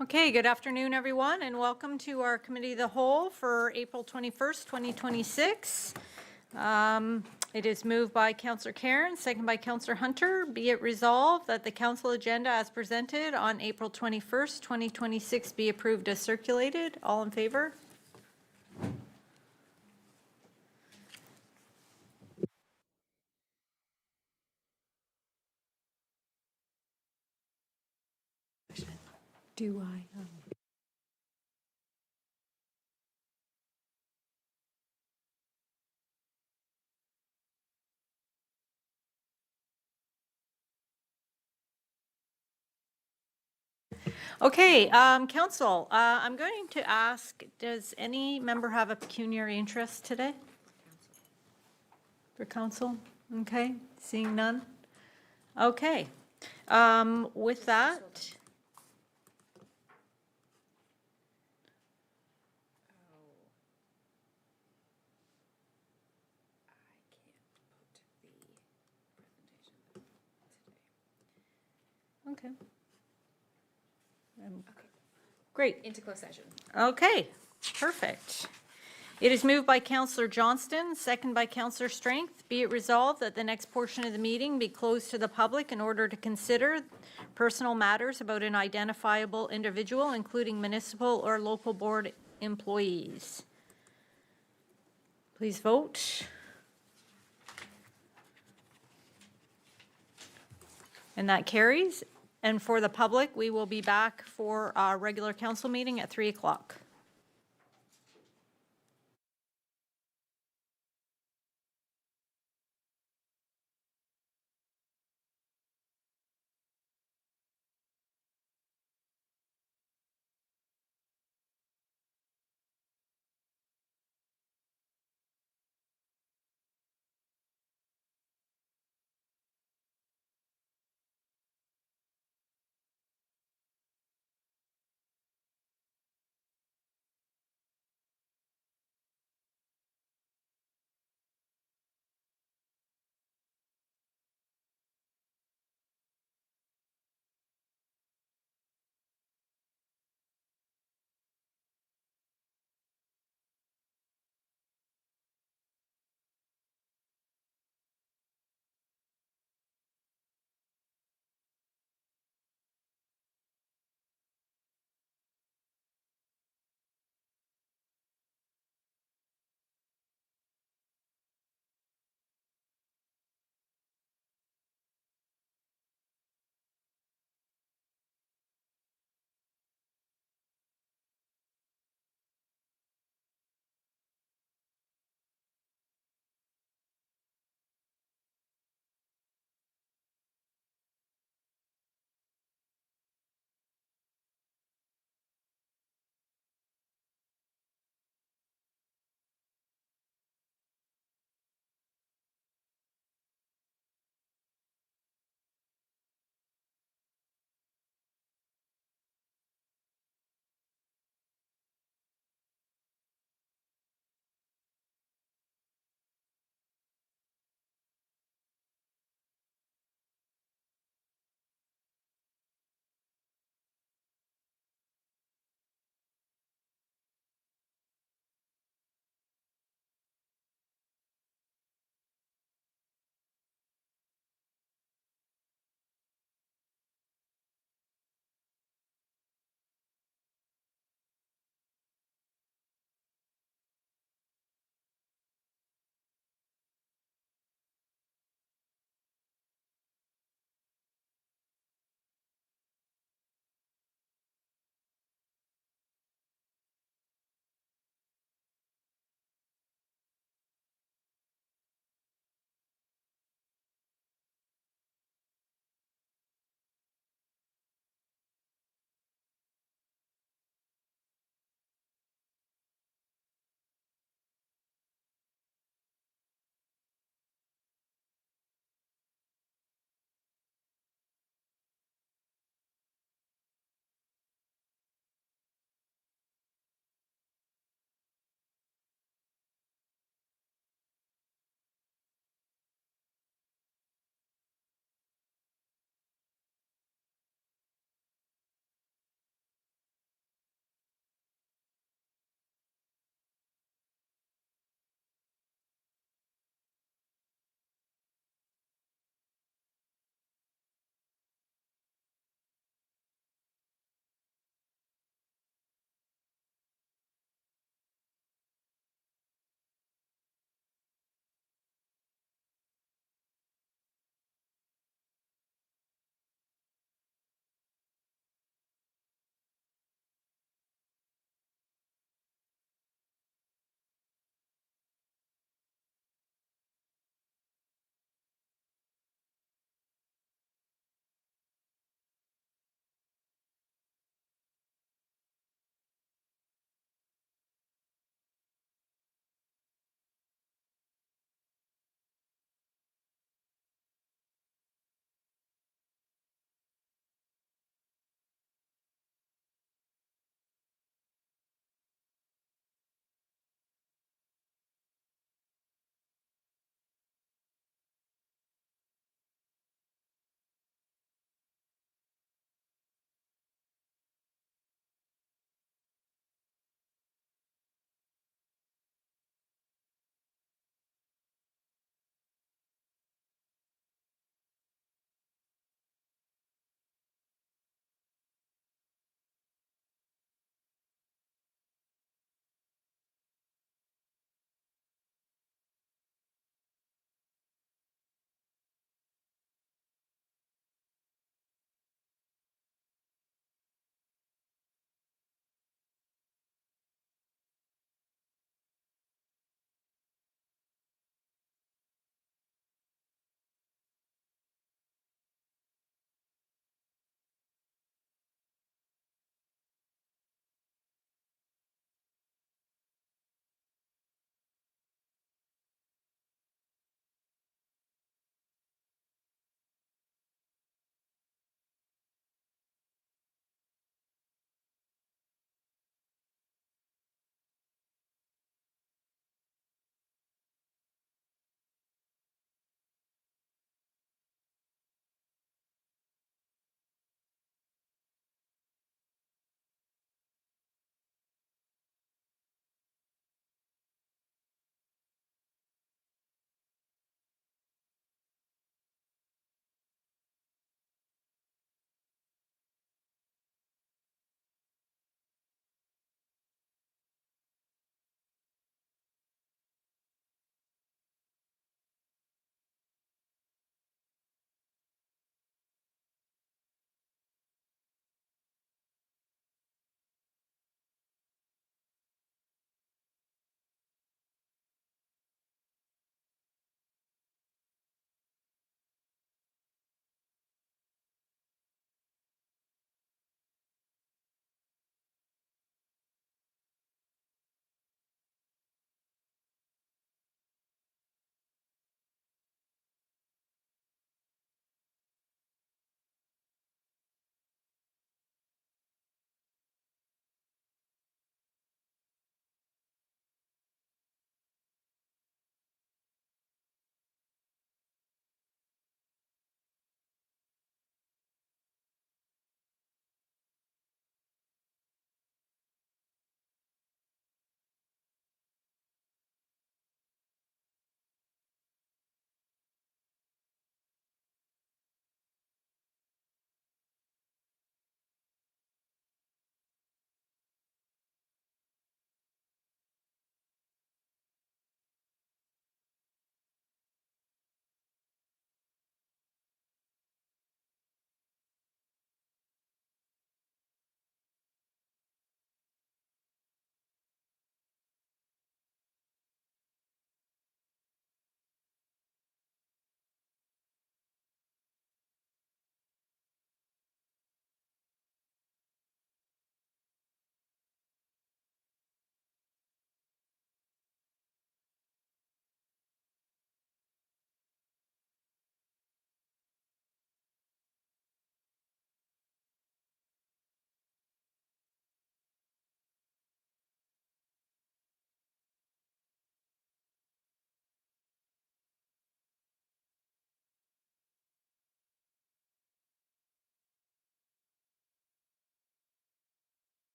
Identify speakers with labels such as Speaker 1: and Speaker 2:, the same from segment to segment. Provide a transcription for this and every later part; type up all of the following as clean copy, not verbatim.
Speaker 1: Okay, good afternoon, everyone, and welcome to our Committee of the Whole for April 21st, 2026. It is moved by Councillor Karen, second by Councillor Hunter. Be it resolved that the council agenda as presented on April 21st, 2026 be approved as circulated. All in favor? Do I? Okay, council, I'm going to ask, does any member have a pecuniary interest today? For council? Okay, seeing none? Okay, with that, okay. Great.
Speaker 2: Into closed session.
Speaker 1: Okay, perfect. It is moved by Councillor Johnston, second by Councillor Strength. Be it resolved that the next portion of the meeting be closed to the public in order to consider personal matters about an identifiable individual, including municipal or local board employees. Please vote. And that carries. And for the public, we will be back for our regular council meeting at 3 o'clock.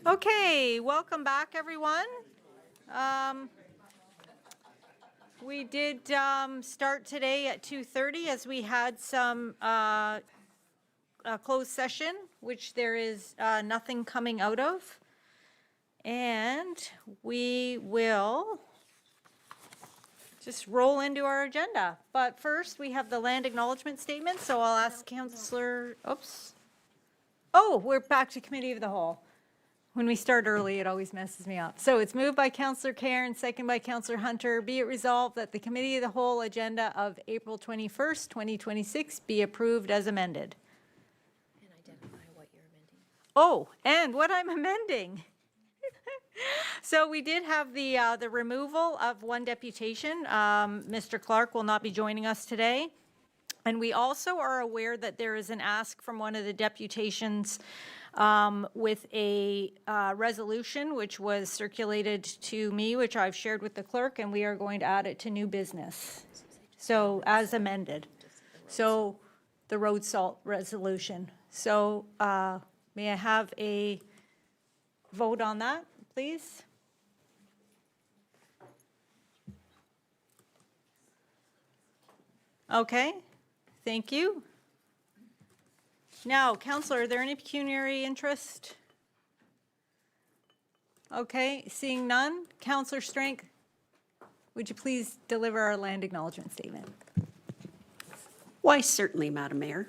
Speaker 1: Okay, welcome back, everyone. We did start today at 2:30 as we had some closed session, which there is nothing coming out of. And we will just roll into our agenda. But first, we have the land acknowledgement statement, so I'll ask Councillor, oops. Oh, we're back to Committee of the Whole. When we start early, it always messes me up. So it's moved by Councillor Cairns, second by Councillor Hunter. Be it resolved that the Committee of the Whole agenda of April 21st, 2026 be approved as amended.
Speaker 2: And identify what you're amending.
Speaker 1: Oh, and what I'm amending. So we did have the removal of one deputation. Mr. Clark will not be joining us today. And we also are aware that there is an ask from one of the deputations with a resolution which was circulated to me, which I've shared with the clerk, and we are going to add it to new business. So as amended. So the road salt resolution. So may I have a vote on that, please? Okay, thank you. Now, Councillor, are there any pecuniary interest? Okay, seeing none. Councillor Strink, would you please deliver our land acknowledgement statement?
Speaker 3: Why, certainly, Madam Mayor.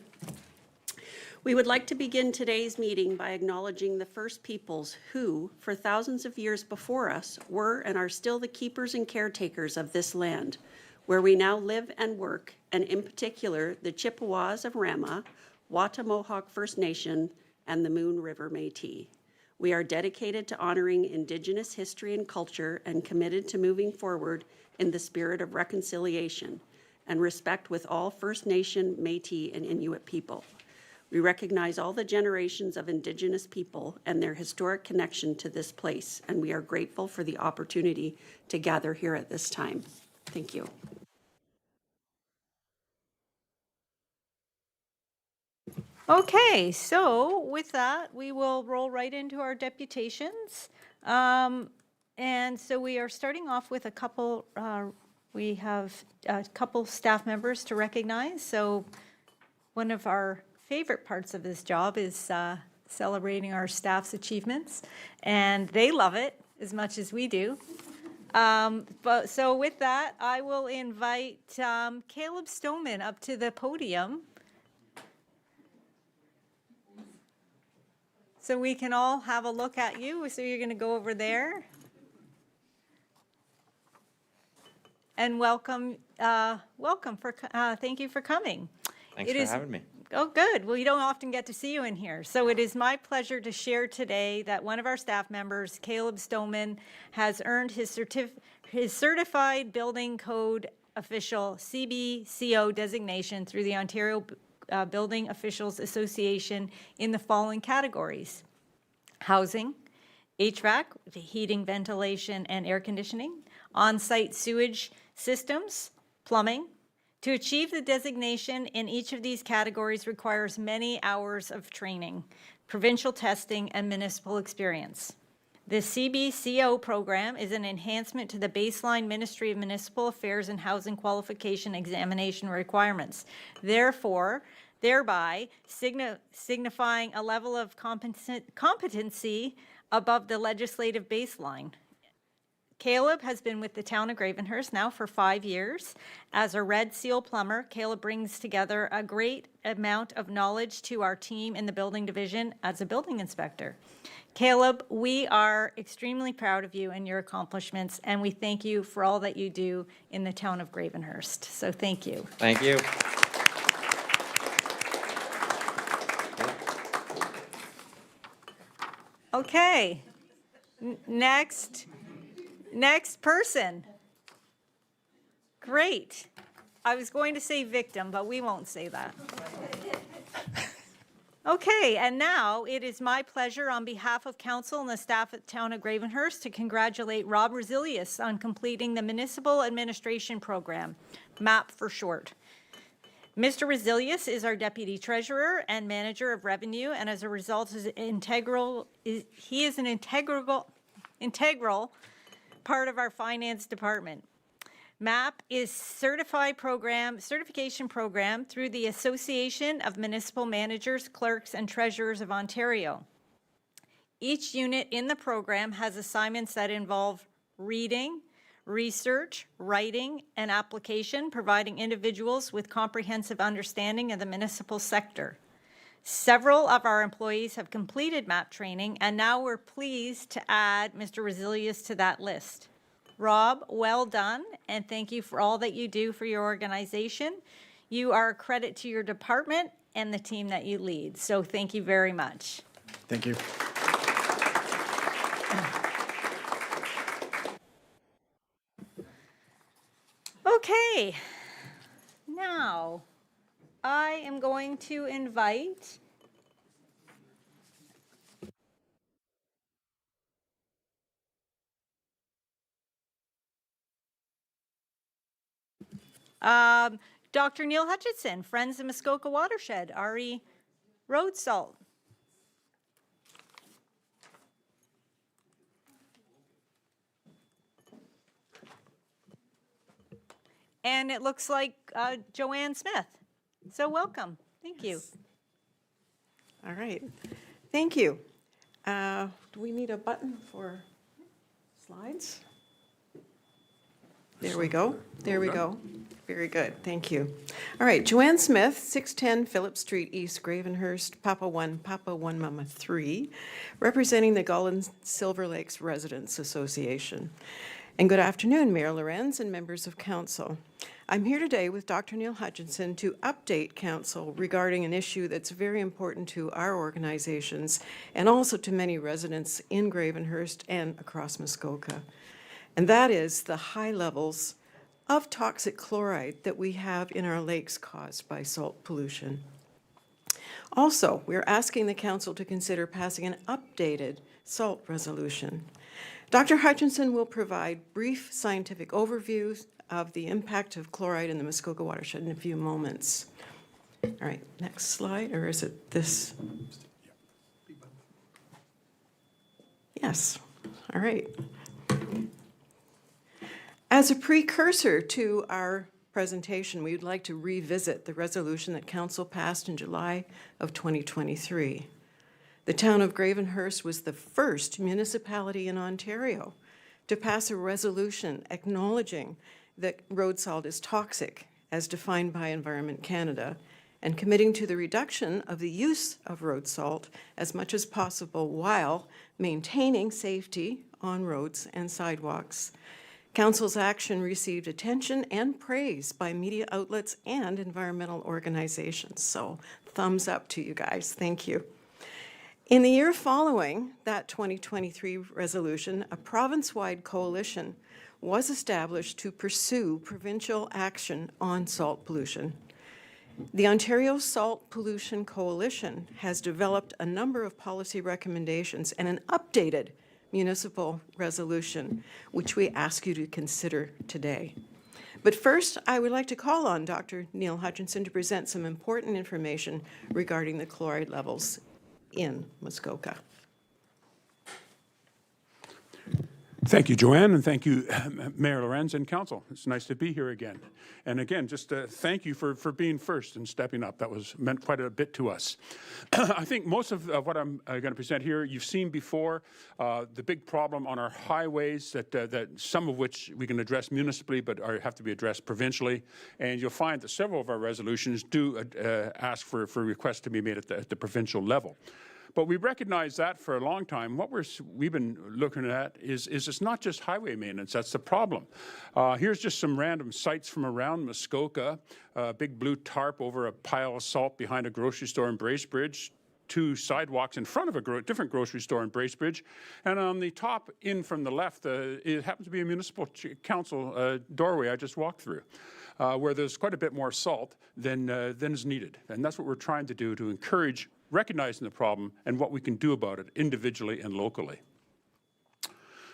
Speaker 3: We would like to begin today's meeting by acknowledging the First Peoples who, for thousands of years before us, were and are still the keepers and caretakers of this land, where we now live and work, and in particular, the Chippewas of Rama, Watamohawk First Nation, and the Moon River Métis. We are dedicated to honoring Indigenous history and culture and committed to moving forward in the spirit of reconciliation and respect with all First Nation, Métis, and Inuit people. We recognize all the generations of Indigenous people and their historic connection to this place, and we are grateful for the opportunity to gather here at this time. Thank you.
Speaker 1: Okay, so with that, we will roll right into our deputations. And so we are starting off with a couple, we have a couple staff members to recognize. So one of our favorite parts of this job is celebrating our staff's achievements, and they love it as much as we do. But so with that, I will invite Caleb Stoneman up to the podium so we can all have a look at you. So you're going to go over there. And welcome, thank you for coming.
Speaker 4: Thanks for having me.
Speaker 1: Oh, good. Well, you don't often get to see you in here. So it is my pleasure to share today that one of our staff members, Caleb Stoneman, has earned his Certified Building Code Official CBCO designation through the Ontario Building Officials Association in the following categories: housing, HVAC, heating, ventilation, and air conditioning, on-site sewage systems, plumbing. To achieve the designation in each of these categories requires many hours of training, provincial testing, and municipal experience. The CBCO program is an enhancement to the baseline Ministry of Municipal Affairs and Housing Qualification Examination requirements. Thereby signifying a level of competency above the legislative baseline. Caleb has been with the town of Gravenhurst now for 5 years. As a Red Seal plumber, Caleb brings together a great amount of knowledge to our team in the building division as a building inspector. Caleb, we are extremely proud of you and your accomplishments, and we thank you for all that you do in the town of Gravenhurst. So thank you.
Speaker 4: Thank you.
Speaker 1: Okay, next person. Great. I was going to say victim, but we won't say that. Okay, and now it is my pleasure on behalf of council and the staff at Town of Gravenhurst to congratulate Rob Resilius on completing the Municipal Administration Program, MAP for short. Mr. Resilius is our Deputy Treasurer and Manager of Revenue, and as a result, he is an integral part of our finance department. MAP is certification program through the Association of Municipal Managers, Clerks, and Treasurers of Ontario. Each unit in the program has assignments that involve reading, research, writing, and application, providing individuals with comprehensive understanding of the municipal sector. Several of our employees have completed MAP training, and now we're pleased to add Mr. Resilius to that list. Rob, well done, and thank you for all that you do for your organization. You are a credit to your department and the team that you lead, so thank you very much.
Speaker 4: Thank you.
Speaker 1: Okay, now I am going to invite Dr. Neil Hutchinson, Friends of Muskoka Watershed, RE Road Salt. And it looks like Joanne Smith. So welcome. Thank you.
Speaker 5: All right. Thank you. Do we need a button for slides? There we go. There we go. Very good. Thank you. All right. Joanne Smith, 610 Phillip Street East, Gravenhurst, Papa 1, Mama 3, representing the Gull and Silver Lakes Residents Association. And good afternoon, Mayor Lorenz and members of council. I'm here today with Dr. Neil Hutchinson to update council regarding an issue that's very important to our organizations and also to many residents in Gravenhurst and across Muskoka. And that is the high levels of toxic chloride that we have in our lakes caused by salt pollution. Also, we're asking the council to consider passing an updated salt resolution. Dr. Hutchinson will provide brief scientific overviews of the impact of chloride in the Muskoka watershed in a few moments. All right, next slide, or is it this? Yes, all right. As a precursor to our presentation, we would like to revisit the resolution that council passed in July of 2023. The town of Gravenhurst was the first municipality in Ontario to pass a resolution acknowledging that road salt is toxic as defined by Environment Canada and committing to the reduction of the use of road salt as much as possible while maintaining safety on roads and sidewalks. Council's action received attention and praise by media outlets and environmental organizations. So thumbs up to you guys. Thank you. In the year following that 2023 resolution, a province-wide coalition was established to pursue provincial action on salt pollution. The Ontario Salt Pollution Coalition has developed a number of policy recommendations and an updated municipal resolution, which we ask you to consider today. But first, I would like to call on Dr. Neil Hutchinson to present some important information regarding the chloride levels in Muskoka.
Speaker 6: Thank you, Joanne, and thank you, Mayor Lorenz and Council. It's nice to be here again. And again, just thank you for being first and stepping up. That meant quite a bit to us. I think most of what I'm going to present here, you've seen before, the big problem on our highways, that some of which we can address municipally, but have to be addressed provincially. And you'll find that several of our resolutions do ask for requests to be made at the provincial level. But we recognize that for a long time. What we've been looking at is it's not just highway maintenance. That's the problem. Here's just some random sites from around Muskoka. Big blue tarp over a pile of salt behind a grocery store in Bracebridge. 2 sidewalks in front of a different grocery store in Bracebridge. And on the top in from the left, it happens to be a municipal council doorway I just walked through. Where there's quite a bit more salt than is needed. And that's what we're trying to do to encourage recognizing the problem and what we can do about it individually and locally.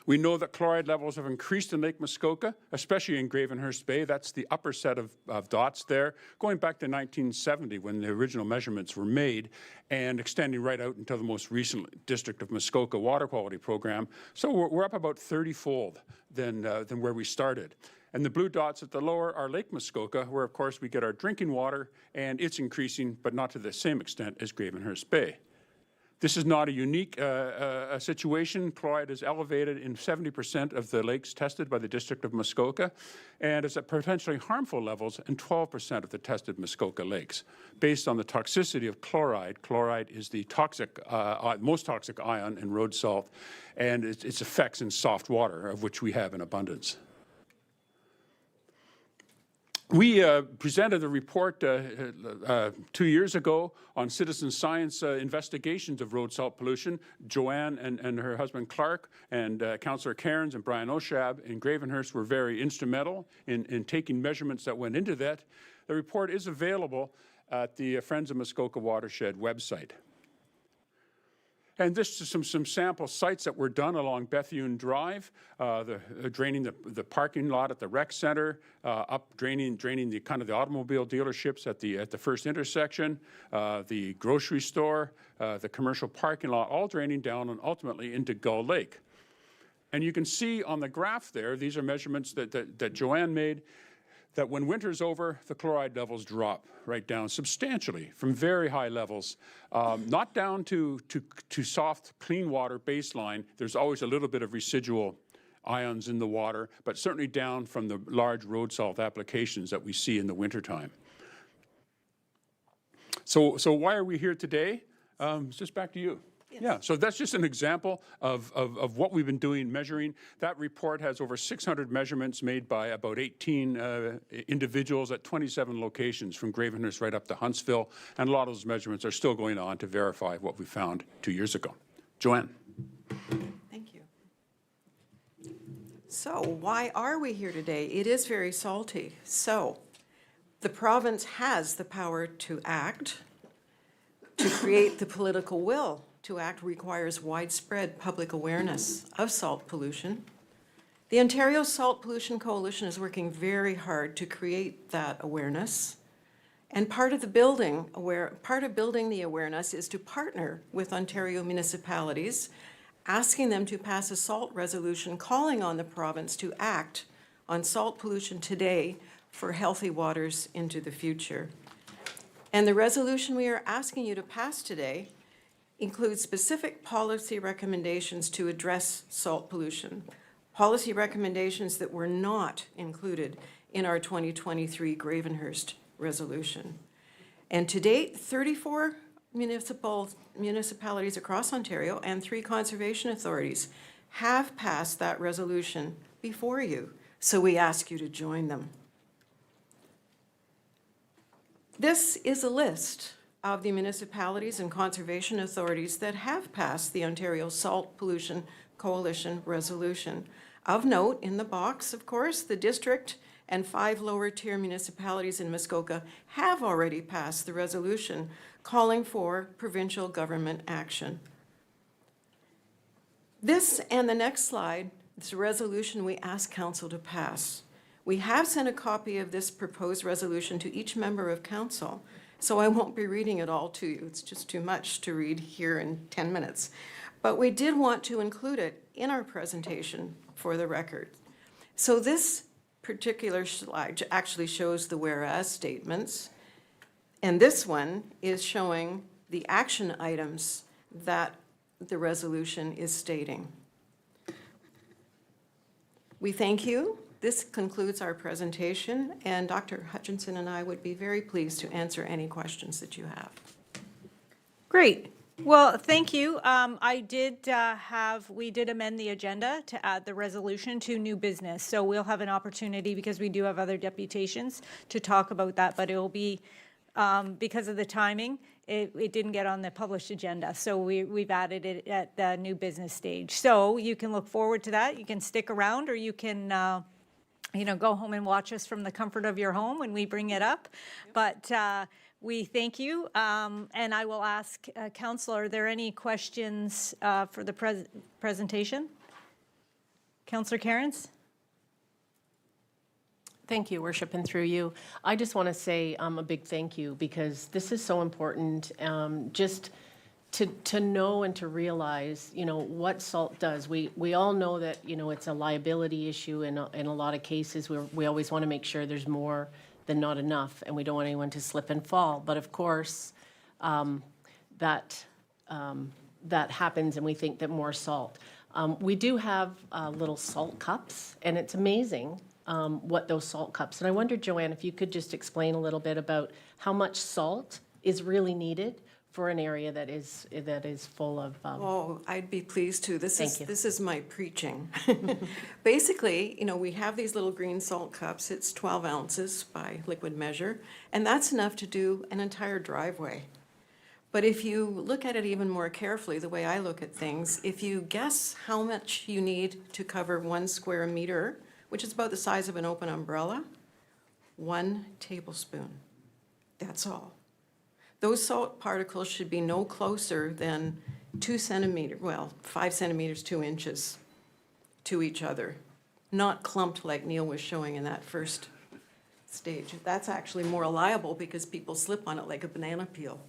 Speaker 6: We know that chloride levels have increased in Lake Muskoka, especially in Gravenhurst Bay. That's the upper set of dots there, going back to 1970 when the original measurements were made and extending right out until the most recent District of Muskoka Water Quality Program. So we're up about 30-fold than where we started. And the blue dots at the lower are Lake Muskoka, where, of course, we get our drinking water, and it's increasing, but not to the same extent as Gravenhurst Bay. This is not a unique situation. Chloride is elevated in 70% of the lakes tested by the District of Muskoka, and it's at potentially harmful levels in 12% of the tested Muskoka lakes. Based on the toxicity of chloride, chloride is the most toxic ion in road salt, and its effects in soft water, of which we have in abundance. We presented a report 2 years ago on citizen science investigations of road salt pollution. Joanne and her husband Clark and Councillor Cairns and Brian Oshab in Gravenhurst were very instrumental in taking measurements that went into that. The report is available at the Friends of Muskoka Watershed website. And this is some sample sites that were done along Bethune Drive, draining the parking lot at the rec center, draining the kind of the automobile dealerships at the first intersection, the grocery store, the commercial parking lot, all draining down and ultimately into Gull Lake. And you can see on the graph there, these are measurements that Joanne made, that when winter's over, the chloride levels drop right down substantially from very high levels, not down to soft, clean water baseline. There's always a little bit of residual ions in the water, but certainly down from the large road salt applications that we see in the wintertime. So why are we here today? It's just back to you. Yes. Yeah, so that's just an example of what we've been doing, measuring. That report has over 600 measurements made by about 18 individuals at 27 locations from Gravenhurst right up to Huntsville, and a lot of those measurements are still going on to verify what we found 2 years ago. Joanne.
Speaker 5: Thank you. So why are we here today? It is very salty. So the province has the power to act, to create the political will. To act requires widespread public awareness of salt pollution. The Ontario Salt Pollution Coalition is working very hard to create that awareness. And part of building the awareness is to partner with Ontario municipalities, asking them to pass a salt resolution calling on the province to act on salt pollution today for healthy waters into the future. And the resolution we are asking you to pass today includes specific policy recommendations to address salt pollution, policy recommendations that were not included in our 2023 Gravenhurst resolution. And to date, 34 municipalities across Ontario and 3 conservation authorities have passed that resolution before you, so we ask you to join them. This is a list of the municipalities and conservation authorities that have passed the Ontario Salt Pollution Coalition resolution. Of note, in the box, of course, the district and 5 lower-tier municipalities in Muskoka have already passed the resolution calling for provincial government action. This and the next slide is a resolution we ask Council to pass. We have sent a copy of this proposed resolution to each member of Council, so I won't be reading it all to you. It's just too much to read here in 10 minutes. But we did want to include it in our presentation for the record. So this particular slide actually shows the whereas statements, and this one is showing the action items that the resolution is stating. We thank you. This concludes our presentation, and Dr. Hutchinson and I would be very pleased to answer any questions that you have.
Speaker 1: Great. Well, thank you. We did amend the agenda to add the resolution to new business. So we'll have an opportunity, because we do have other deputations, to talk about that, but it will be, because of the timing, it didn't get on the published agenda. So we've added it at the new business stage. So you can look forward to that. You can stick around, or you can go home and watch us from the comfort of your home when we bring it up. But we thank you, and I will ask Council, are there any questions for the presentation? Counselor Cairns?
Speaker 4: Thank you, Worship, and through you. I just want to say a big thank you because this is so important. Just to know and to realize, what salt does. We all know that, it's a liability issue in a lot of cases. We always want to make sure there's more than not enough, and we don't want anyone to slip and fall. But of course, that happens, and we think that more salt. We do have little salt cups, and it's amazing what those salt cups. And I wonder, Joanne, if you could just explain a little bit about how much salt is really needed for an area that is full of.
Speaker 5: Oh, I'd be pleased to.
Speaker 4: Thank you.
Speaker 5: This is my preaching. Basically, we have these little green salt cups. It's 12 ounces by liquid measure, and that's enough to do an entire driveway. But if you look at it even more carefully, the way I look at things, if you guess how much you need to cover 1 square meter, which is about the size of an open umbrella, 1 tablespoon. That's all. Those salt particles should be no closer than 2 centimeters, 5 centimeters, 2 inches to each other, not clumped like Neil was showing in that first stage. That's actually more reliable because people slip on it like a banana peel.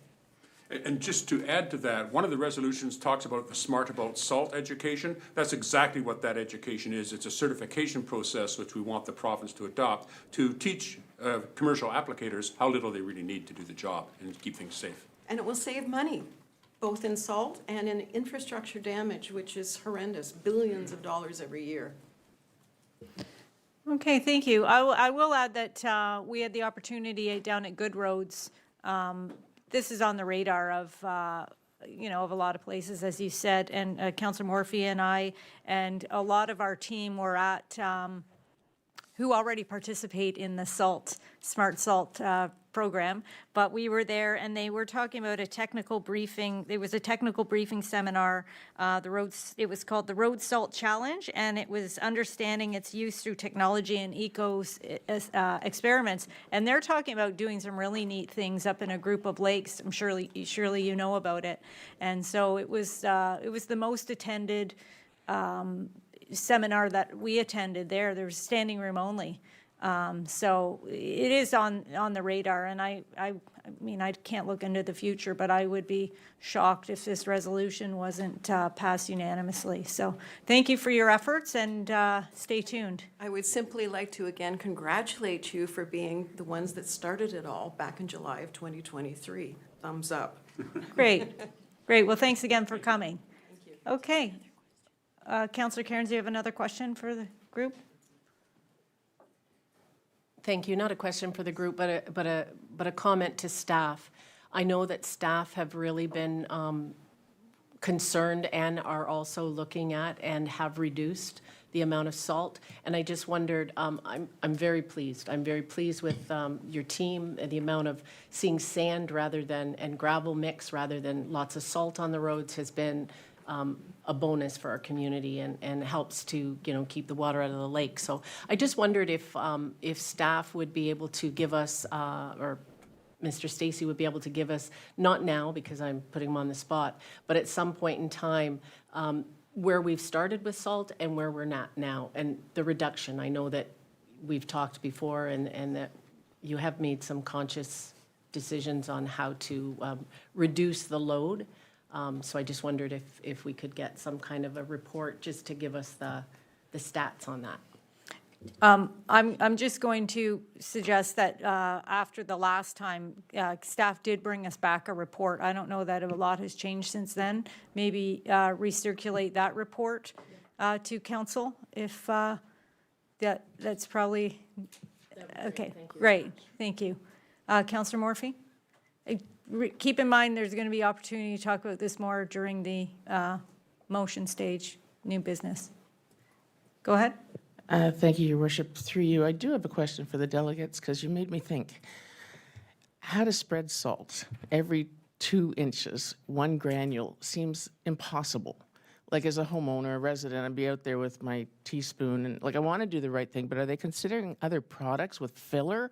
Speaker 6: And just to add to that, one of the resolutions talks about the Smart About Salt education. That's exactly what that education is. It's a certification process which we want the province to adopt to teach commercial applicators how little they really need to do the job and keep things safe.
Speaker 5: And it will save money, both in salt and in infrastructure damage, which is horrendous, billions of dollars every year.
Speaker 1: Okay, thank you. I will add that we had the opportunity down at Good Roads. This is on the radar of, of a lot of places, as you said, and Councillor Morphy and I, and a lot of our team were at, who already participate in the Smart Salt program, but we were there and they were talking about a technical briefing. There was a technical briefing seminar. It was called the Road Salt Challenge, and it was understanding its use through technology and experiments. And they're talking about doing some really neat things up in a group of lakes. I'm surely you know about it. And so it was the most attended seminar that we attended there. There was standing room only. So it is on the radar, and I mean, I can't look into the future, but I would be shocked if this resolution wasn't passed unanimously. So thank you for your efforts, and stay tuned.
Speaker 5: I would simply like to again congratulate you for being the ones that started it all back in July of 2023. Thumbs up.
Speaker 1: Great, great. Well, thanks again for coming. Thank you. Okay. Councillor Cairns, do you have another question for the group?
Speaker 4: Thank you. Not a question for the group, but a comment to staff. I know that staff have really been concerned and are also looking at and have reduced the amount of salt. And I just wondered, I'm very pleased. I'm very pleased with your team and the amount of seeing sand and gravel mix rather than lots of salt on the roads has been a bonus for our community and helps to, keep the water out of the lake. So I just wondered if staff would be able to give us, or Mr. Stacey would be able to give us, not now because I'm putting him on the spot, but at some point in time, where we've started with salt and where we're not now, and the reduction. I know that we've talked before and that you have made some conscious decisions on how to reduce the load. So I just wondered if we could get some kind of a report just to give us the stats on that.
Speaker 1: I'm just going to suggest that after the last time, staff did bring us back a report. I don't know that a lot has changed since then. Maybe recirculate that report to council if that's probably, okay, great, thank you. Councillor Morphy? Keep in mind, there's going to be opportunity to talk about this more during the motion stage, new business. Go ahead.
Speaker 7: Thank you, Your Worship. Through you, I do have a question for the delegates because you made me think. How to spread salt every 2 inches, 1 granule, seems impossible. Like as a homeowner, a resident, I'd be out there with my teaspoon and I want to do the right thing, but are they considering other products with filler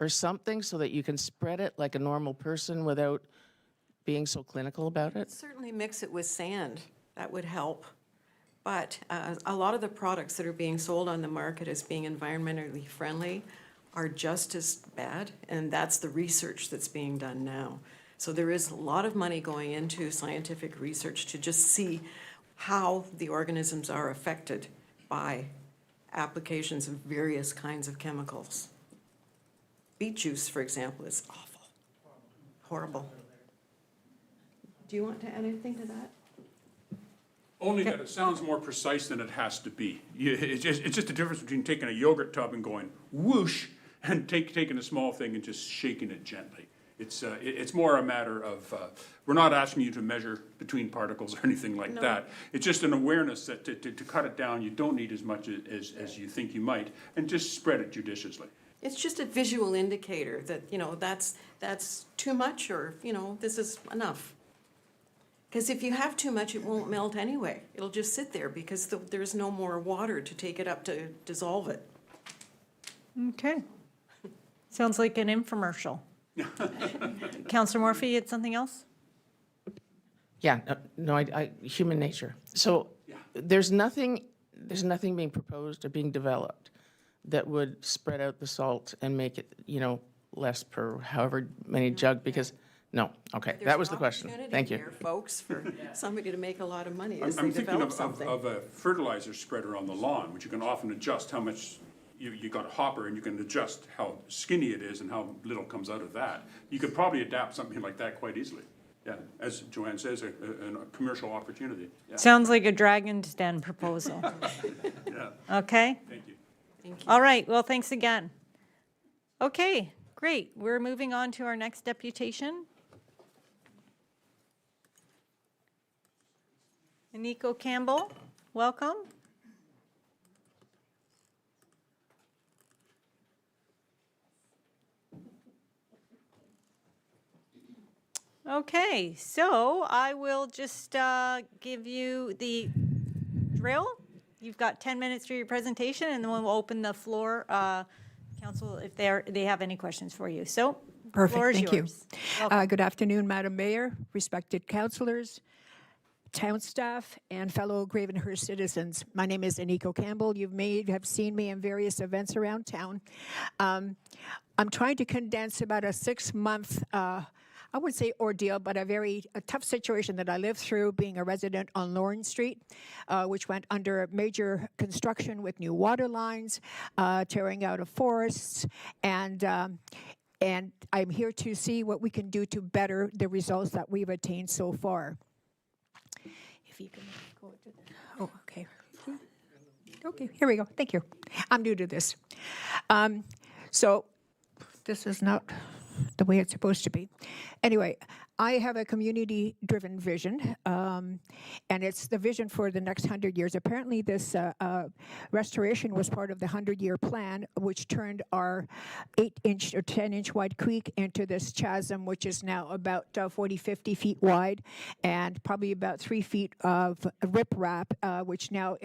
Speaker 7: or something so that you can spread it like a normal person without being so clinical about it?
Speaker 5: Certainly mix it with sand. That would help. But a lot of the products that are being sold on the market as being environmentally friendly are just as bad, and that's the research that's being done now. So there is a lot of money going into scientific research to just see how the organisms are affected by applications of various kinds of chemicals. Beet juice, for example, is awful, horrible. Do you want to add anything to that?
Speaker 6: Only that it sounds more precise than it has to be. It's just a difference between taking a yogurt tub and going whoosh and taking a small thing and just shaking it gently. It's more a matter of, we're not asking you to measure between particles or anything like that. It's just an awareness that to cut it down, you don't need as much as you think you might, and just spread it judiciously.
Speaker 5: It's just a visual indicator that, you know, that's too much, or, you know, this is enough. Because if you have too much, it won't melt anyway. It'll just sit there because there's no more water to take it up to dissolve it.
Speaker 1: Okay. Sounds like an infomercial. Counselor Morphy, you had something else?
Speaker 7: Yeah, no, human nature. So there's nothing being proposed or being developed that would spread out the salt and make it, you know, less per however many jug, because, no, okay, that was the question. Thank you.
Speaker 5: There's an opportunity here, folks, for somebody to make a lot of money as
Speaker 6: I'm
Speaker 5: they
Speaker 6: thinking
Speaker 5: develop something.
Speaker 6: of a fertilizer spreader on the lawn, which you can often adjust how much, you got a hopper and you can adjust how skinny it is and how little comes out of that. You could probably adapt something like that quite easily. Yeah, as Joanne says, a commercial opportunity. Yeah,
Speaker 1: Sounds like a Dragon's Den proposal.
Speaker 6: yeah,
Speaker 1: Okay?
Speaker 6: thank you.
Speaker 1: All right, well, thanks again. Okay, great. We're moving on to our next deputation. Nico Campbell, welcome. Okay, so I will just give you the drill. You've got 10 minutes for your presentation, and then we'll open the floor, council, if they have any questions for you. So, floor
Speaker 8: Perfect,
Speaker 1: is
Speaker 8: thank you.
Speaker 1: yours. Welcome.
Speaker 8: Good afternoon, Madam Mayor, respected councillors, town staff, and fellow Gravenhurst citizens. My name is Aniko Campbell. You may have seen me in various events around town. I'm trying to condense about a 6-month I wouldn't say ordeal, but a tough situation that I lived through being a resident on Lawrence Street, which went under major construction with new water lines, tearing out of forests, and I'm here to see what we can do to better the results that we've attained so far. If you can go to oh, okay. Okay, here we go. Thank you. I'm new to this. So this is not the way it's supposed to be. Anyway, I have a community-driven vision, and it's the vision for the next 100 years. Apparently, this restoration was part of the 100-year plan, which turned our 8-inch or 10-inch wide creek into this chasm, which is now about 40, 50 feet wide, and probably about 3 feet of riprap, which now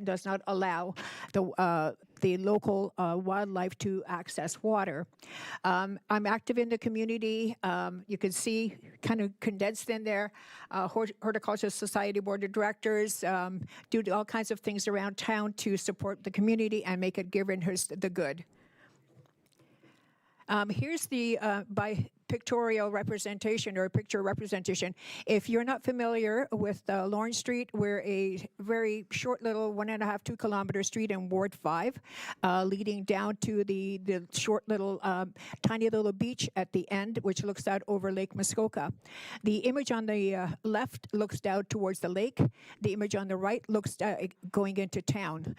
Speaker 8: does not allow the local wildlife to access water. I'm active in the community. You can see kind of condensed in there, Horticultural Society Board of Directors, do all kinds of things around town to support the community and make it Gravenhurst the good. Here's the by pictorial representation or picture representation. If you're not familiar with Lawrence Street, we're a very short little 1.5, 2 kilometer street in Ward 5, leading down to the short little tiny little beach at the end, which looks out over Lake Muskoka. The image on the left looks down towards the lake. The image on the right looks going into town.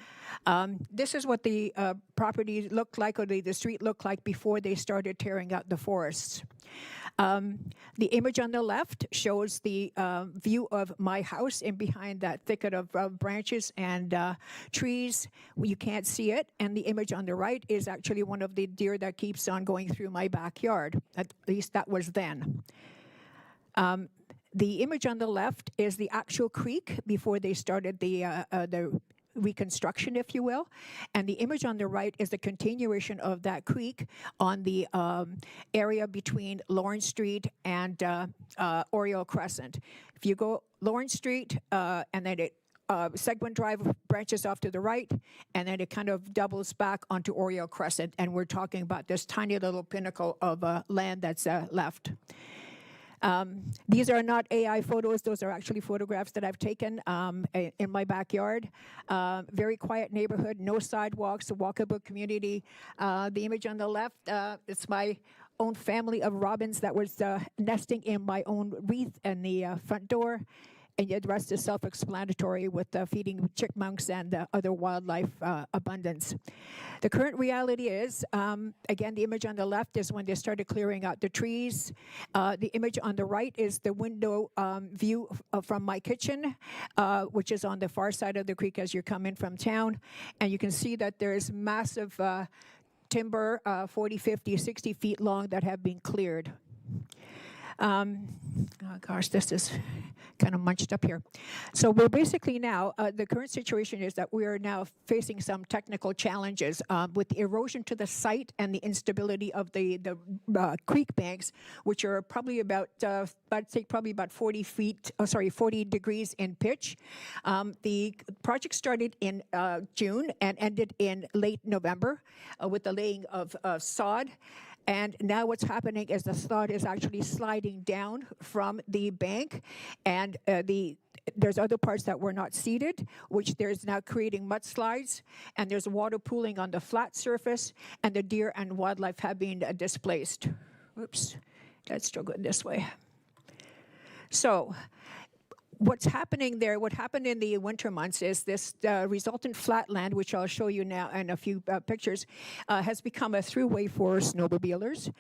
Speaker 8: This is what the property looked like, or the street looked like before they started tearing out the forests. The image on the left shows the view of my house in behind that thicket of branches and trees. You can't see it. And the image on the right is actually one of the deer that keeps on going through my backyard. At least that was then. The image on the left is the actual creek before they started the reconstruction, if you will. And the image on the right is the continuation of that creek on the area between Lawrence Street and Oriole Crescent. If you go Lawrence Street and then it Seguin Drive branches off to the right, and then it kind of doubles back onto Oriole Crescent, and we're talking about this tiny little pinnacle of land that's left. These are not AI photos. Those are actually photographs that I've taken in my backyard. Very quiet neighborhood, no sidewalks, a walkable community. The image on the left, it's my own family of robins that was nesting in my own wreath in the front door. And yet the rest is self-explanatory with feeding chipmunks and other wildlife abundance. The current reality is, again, the image on the left is when they started clearing out the trees. The image on the right is the window view from my kitchen, which is on the far side of the creek as you're coming from town. And you can see that there's massive timber, 40, 50, 60 feet long, that have been cleared. Oh gosh, this is kind of munched up here. So we're basically now, the current situation is that we are now facing some technical challenges with the erosion to the site and the instability of the creek banks, which are probably about, I'd say probably about 40 degrees in pitch. The project started in June and ended in late November with the laying of sod. And now what's happening is the sod is actually sliding down from the bank, and there's other parts that were not seeded, which there's now creating mudslides, and there's water pooling on the flat surface, and the deer and wildlife have been displaced. Oops, let's go this way. So what's happening there, what happened in the winter months is this resultant flatland, which I'll show you now in a few pictures, has become a throughway for snowmobilers.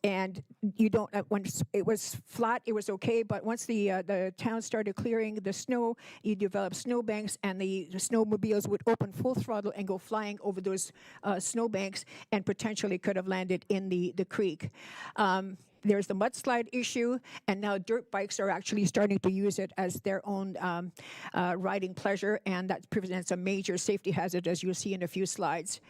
Speaker 8: And you don't, when it was flat, it was okay, but once the town started clearing the snow, you developed snowbanks, and the snowmobiles would open full throttle and go flying over those snowbanks and potentially could have landed in the creek. There's the mudslide issue, and now dirt bikes are actually starting to use it as their own riding pleasure, and that presents a major safety hazard, as you'll see in a few slides.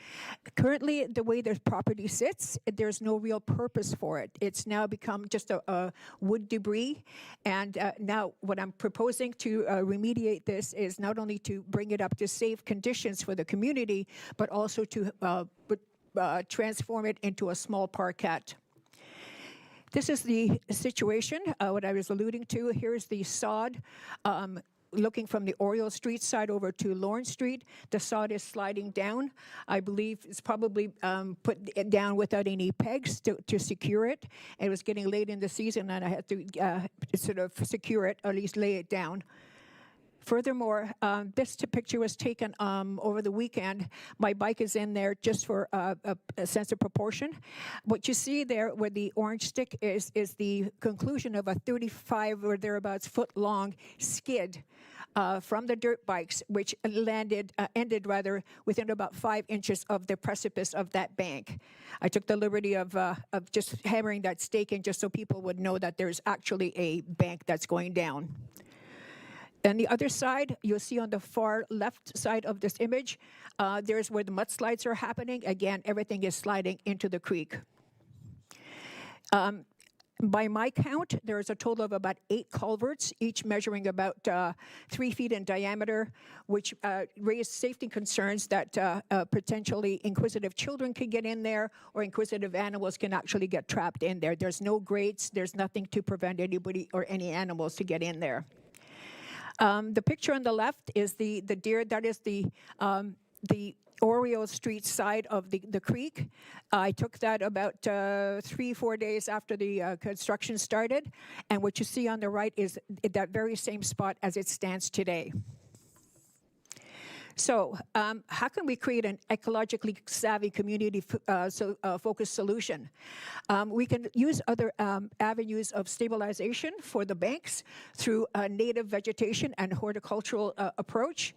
Speaker 8: Currently, the way the property sits, there's no real purpose for it. It's now become just a wood debris, and now what I'm proposing to remediate this is not only to bring it up to safe conditions for the community, but also to transform it into a small parkette. This is the situation, what I was alluding to. Here's the sod. Looking from the Oriole Street side over to Lawrence Street, the sod is sliding down. I believe it's probably put down without any pegs to secure it. It was getting late in the season, and I had to sort of secure it, or at least lay it down. Furthermore, this picture was taken over the weekend. My bike is in there just for a sense of proportion. What you see there where the orange stick is the conclusion of a 35 or thereabouts foot long skid from the dirt bikes, which ended within about 5 inches of the precipice of that bank. I took the liberty of just hammering that stake in just so people would know that there's actually a bank that's going down. And the other side, you'll see on the far left side of this image, there's where the mudslides are happening. Again, everything is sliding into the creek. By my count, there's a total of about 8 culverts, each measuring about 3 feet in diameter, which raise safety concerns that potentially inquisitive children can get in there, or inquisitive animals can actually get trapped in there. There's no grates, there's nothing to prevent anybody or any animals to get in there. The picture on the left is the deer. That is the Oriole Street side of the creek. I took that about 3-4 days after the construction started. And what you see on the right is that very same spot as it stands today. So how can we create an ecologically savvy community focused solution? We can use other avenues of stabilization for the banks through a native vegetation and horticultural approach.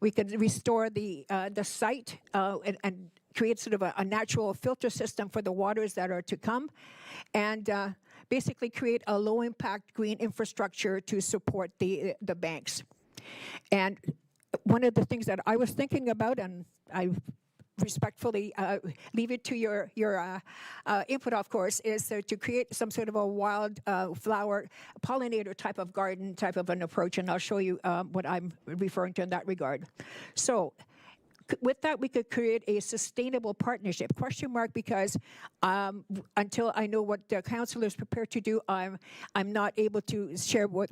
Speaker 8: We can restore the site and create sort of a natural filter system for the waters that are to come, and basically create a low-impact green infrastructure to support the banks. And one of the things that I was thinking about, and I've respectfully leave it to your input, of course, is to create some sort of a wild flower pollinator type of garden type of an approach, and I'll show you what I'm referring to in that regard. So with that, we could create a sustainable partnership, question mark, because until I know what the council is prepared to do, I'm not able to share what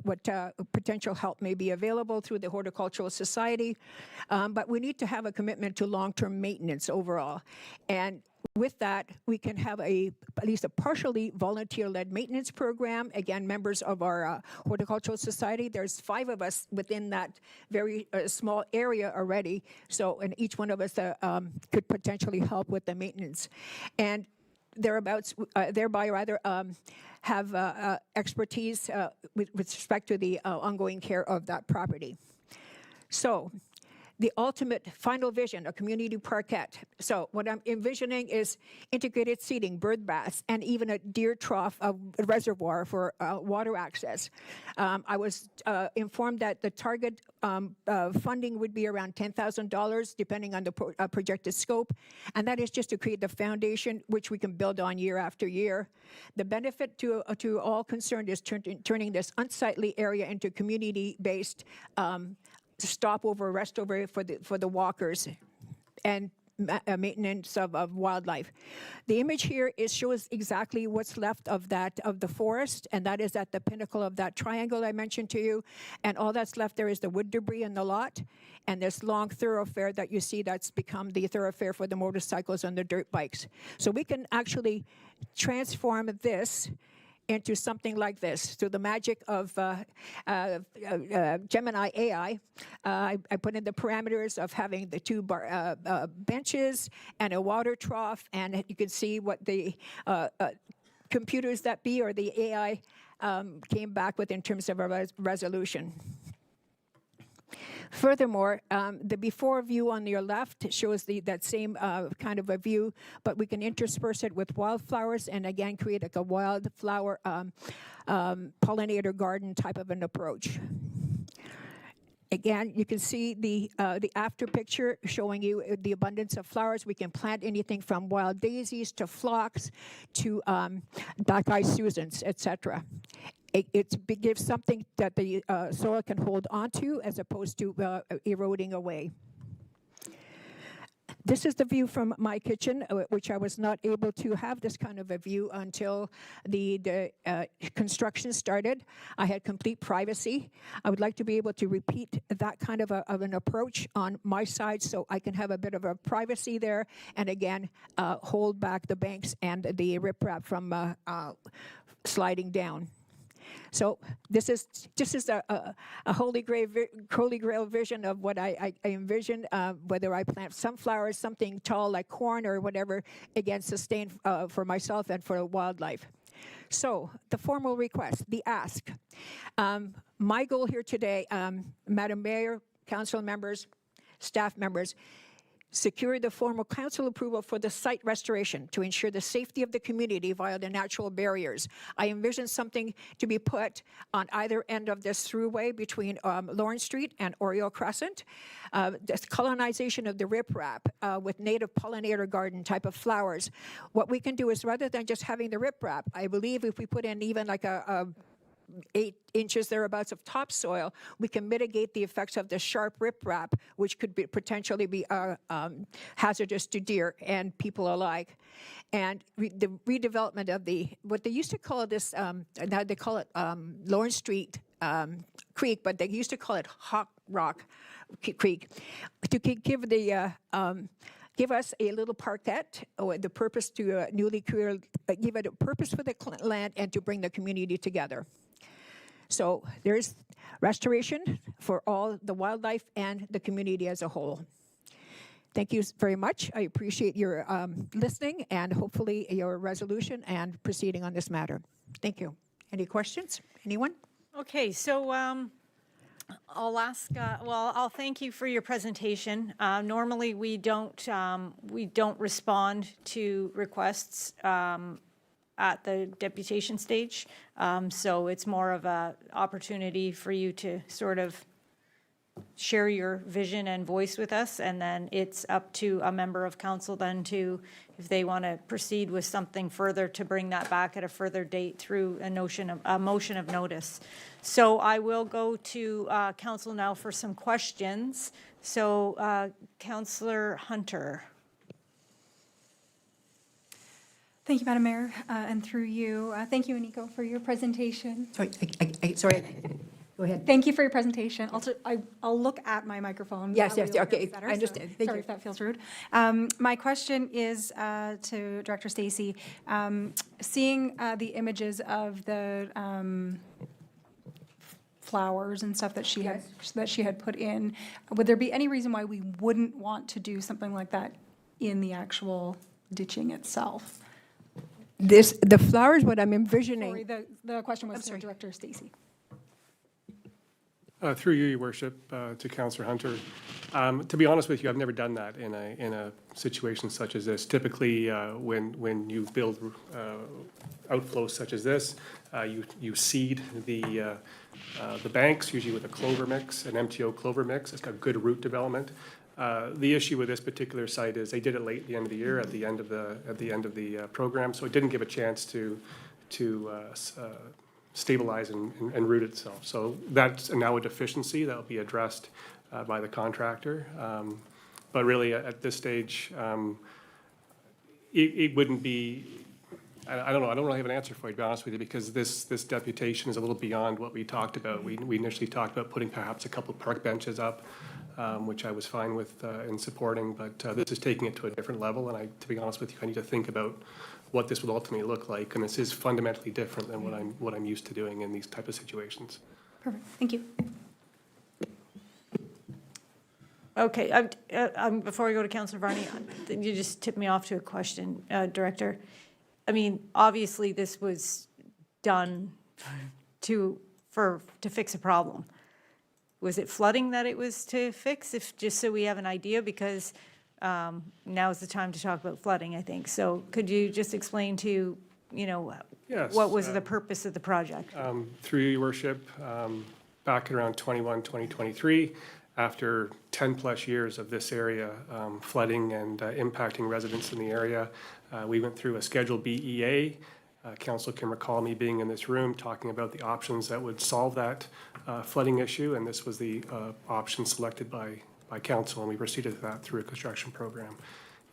Speaker 8: potential help may be available through the Horticultural Society. But we need to have a commitment to long-term maintenance overall. And with that, we can have at least a partially volunteer-led maintenance program. Again, members of our Horticultural Society, there's 5 of us within that very small area already. So, and each one of us could potentially help with the maintenance. And thereabouts, thereby rather have expertise with respect to the ongoing care of that property. So, the ultimate final vision, a community parkette. So what I'm envisioning is integrated seating, bird baths, and even a deer trough, a reservoir for water access. I was informed that the target funding would be around $10,000, depending on the projected scope, and that is just to create the foundation, which we can build on year after year. The benefit to all concerned is turning this unsightly area into community-based stopover, restover for the walkers, and maintenance of wildlife. The image here shows exactly what's left of the forest, and that is at the pinnacle of that triangle I mentioned to you. And all that's left there is the wood debris in the lot, and this long thoroughfare that you see that's become the thoroughfare for the motorcycles and the dirt bikes. So we can actually transform this into something like this. Through the magic of Gemini AI, I put in the parameters of having the 2 benches and a water trough, and you can see what the computers that be, or the AI, came back with in terms of a resolution. Furthermore, the before view on your left shows that same kind of a view, but we can intersperse it with wildflowers and again create like a wildflower pollinator garden type of an approach. Again, you can see the after picture showing you the abundance of flowers. We can plant anything from wild daisies to phlox to black-eyed Susans, etc. It gives something that the soil can hold onto as opposed to eroding away. This is the view from my kitchen, which I was not able to have this kind of a view until the construction started. I had complete privacy. I would like to be able to repeat that kind of an approach on my side so I can have a bit of a privacy there, and again, hold back the banks and the riprap from sliding down. So this is a holy grail vision of what I envision, whether I plant sunflowers, something tall like corn or whatever, again, sustain for myself and for wildlife. So the formal request, the ask. My goal here today, Madam Mayor, council members, staff members, secure the formal council approval for the site restoration to ensure the safety of the community via the natural barriers. I envision something to be put on either end of this throughway between Lawrence Street and Oriole Crescent. The colonization of the riprap with native pollinator garden type of flowers. What we can do is, rather than just having the riprap, I believe if we put in even like a 8 inches thereabouts of topsoil, we can mitigate the effects of the sharp riprap, which could potentially be hazardous to deer and people alike. And the redevelopment of what they used to call this, now they call it Lawrence Street Creek, but they used to call it Hawk Rock Creek, to give give us a little parkette, the purpose to newly create, give it a purpose for the land and to bring the community together. So there's restoration for all the wildlife and the community as a whole. Thank you very much. I appreciate your listening and hopefully your resolution and proceeding on this matter. Thank you. Any questions? Anyone?
Speaker 1: Okay, so I'll thank you for your presentation. Normally, we don't respond to requests at the deputation stage, so it's more of a opportunity for you to sort of share your vision and voice with us, and then it's up to a member of council then to, if they want to proceed with something further, to bring that back at a further date through a motion of notice. So I will go to council now for some questions. So Councillor Hunter.
Speaker 9: Thank you, Madam Mayor, and through you, thank you, Aniko, for your presentation.
Speaker 8: Sorry, go ahead.
Speaker 9: Thank you for your presentation. I'll look at my microphone.
Speaker 8: Yes,
Speaker 9: That way
Speaker 8: yes,
Speaker 9: you'll
Speaker 8: okay,
Speaker 9: hear me better,
Speaker 8: I understand. Thank
Speaker 9: Sorry
Speaker 8: you.
Speaker 9: if that feels rude. My question is to Director Stacy. Seeing the images of the flowers and stuff that she had put in, would there be any reason why we wouldn't want to do something like that in the actual ditching itself?
Speaker 8: The flowers, what I'm
Speaker 9: Sorry,
Speaker 8: envisioning,
Speaker 9: the question was to Director Stacy.
Speaker 10: Through you, Your Worship, to Councillor Hunter. To be honest with you, I've never done that in a situation such as this. Typically, when you build outflows such as this, you seed the banks, usually with a clover mix, an MTO clover mix. It's got good root development. The issue with this particular site is they did it late at the end of the year, at the end of the program, so it didn't give a chance to stabilize and root itself. So that's now a deficiency that will be addressed by the contractor. But really, at this stage, it wouldn't be, I don't know, I don't really have an answer for you, to be honest with you, because this deputation is a little beyond what we talked about. We initially talked about putting perhaps a couple of park benches up, which I was fine with in supporting, but this is taking it to a different level, and to be honest with you, I need to think about what this would ultimately look like, and this is fundamentally different than what I'm used to doing in these type of situations.
Speaker 9: Perfect, thank you.
Speaker 1: Okay, before we go to Councillor Varney, you just tipped me off to a question, Director. I mean, obviously, this was done to fix a problem. Was it flooding that it was to fix? Just so we have an idea, because now is the time to talk about flooding, I think. So could you just explain to,
Speaker 10: Yes,
Speaker 1: what was the purpose of the project?
Speaker 10: Through you, Your Worship, back in around 2023, after 10-plus years of this area flooding and impacting residents in the area, we went through a Schedule BEA. Council can recall me being in this room talking about the options that would solve that flooding issue, and this was the option selected by council, and we proceeded with that through a construction program.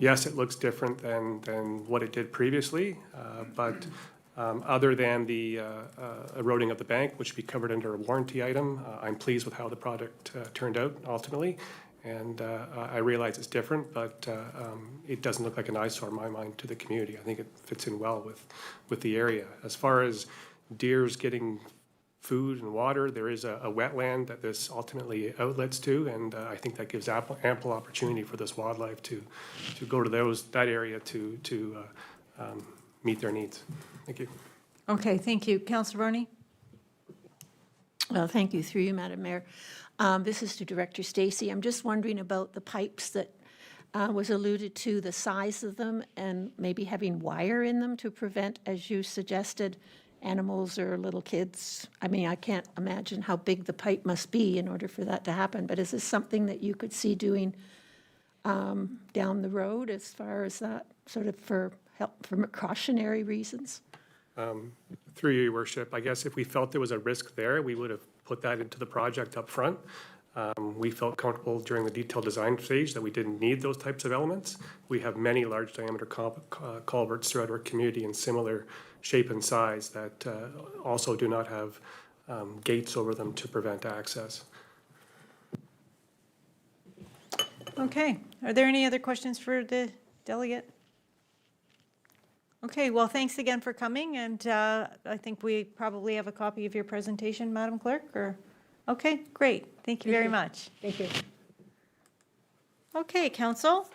Speaker 10: Yes, it looks different than what it did previously, but other than the eroding of the bank, which we covered under a warranty item, I'm pleased with how the project turned out ultimately. And I realize it's different, but it doesn't look like an eyesore in my mind to the community. I think it fits in well with the area. As far as deers getting food and water, there is a wetland that this ultimately outlets to, and I think that gives ample opportunity for this wildlife to go to that area to meet their needs. Thank you.
Speaker 1: Okay, thank you. Councillor Varney?
Speaker 2: Well, thank you, through you, Madam Mayor. This is to Director Stacy. I'm just wondering about the pipes that was alluded to, the size of them, and maybe having wire in them to prevent, as you suggested, animals or little kids. I mean, I can't imagine how big the pipe must be in order for that to happen, but is this something that you could see doing down the road as far as that, sort of for precautionary reasons?
Speaker 10: Through you, Your Worship, I guess if we felt there was a risk there, we would have put that into the project up front. We felt comfortable during the detailed design stage that we didn't need those types of elements. We have many large diameter culverts throughout our community in similar shape and size that also do not have gates over them to prevent access.
Speaker 1: Okay, are there any other questions for the delegate? Okay, well, thanks again for coming, and I think we probably have a copy of your presentation, Madam Clerk, or? Okay, great, thank you very much.
Speaker 8: thank you.
Speaker 1: Okay, council.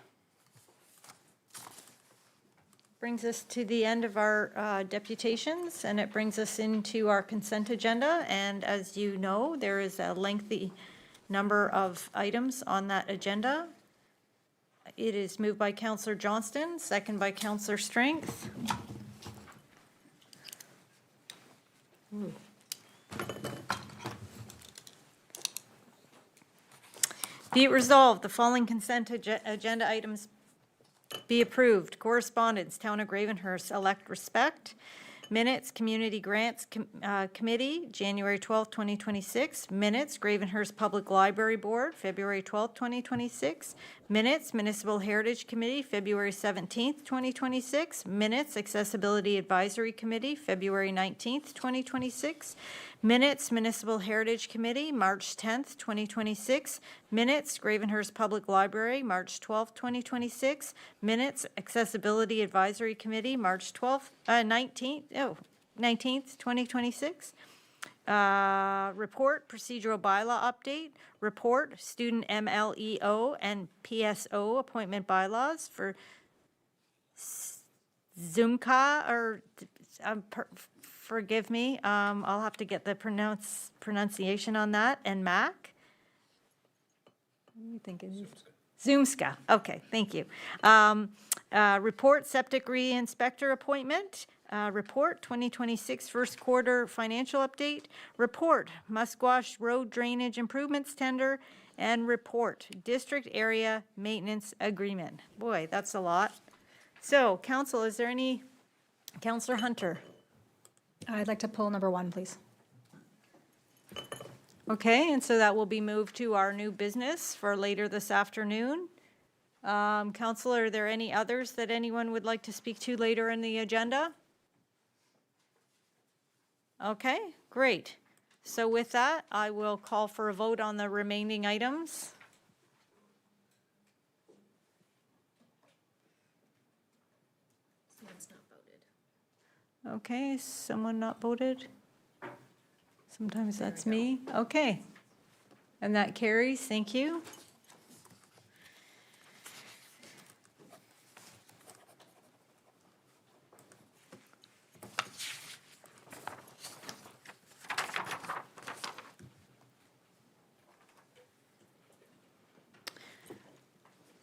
Speaker 1: Brings us to the end of our deputations, and it brings us into our consent agenda, and as you know, there is a lengthy number of items on that agenda. It is moved by Councillor Johnston, second by Councillor Strength. Be it resolved, the following consent agenda items be approved. Correspondence, Town of Gravenhurst, elect respect. Minutes, Community Grants Committee, January 12th, 2026. Minutes, Gravenhurst Public Library Board, February 12th, 2026. Minutes, Municipal Heritage Committee, February 17th, 2026. Minutes, Accessibility Advisory Committee, February 19th, 2026. Minutes, Municipal Heritage Committee, March 10th, 2026. Minutes, Gravenhurst Public Library, March 12th, 2026. Minutes, Accessibility Advisory Committee, March 19th, 2026. Report, Procedural Bylaw Update. Report, Student MLEO and PSO Appointment Bylaws for Zoomka, or forgive me, I'll have to get the pronunciation on that, and MAC. What do you think it is? Zoomska, okay, thank you. Report, Septic Re-Inspector Appointment. Report, 2026 First Quarter Financial Update. Report, Musquash Road Drainage Improvements Tender. And report, District Area Maintenance Agreement. Boy, that's a lot. So, council, is there any, Councillor Hunter?
Speaker 9: I'd like to pull number 1, please.
Speaker 1: Okay, and so that will be moved to our new business for later this afternoon. Council, are there any others that anyone would like to speak to later in the agenda? Okay, great. So with that, I will call for a vote on the remaining items. Okay, someone not voted? Sometimes that's me. Okay. And that carries, thank you.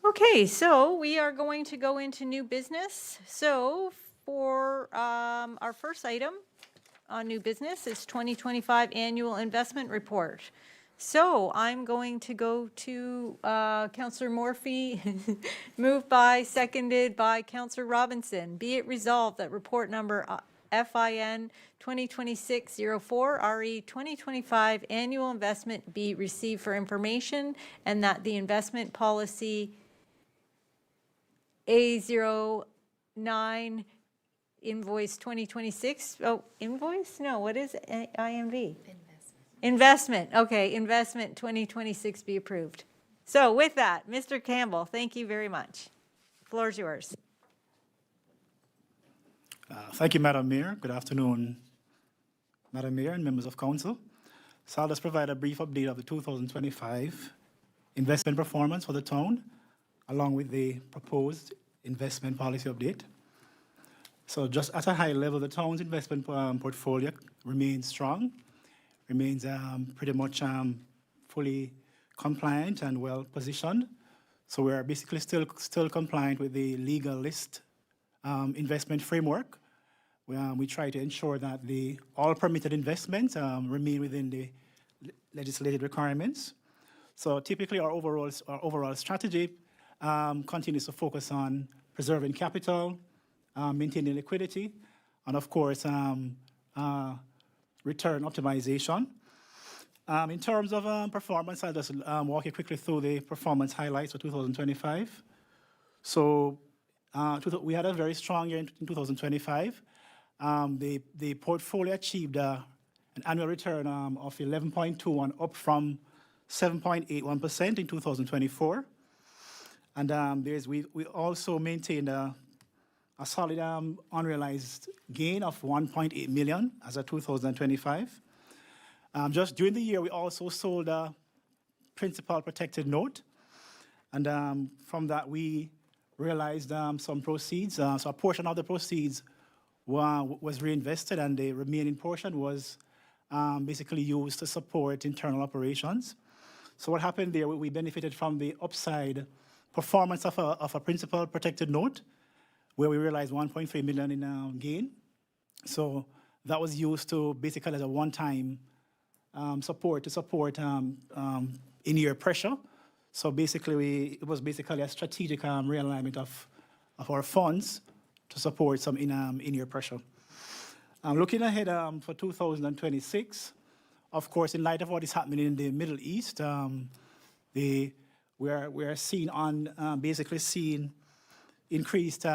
Speaker 1: Okay, so we are going to go into new business. So for our first item on new business is 2025 Annual Investment Report. So I'm going to go to Councillor Morphy, moved by, seconded by Councillor Robinson. Be it resolved that report number FIN 2026-04 RE 2025 Annual Investment be received for information, and that the investment policy A09 invoice 2026, invoice? No, what is it? IMV? Investment, okay, investment 2026 be approved. So with that, Mr. Campbell, thank you very much. Floor is yours.
Speaker 11: Thank you, Madam Mayor. Good afternoon, Madam Mayor and members of council. So I'll just provide a brief update of the 2025 investment performance for the town, along with the proposed investment policy update. So just at a high level, the town's investment portfolio remains strong, remains pretty much fully compliant and well positioned. So we're basically still compliant with the legal list investment framework. We try to ensure that all permitted investments remain within the legislated requirements. So typically our overall strategy continues to focus on preserving capital, maintaining liquidity, and of course, return optimization. In terms of performance, I'll just walk you quickly through the performance highlights for 2025. So we had a very strong year in 2025. The portfolio achieved an annual return of 11.21, up from 7.81% in 2024. And we also maintained a solid unrealized gain of 1.8 million as of 2025. Just during the year, we also sold a principal protected note. And from that, we realized some proceeds. So a portion of the proceeds was reinvested, and the remaining portion was basically used to support internal operations. So what happened there, we benefited from the upside performance of a principal protected note, where we realized 1.3 million in gain. So that was used to basically as a one-time support in-year pressure. So basically, it was basically a strategic realignment of our funds to support some in-year pressure. Looking ahead for 2026, of course, in light of what is happening in the Middle East, we are basically seeing increased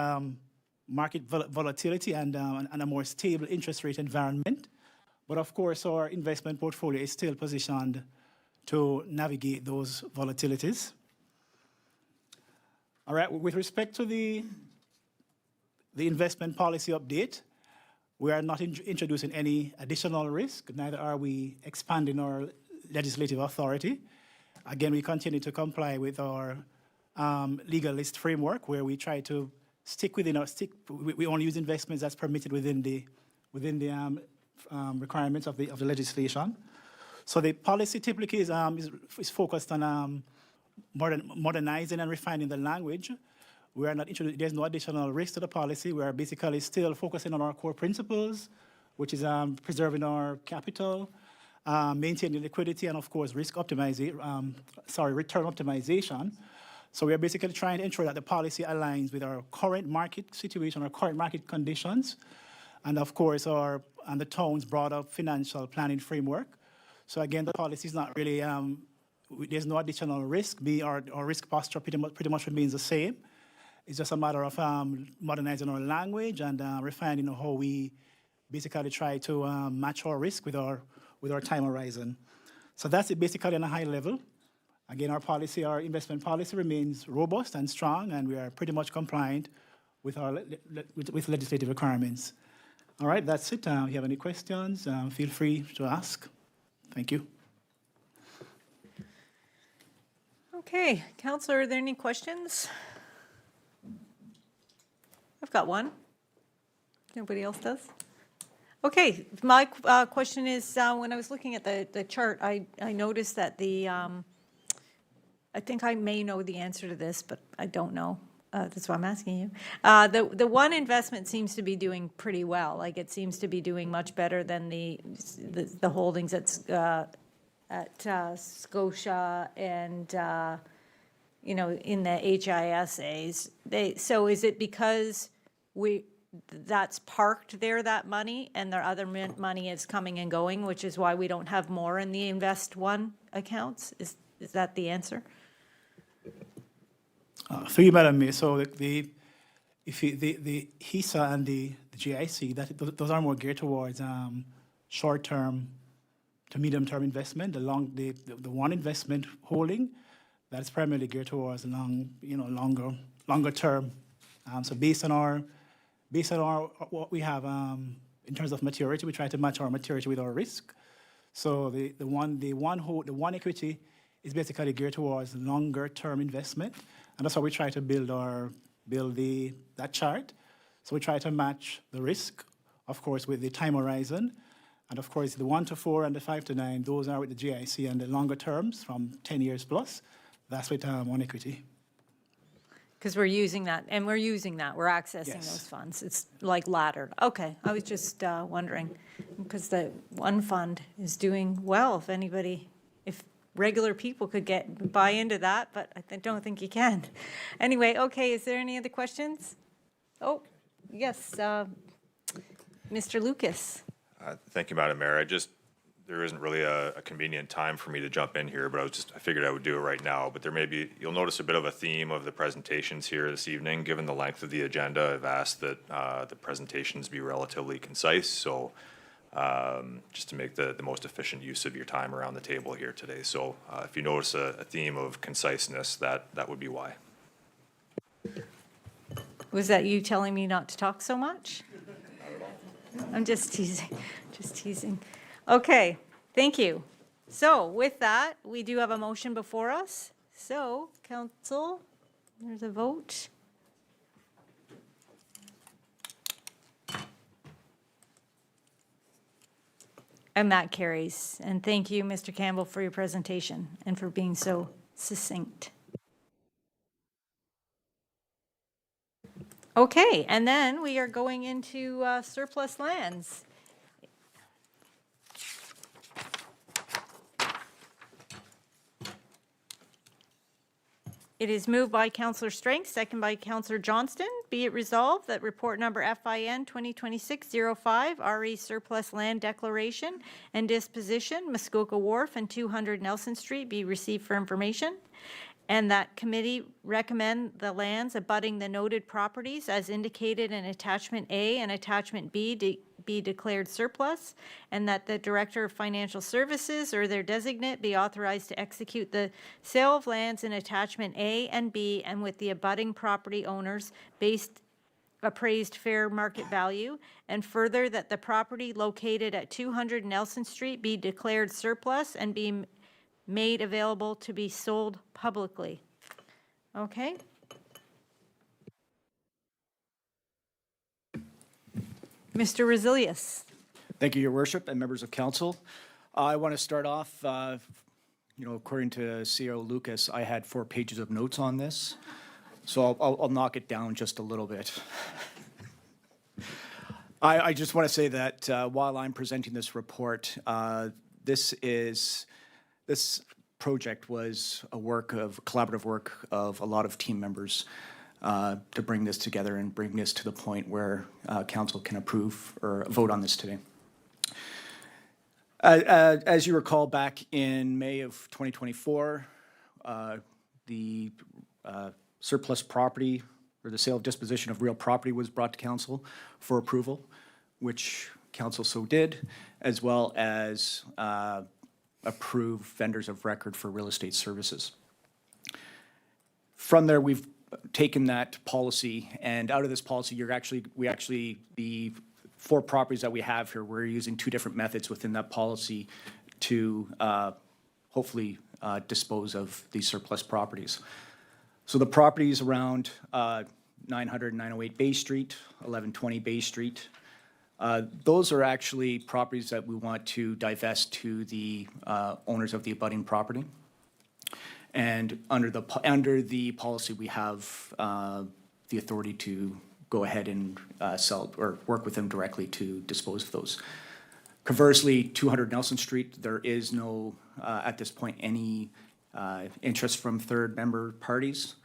Speaker 11: market volatility and a more stable interest rate environment. But of course, our investment portfolio is still positioned to navigate those volatilities. All right, with respect to the investment policy update, we are not introducing any additional risk, neither are we expanding our legislative authority. Again, we continue to comply with our legalist framework, where we try to we only use investments that's permitted within the requirements of the legislation. So the policy typically is focused on modernizing and refining the language. We are not there's no additional risk to the policy. We are basically still focusing on our core principles, which is preserving our capital, maintaining liquidity, and of course return optimization. So we are basically trying to ensure that the policy aligns with our current market situation, our current market conditions, and of course and the town's broader financial planning framework. So again, the policy is not really there's no additional risk. Our risk posture pretty much remains the same. It's just a matter of modernizing our language and refining how we basically try to match our risk with our time horizon. So that's it basically on a high level. Again, our investment policy remains robust and strong, and we are pretty much compliant with our with legislative requirements. All right, that's it. If you have any questions, feel free to ask. Thank you.
Speaker 1: Okay, Counselor, are there any questions? I've got one. Nobody else does? Okay, my question is, when I was looking at the chart, I noticed that I think I may know the answer to this, but I don't know. That's why I'm asking you. The one investment seems to be doing pretty well. Like, it seems to be doing much better than the holdings at Scotia and in the HISAs. So is it because that's parked there, that money, and their other money is coming and going, which is why we don't have more in the Invest One accounts? Is that the answer?
Speaker 11: Through you, Madam Mayor, so the HISA and the GIC, those are more geared towards short-term to medium-term investment. The one investment holding, that's primarily geared towards longer term. So based on what we have in terms of maturity, we try to match our maturity with our risk. So the one equity is basically geared towards longer term investment, and that's how we try to build that chart. So we try to match the risk, of course, with the time horizon, and of course the 1 to 4 and the 5 to 9. Those are with the GIC, and the longer terms from 10 years plus. That's with one equity.
Speaker 1: Because we're using that, we're accessing
Speaker 11: Yes.
Speaker 1: those funds. It's like laddered. Okay, I was just wondering, because the one fund is doing well. If regular people could buy into that, but I don't think you can. Anyway, okay, is there any other questions? Oh, yes, Mr. Lucas.
Speaker 12: Thank you, Madam Mayor. There isn't really a convenient time for me to jump in here, but I figured I would do it right now. But you'll notice a bit of a theme of the presentations here this evening. Given the length of the agenda, I've asked that the presentations be relatively concise. So just to make the most efficient use of your time around the table here today. So if you notice a theme of conciseness, that would be why.
Speaker 1: Was that you telling me not to talk so much? I'm just teasing. Okay, thank you. So with that, we do have a motion before us. So, council, there's a vote. And that carries. And thank you, Mr. Campbell, for your presentation and for being so succinct. Okay, and then we are going into surplus lands. It is moved by Counselor Strength, second by Counselor Johnston. Be it resolved that report number FIN 2026-05, RE surplus land declaration and disposition, Muskoka Wharf and 200 Nelson Street be received for information, and that committee recommend the lands abutting the noted properties as indicated in Attachment A and Attachment B be declared surplus, and that the Director of Financial Services or their designate be authorized to execute the sale of lands in Attachment A and B and with the abutting property owners based appraised fair market value, and further that the property located at 200 Nelson Street be declared surplus and be made available to be sold publicly. Okay? Mr. Resilius.
Speaker 13: Thank you, Your Worship, and members of council. I want to start off, according to CEO Lucas, I had 4 pages of notes on this, so I'll knock it down just a little bit. I just want to say that while I'm presenting this report, this project was a collaborative work of a lot of team members to bring this together and bring this to the point where council can approve or vote on this today. As you recall, back in May of 2024, the surplus property or the sale of disposition of real property was brought to council for approval, which council so did, as well as approve vendors of record for real estate services. From there, we've taken that policy, and out of this policy, the 4 properties that we have here, we're using 2 different methods within that policy to hopefully dispose of these surplus properties. So the properties around 900 and 908 Bay Street, 1120 Bay Street, those are actually properties that we want to divest to the owners of the abutting property. And under the policy, we have the authority to go ahead and sell or work with them directly to dispose of those. Conversely, 200 Nelson Street, there is no, at this point, any interest from third member parties.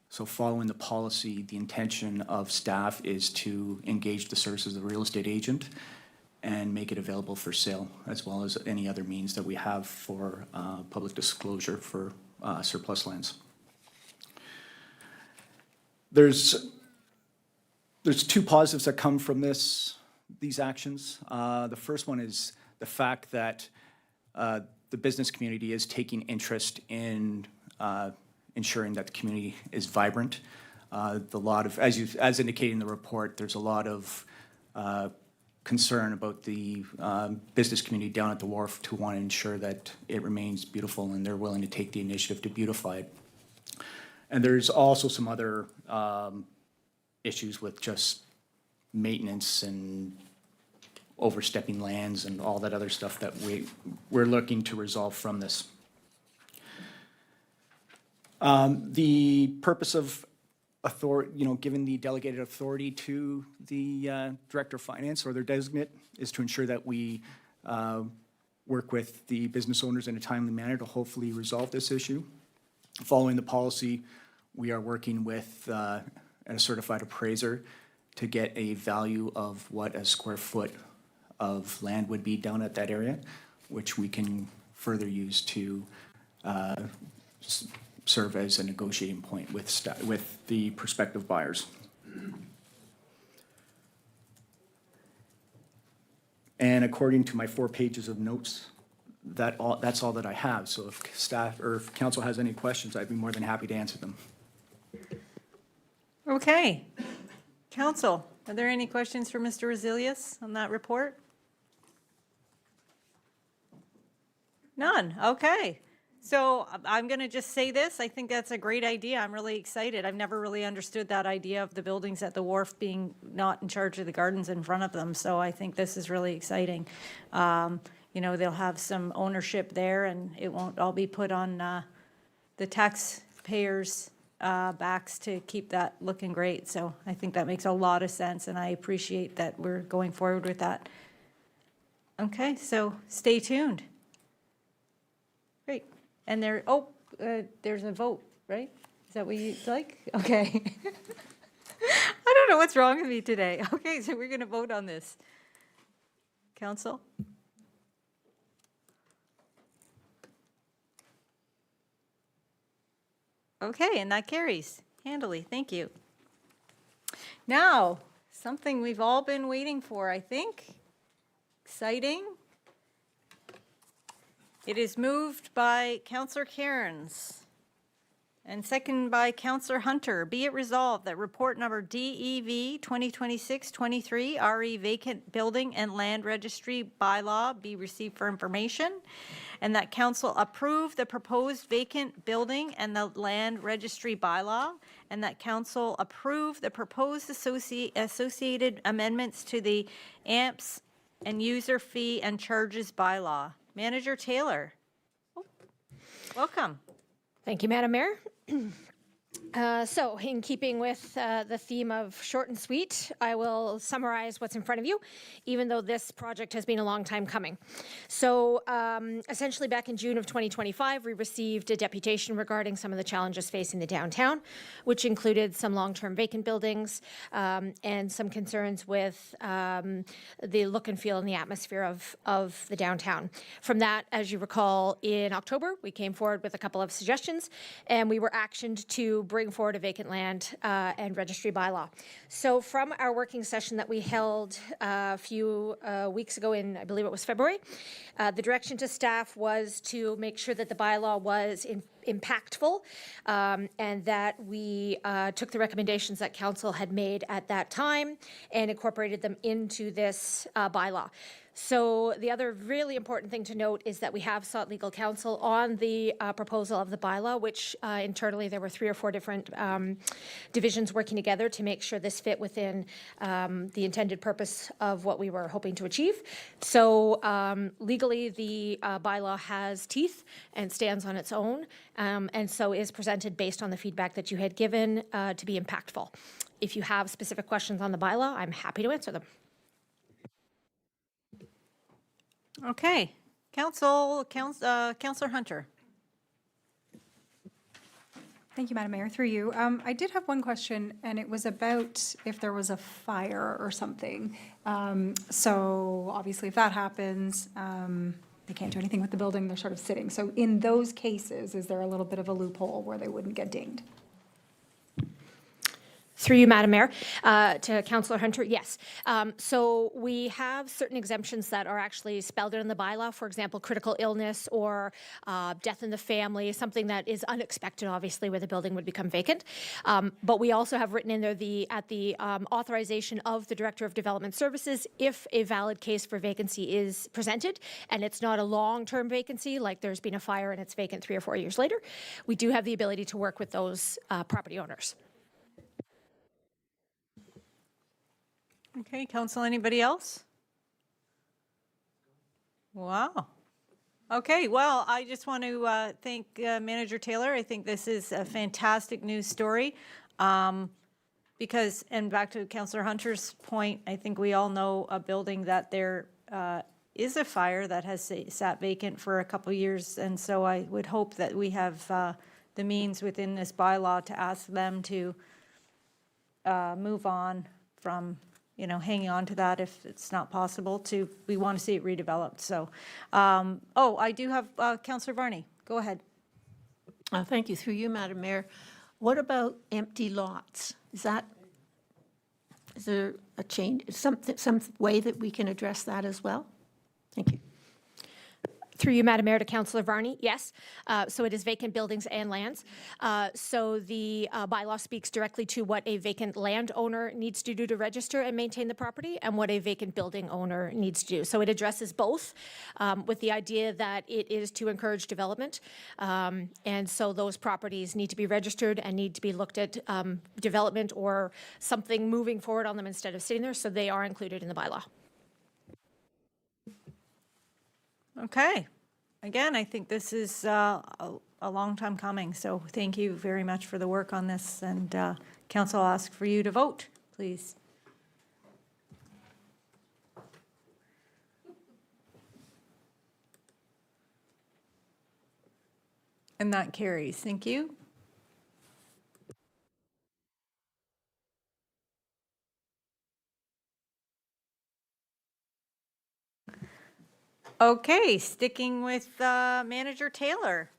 Speaker 13: So following the policy, the intention of staff is to engage the services of the real estate agent and make it available for sale, as well as any other means that we have for public disclosure for surplus lands. There's 2 positives that come from these actions. The first one is the fact that the business community is taking interest in ensuring that the community is vibrant. As indicated in the report, there's a lot of concern about the business community down at the wharf to want to ensure that it remains beautiful, and they're willing to take the initiative to beautify it. And there's also some other issues with just maintenance and overstepping lands and all that other stuff that we're looking to resolve from this. The purpose of giving the delegated authority to the Director of Finance or their designate is to ensure that we work with the business owners in a timely manner to hopefully resolve this issue. Following the policy, we are working with a certified appraiser to get a value of what a square foot of land would be down at that area, which we can further use to serve as a negotiating point with the prospective buyers. And according to my 4 pages of notes, that's all that I have. So if staff or if council has any questions, I'd be more than happy to answer them.
Speaker 1: Okay. Council, are there any questions for Mr. Resilius on that report? None. Okay. So I'm going to just say this. I think that's a great idea. I'm really excited. I've never really understood that idea of the buildings at the wharf being not in charge of the gardens in front of them. So I think this is really exciting. They'll have some ownership there, and it won't all be put on the taxpayers' backs to keep that looking great. So I think that makes a lot of sense, and I appreciate that we're going forward with that. Okay, so stay tuned. Great. And there's a vote, right? that what you'd like? Okay. I don't know what's wrong with me today. Okay, so we're going to vote on this. Council? Okay, and that carries handily. Thank you. Now, something we've all been waiting for, I think. Exciting. It is moved by Councillor Cairns and second by Councillor Hunter. Be it resolved that report number DEV 2026-23 RE vacant building and land registry bylaw be received for information, and that council approve the proposed vacant building and the land registry bylaw, and that council approve the proposed associated amendments to the AMPS and user fee and charges bylaw. Manager Taylor. Welcome.
Speaker 14: Thank you, Madam Mayor. So, in keeping with the theme of short and sweet, I will summarize what's in front of you, even though this project has been a long time coming. So, essentially back in June of 2025, we received a deputation regarding some of the challenges facing the downtown, which included some long-term vacant buildings and some concerns with the look and feel and the atmosphere of the downtown. From that, as you recall, in October, we came forward with a couple of suggestions, and we were actioned to bring forward a vacant land and registry bylaw. So from our working session that we held a few weeks ago in, I believe it was February, the direction to staff was to make sure that the bylaw was impactful and that we took the recommendations that council had made at that time and incorporated them into this bylaw. So the other really important thing to note is that we have sought legal counsel on the proposal of the bylaw, which internally there were 3 or 4 different divisions working together to make sure this fit within the intended purpose of what we were hoping to achieve. So legally, the bylaw has teeth and stands on its own, and so is presented based on the feedback that you had given to be impactful. If you have specific questions on the bylaw, I'm happy to answer them.
Speaker 1: Okay, Councillor Hunter.
Speaker 9: Thank you, Madam Mayor. Through you. I did have one question, and it was about if there was a fire or something. So obviously, if that happens, they can't do anything with the building. They're sort of sitting. So in those cases, is there a little bit of a loophole where they wouldn't get dinged?
Speaker 14: Through you, Madam Mayor, to Councillor Hunter, yes. So we have certain exemptions that are actually spelled out in the bylaw, for example, critical illness or death in the family, something that is unexpected, obviously, where the building would become vacant. But we also have written in there at the authorization of the Director of Development Services, if a valid case for vacancy is presented, and it's not a long-term vacancy, like there's been a fire and it's vacant 3 or 4 years later, we do have the ability to work with those property owners.
Speaker 1: Okay, council, anybody else? Wow. Okay, well, I just want to thank Manager Taylor. I think this is a fantastic news story because, and back to Councillor Hunter's point, I think we all know a building that there is a fire that has sat vacant for a couple of years, and so I would hope that we have the means within this bylaw to ask them to move on from hanging on to that if it's not possible to, we want to see it redeveloped. So, I do have Councillor Varney. Go ahead.
Speaker 2: Thank you. Through you, Madam Mayor. What about empty lots? Is there a change, some way that we can address that as well? Thank you.
Speaker 14: Through you, Madam Mayor, to Councillor Varney, yes. So it is vacant buildings and lands. So the bylaw speaks directly to what a vacant landowner needs to do to register and maintain the property and what a vacant building owner needs to do. So it addresses both with the idea that it is to encourage development. And so those properties need to be registered and need to be looked at development or something moving forward on them instead of sitting there. So they are included in the bylaw.
Speaker 1: Okay. Again, I think this is a long time coming, so thank you very much for the work on this, and council will ask for you to vote, please. And that carries. Thank you. Okay, sticking with Manager Taylor.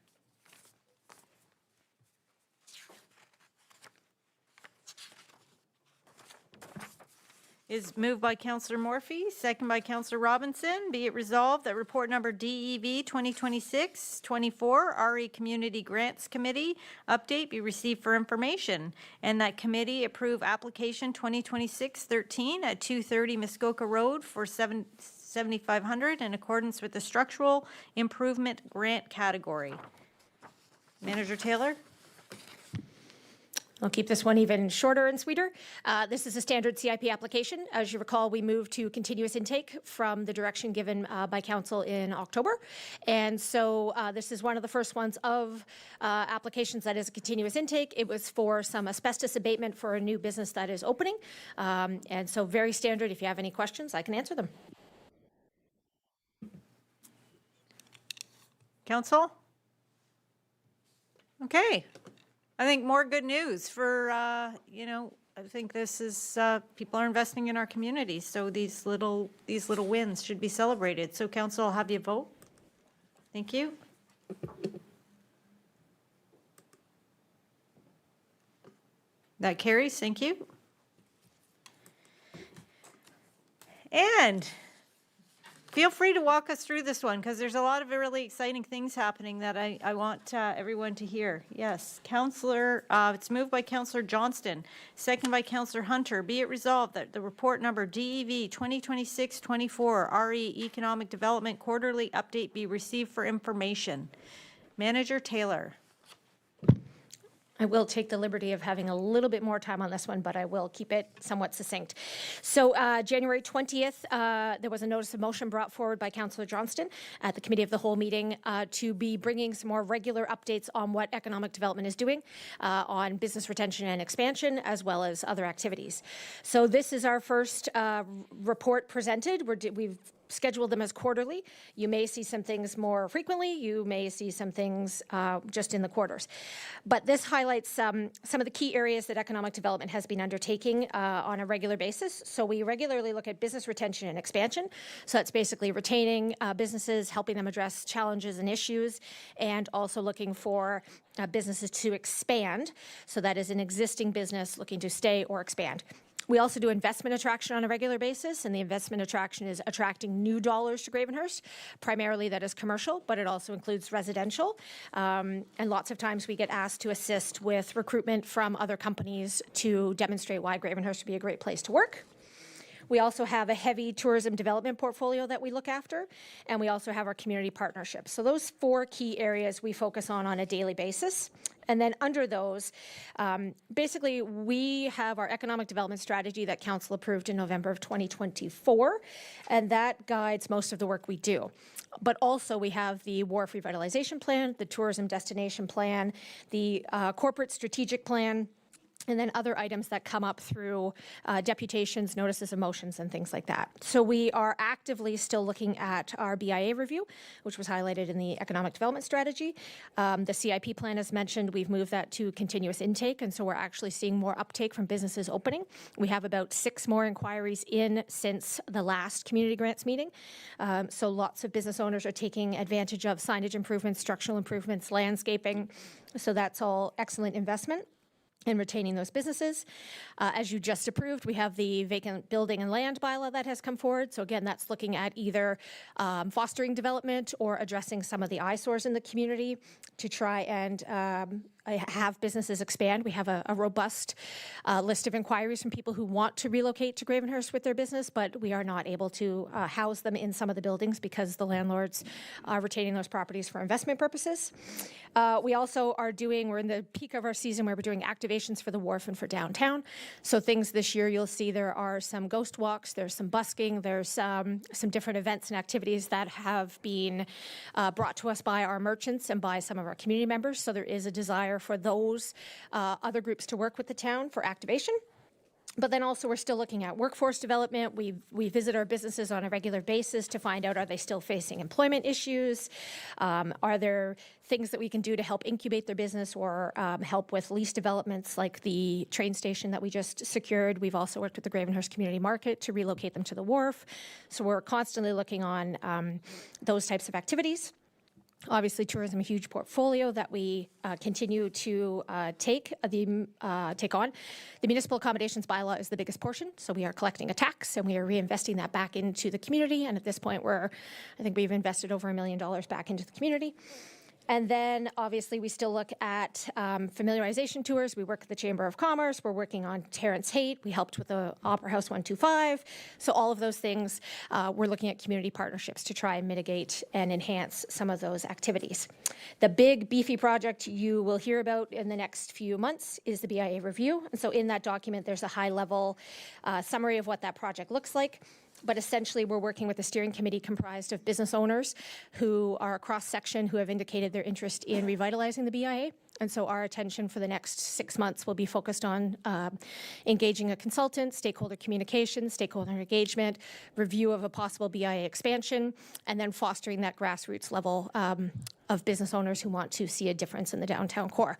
Speaker 1: Is moved by Counselor Morphy, second by Counselor Robinson. Be it resolved that report number DEV 2026-24 RE Community Grants Committee update be received for information, and that committee approve application 2026-13 at 230 Muskoka Road for $7,500 in accordance with the structural improvement grant category. Manager Taylor?
Speaker 14: I'll keep this one even shorter and sweeter. This is a standard CIP application. As you recall, we moved to continuous intake from the direction given by council in October. And so this is one of the first ones of applications that is a continuous intake. It was for some asbestos abatement for a new business that is opening. And so very standard. If you have any questions, I can answer them.
Speaker 1: Council? Okay. I think more good news for, I think this is, people are investing in our communities, so these little wins should be celebrated. So council, I'll have you vote. Thank you. That carries, thank you. And feel free to walk us through this one, because there's a lot of really exciting things happening that I want everyone to hear. Yes, Councillor, it's moved by Councillor Johnston, second by Councillor Hunter. Be it resolved that the report number DEV 2026-24 RE Economic Development Quarterly Update be received for information. Manager Taylor.
Speaker 14: I will take the liberty of having a little bit more time on this one, but I will keep it somewhat succinct. So January 20th, there was a notice of motion brought forward by Councillor Johnston at the Committee of the Whole meeting to be bringing some more regular updates on what economic development is doing on business retention and expansion, as well as other activities. So this is our first report presented. We've schedule them as quarterly. You may see some things more frequently. You may see some things just in the quarters. But this highlights some of the key areas that economic development has been undertaking on a regular basis. So we regularly look at business retention and expansion. So that's basically retaining businesses, helping them address challenges and issues, and also looking for businesses to expand. So that is an existing business looking to stay or expand. We also do investment attraction on a regular basis, and the investment attraction is attracting new dollars to Gravenhurst. Primarily that is commercial, but it also includes residential. And lots of times we get asked to assist with recruitment from other companies to demonstrate why Gravenhurst would be a great place to work. We also have a heavy tourism development portfolio that we look after, and we also have our community partnerships. So those four key areas we focus on a daily basis. And then under those, basically we have our economic development strategy that council approved in November of 2024, and that guides most of the work we do. But also we have the Wharf Revitalization Plan, the Tourism Destination Plan, the Corporate Strategic Plan, and then other items that come up through deputations, notices of motions, and things like that. So we are actively still looking at our BIA review, which was highlighted in the economic development strategy. The CIP plan, as mentioned, we've moved that to continuous intake, and so we're actually seeing more uptake from businesses opening. We have about 6 more inquiries in since the last community grants meeting. So lots of business owners are taking advantage of signage improvements, structural improvements, landscaping. So that's all excellent investment in retaining those businesses. As you just approved, we have the vacant building and land bylaw that has come forward. So again, that's looking at either fostering development or addressing some of the eyesores in the community to try and have businesses expand. We have a robust list of inquiries from people who want to relocate to Gravenhurst with their business, but we are not able to house them in some of the buildings because the landlords are retaining those properties for investment purposes. We also are we're in the peak of our season where we're doing activations for the wharf and for downtown. So things this year, you'll see there are some ghost walks, there's some busking, there's some different events and activities that have been brought to us by our merchants and by some of our community members. So there is a desire for those other groups to work with the town for activation. But then also, we're still looking at workforce development. We visit our businesses on a regular basis to find out, are they still facing employment issues? Are there things that we can do to help incubate their business or help with lease developments like the train station that we just secured? We've also worked with the Gravenhurst Community Market to relocate them to the wharf. So we're constantly looking on those types of activities. Obviously, tourism, a huge portfolio that we continue to take on. The municipal accommodations bylaw is the biggest portion, so we are collecting a tax and we are reinvesting that back into the community. And at this point, I think we've invested over $1 million back into the community. And then, obviously, we still look at familiarization tours. We work with the Chamber of Commerce. We're working on Terrence Haight. We helped with the Opera House 125. So all of those things, we're looking at community partnerships to try and mitigate and enhance some of those activities. The big, beefy project you will hear about in the next few months is the BIA review. And so in that document, there's a high-level summary of what that project looks like. But essentially, we're working with a steering committee comprised of business owners who are a cross-section who have indicated their interest in revitalizing the BIA. And so our attention for the next 6 months will be focused on engaging a consultant, stakeholder communication, stakeholder engagement, review of a possible BIA expansion, and then fostering that grassroots level of business owners who want to see a difference in the downtown core.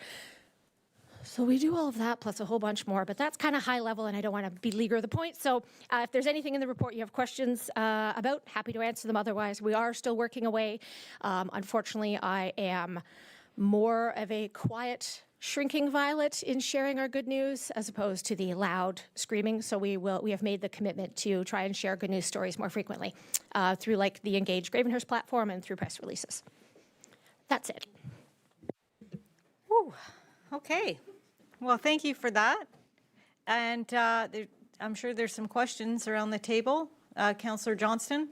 Speaker 14: So we do all of that plus a whole bunch more, but that's kind of high level and I don't want to beleaguer the point. So if there's anything in the report you have questions about, happy to answer them. Otherwise, we are still working away. Unfortunately, I am more of a quiet, shrinking violet in sharing our good news as opposed to the loud screaming. So we have made the commitment to try and share good news stories more frequently through like the Engage Gravenhurst platform and through press releases. That's it.
Speaker 1: Whew. Okay. Well, thank you for that. And I'm sure there's some questions around the table. Councillor Johnston?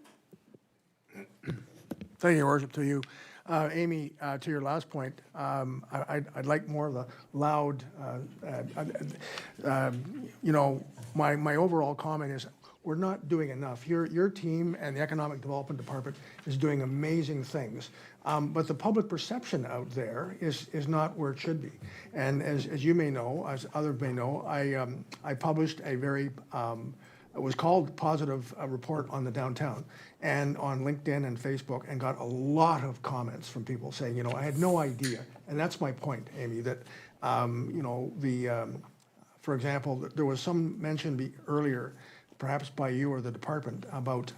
Speaker 15: Thank you, Your Worship, to you. Amy, to your last point, I'd like more of the loud, my overall comment is we're not doing enough. Your team and the Economic Development Department is doing amazing things. But the public perception out there is not where it should be. And as you may know, as others may know, I published a very, it was called Positive Report on the Downtown, and on LinkedIn and Facebook, and got a lot of comments from people saying, I had no idea. And that's my point, Amy, that, for example, there was some mention earlier, perhaps by you or the department, about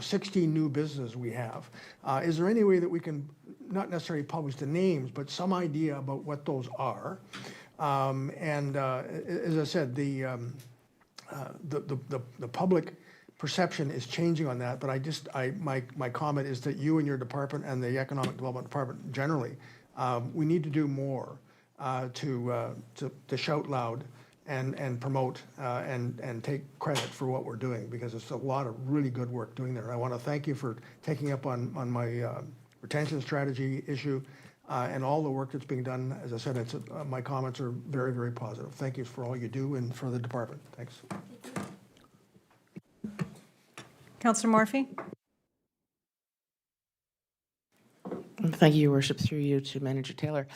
Speaker 15: 16 new businesses we have. Is there any way that we can not necessarily publish the names, but some idea about what those are? As I said, the public perception is changing on that, but my comment is that you and your department and the Economic Development Department generally, we need to do more to shout loud and promote and take credit for what we're doing, because it's a lot of really good work doing there. I want to thank you for taking up on my retention strategy issue and all the work that's being done. As I said, my comments are very, very positive. Thank you for all you do and for the department. Thanks.
Speaker 1: Councillor Morphy?
Speaker 7: Thank you, Your Worship, through you to Manager Taylor.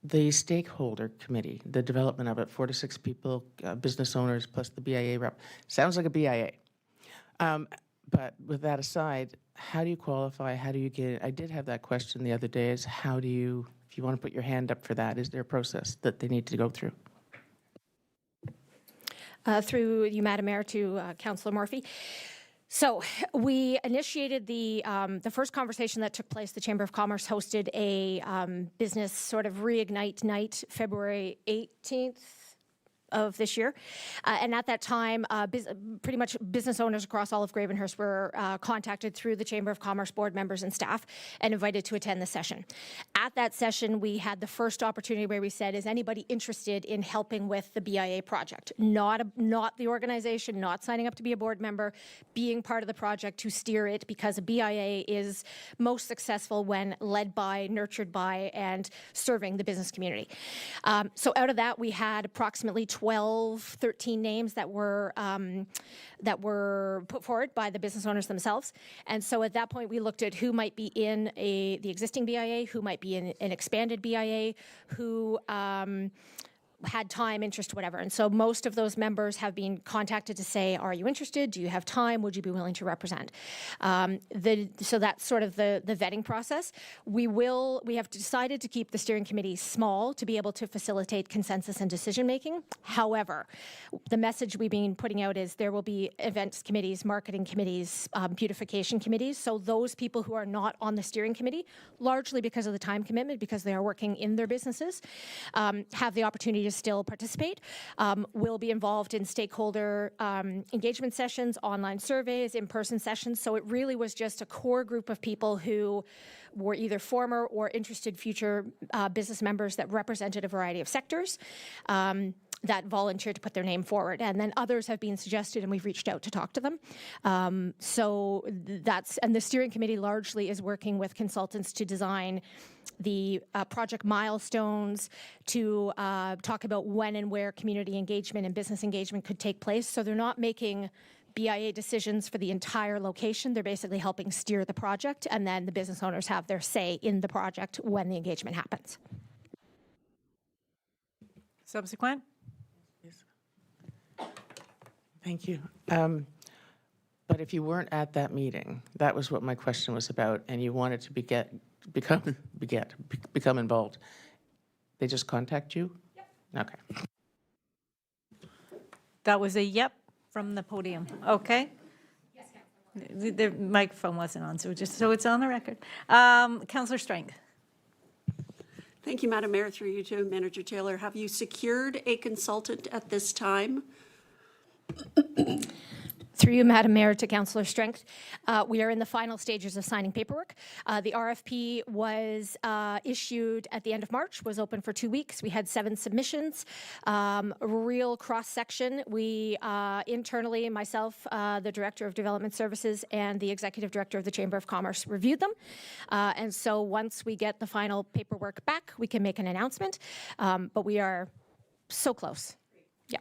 Speaker 7: The stakeholder committee, the development of it, 4 to 6 people, business owners, plus the BIA rep, sounds like a BIA. But with that aside, how do you qualify? How do you get, I did have that question the other day, is how do you, if you want to put your hand up for that, is there a process that they need to go through?
Speaker 14: Through you, Madam Mayor, to Councillor Morphy. So we initiated the first conversation that took place. The Chamber of Commerce hosted a business sort of reignite night, February 18th of this year. And at that time, pretty much business owners across all of Gravenhurst were contacted through the Chamber of Commerce board members and staff and invited to attend the session. At that session, we had the first opportunity where we said, is anybody interested in helping with the BIA project? Not the organization, not signing up to be a board member, being part of the project to steer it, because a BIA is most successful when led by, nurtured by, and serving the business community. So out of that, we had approximately 13 names that were put forward by the business owners themselves. And so at that point, we looked at who might be in the existing BIA, who might be in an expanded BIA, who had time, interest, whatever. And so most of those members have been contacted to say, are you interested? Do you have time? Would you be willing to represent? So that's sort of the vetting process. We have decided to keep the steering committee small to be able to facilitate consensus and decision making. However, the message we've been putting out is there will be events committees, marketing committees, beautification committees. So those people who are not on the steering committee, largely because of the time commitment, because they are working in their businesses, have the opportunity to still participate, will be involved in stakeholder engagement sessions, online surveys, in-person sessions. So it really was just a core group of people who were either former or interested future business members that represented a variety of sectors that volunteered to put their name forward. And then others have been suggested, and we've reached out to talk to them. And the steering committee largely is working with consultants to design the project milestones, to talk about when and where community engagement and business engagement could take place. So they're not making BIA decisions for the entire location. They're basically helping steer the project, and then the business owners have their say in the project when the engagement happens.
Speaker 1: Subsequent?
Speaker 7: Thank you. But if you weren't at that meeting, that was what my question was about, and you wanted to become involved, they just contact you? Yep. Okay.
Speaker 1: That was a yep from the podium. Okay. Yes, the microphone wasn't on, so it's on the record. Councillor Strength.
Speaker 3: Thank you, Madam Mayor. Through you to Manager Taylor. Have you secured a consultant at this time?
Speaker 14: Through you, Madam Mayor, to Councillor Strength. We are in the final stages of signing paperwork. The RFP was issued at the end of March, was open for 2 weeks. We had 7 submissions, real cross-section. We internally, myself, the Director of Development Services, and the Executive Director of the Chamber of Commerce reviewed them. And so once we get the final paperwork back, we can make an announcement. But we are so close. Yeah.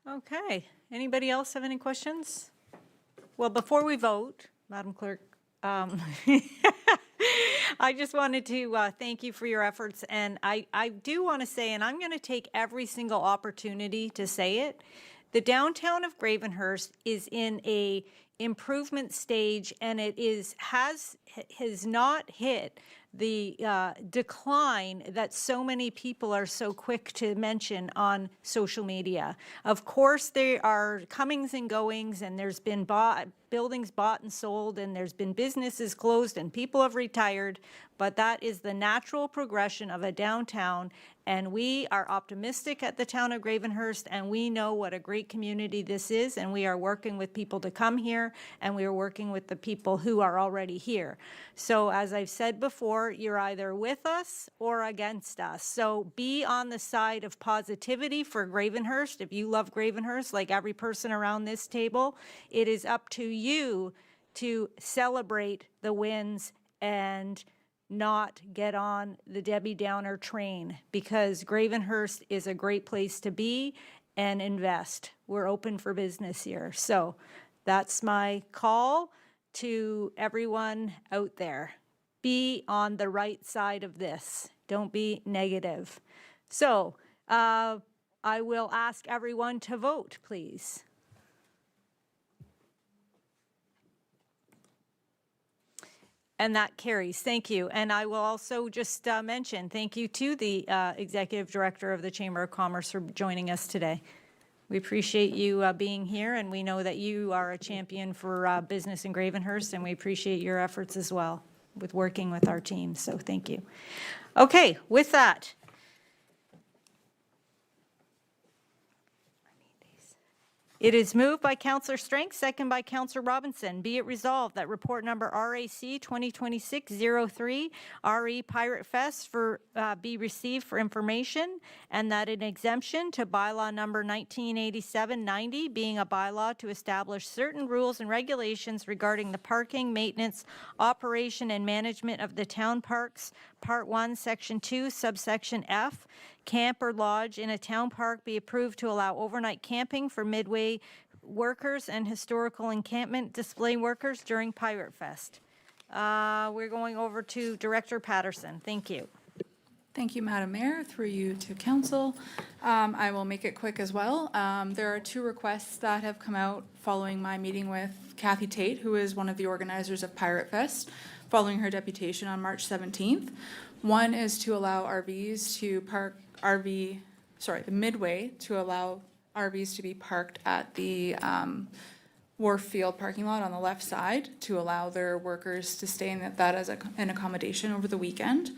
Speaker 1: Okay. Anybody else have any questions? Well, before we vote, Madam Clerk, I just wanted to thank you for your efforts. And I do want to say, and I'm going to take every single opportunity to say it, the downtown of Gravenhurst is in a improvement stage, and it has not hit the decline that so many people are so quick to mention on social media. Of course, there are comings and goings, and there's been buildings bought and sold, and there's been businesses closed, and people have retired, but that is the natural progression of a downtown. And we are optimistic at the town of Gravenhurst, and we know what a great community this is, and we are working with people to come here, and we are working with the people who are already here. So as I've said before, you're either with us or against us. So be on the side of positivity for Gravenhurst. If you love Gravenhurst, like every person around this table, it is up to you to celebrate the wins and not get on the Debbie Downer train, because Gravenhurst is a great place to be and invest. We're open for business here. So that's my call to everyone out there. Be on the right side of this. Don't be negative. So I will ask everyone to vote, please. And that carries. Thank you. And I will also just mention thank you to the Executive Director of the Chamber of Commerce for joining us today. We appreciate you being here, and we know that you are a champion for business in Gravenhurst, and we appreciate your efforts as well with working with our team. So thank you. Okay, with that. It is moved by Councillor Strength, second by Councillor Robinson. Be it resolved that report number RAC 2026-03, RE Pirate Fest be received for information, and that an exemption to bylaw number 1987-90, being a bylaw to establish certain rules and regulations regarding the parking, maintenance, operation, and management of the town parks, Part 1, Section 2, subsection F, camp or lodge in a town park be approved to allow overnight camping for midway workers and historical encampment display workers during Pirate Fest. We're going over to Director Patterson. Thank you.
Speaker 16: Thank you, Madam Mayor. Through you to council. I will make it quick as well. There are 2 requests that have come out following my meeting with Kathy Tate, who is one of the organizers of Pirate Fest, following her deputation on March 17th. One is to allow RVs to park the Midway to allow RVs to be parked at the Wharf Field parking lot on the left side to allow their workers to stay in that as an accommodation over the weekend.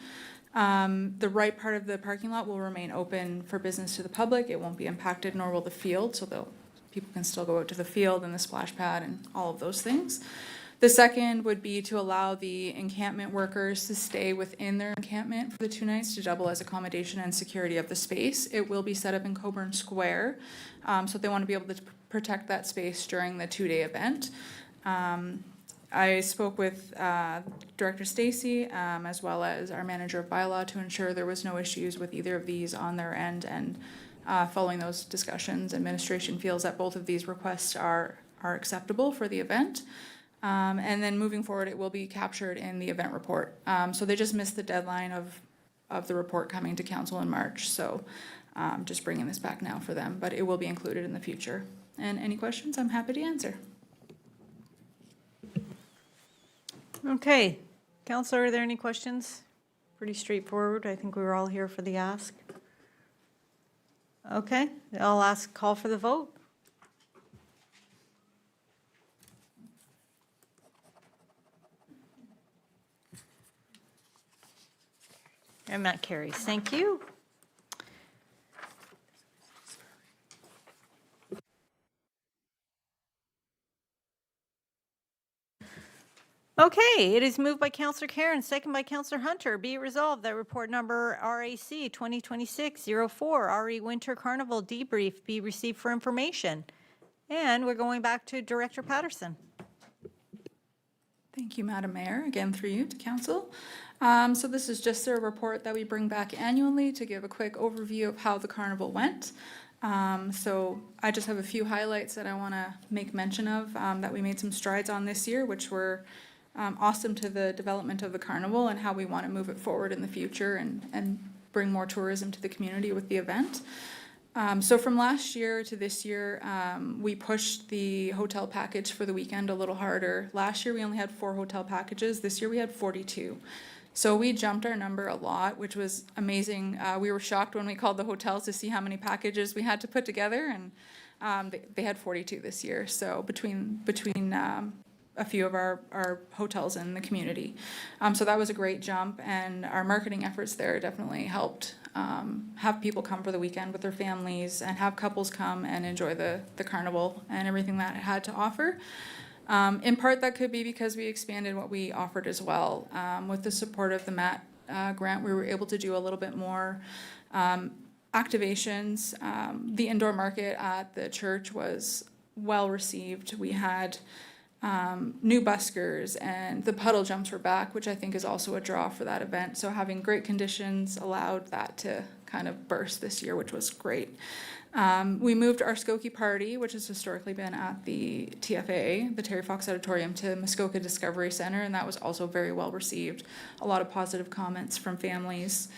Speaker 16: The right part of the parking lot will remain open for business to the public. It won't be impacted, nor will the field, so people can still go out to the field and the splash pad and all of those things. The second would be to allow the encampment workers to stay within their encampment for the 2 nights to double as accommodation and security of the space. It will be set up in Coburn Square, so they want to be able to protect that space during the 2-day event. I spoke with Director Stacy as well as our manager of bylaw to ensure there was no issues with either of these on their end, and following those discussions, administration feels that both of these requests are acceptable for the event. And then moving forward, it will be captured in the event report. So they just missed the deadline of the report coming to council in March. So just bringing this back now for them, but it will be included in the future. And any questions, I'm happy to answer.
Speaker 1: Okay, Counselor, are there any questions? Pretty straightforward. I think we were all here for the ask. Okay, I'll call for the vote. And that carries. Thank you. Okay, it is moved by Counselor Karen, second by Counselor Hunter. Be it resolved that report number RAC 2026-04, RE Winter Carnival debrief be received for information. And we're going back to Director Patterson.
Speaker 16: Thank you, Madam Mayor. Again, through you to council. So this is just a report that we bring back annually to give a quick overview of how the carnival went. So I just have a few highlights that I want to make mention of that we made some strides on this year, which were awesome to the development of the carnival and how we want to move it forward in the future and bring more tourism to the community with the event. So from last year to this year, we pushed the hotel package for the weekend a little harder. Last year, we only had 4 hotel packages. This year, we had 42. So we jumped our number a lot, which was amazing. We were shocked when we called the hotels to see how many packages we had to put together, and they had 42 this year. So between a few of our hotels in the community. So that was a great jump, and our marketing efforts there definitely helped have people come for the weekend with their families and have couples come and enjoy the carnival and everything that it had to offer. In part, that could be because we expanded what we offered as well. With the support of the MAT grant, we were able to do a little bit more activations. The indoor market at the church was well received. We had new buskers, and the puddle jumps were back, which I think is also a draw for that event. So having great conditions allowed that to kind of burst this year, which was great. We moved our Skokie party, which has historically been at the TFA, the Terry Fox Auditorium, to Muskoka Discovery Center, and that was also very well received. A lot of positive comments from families.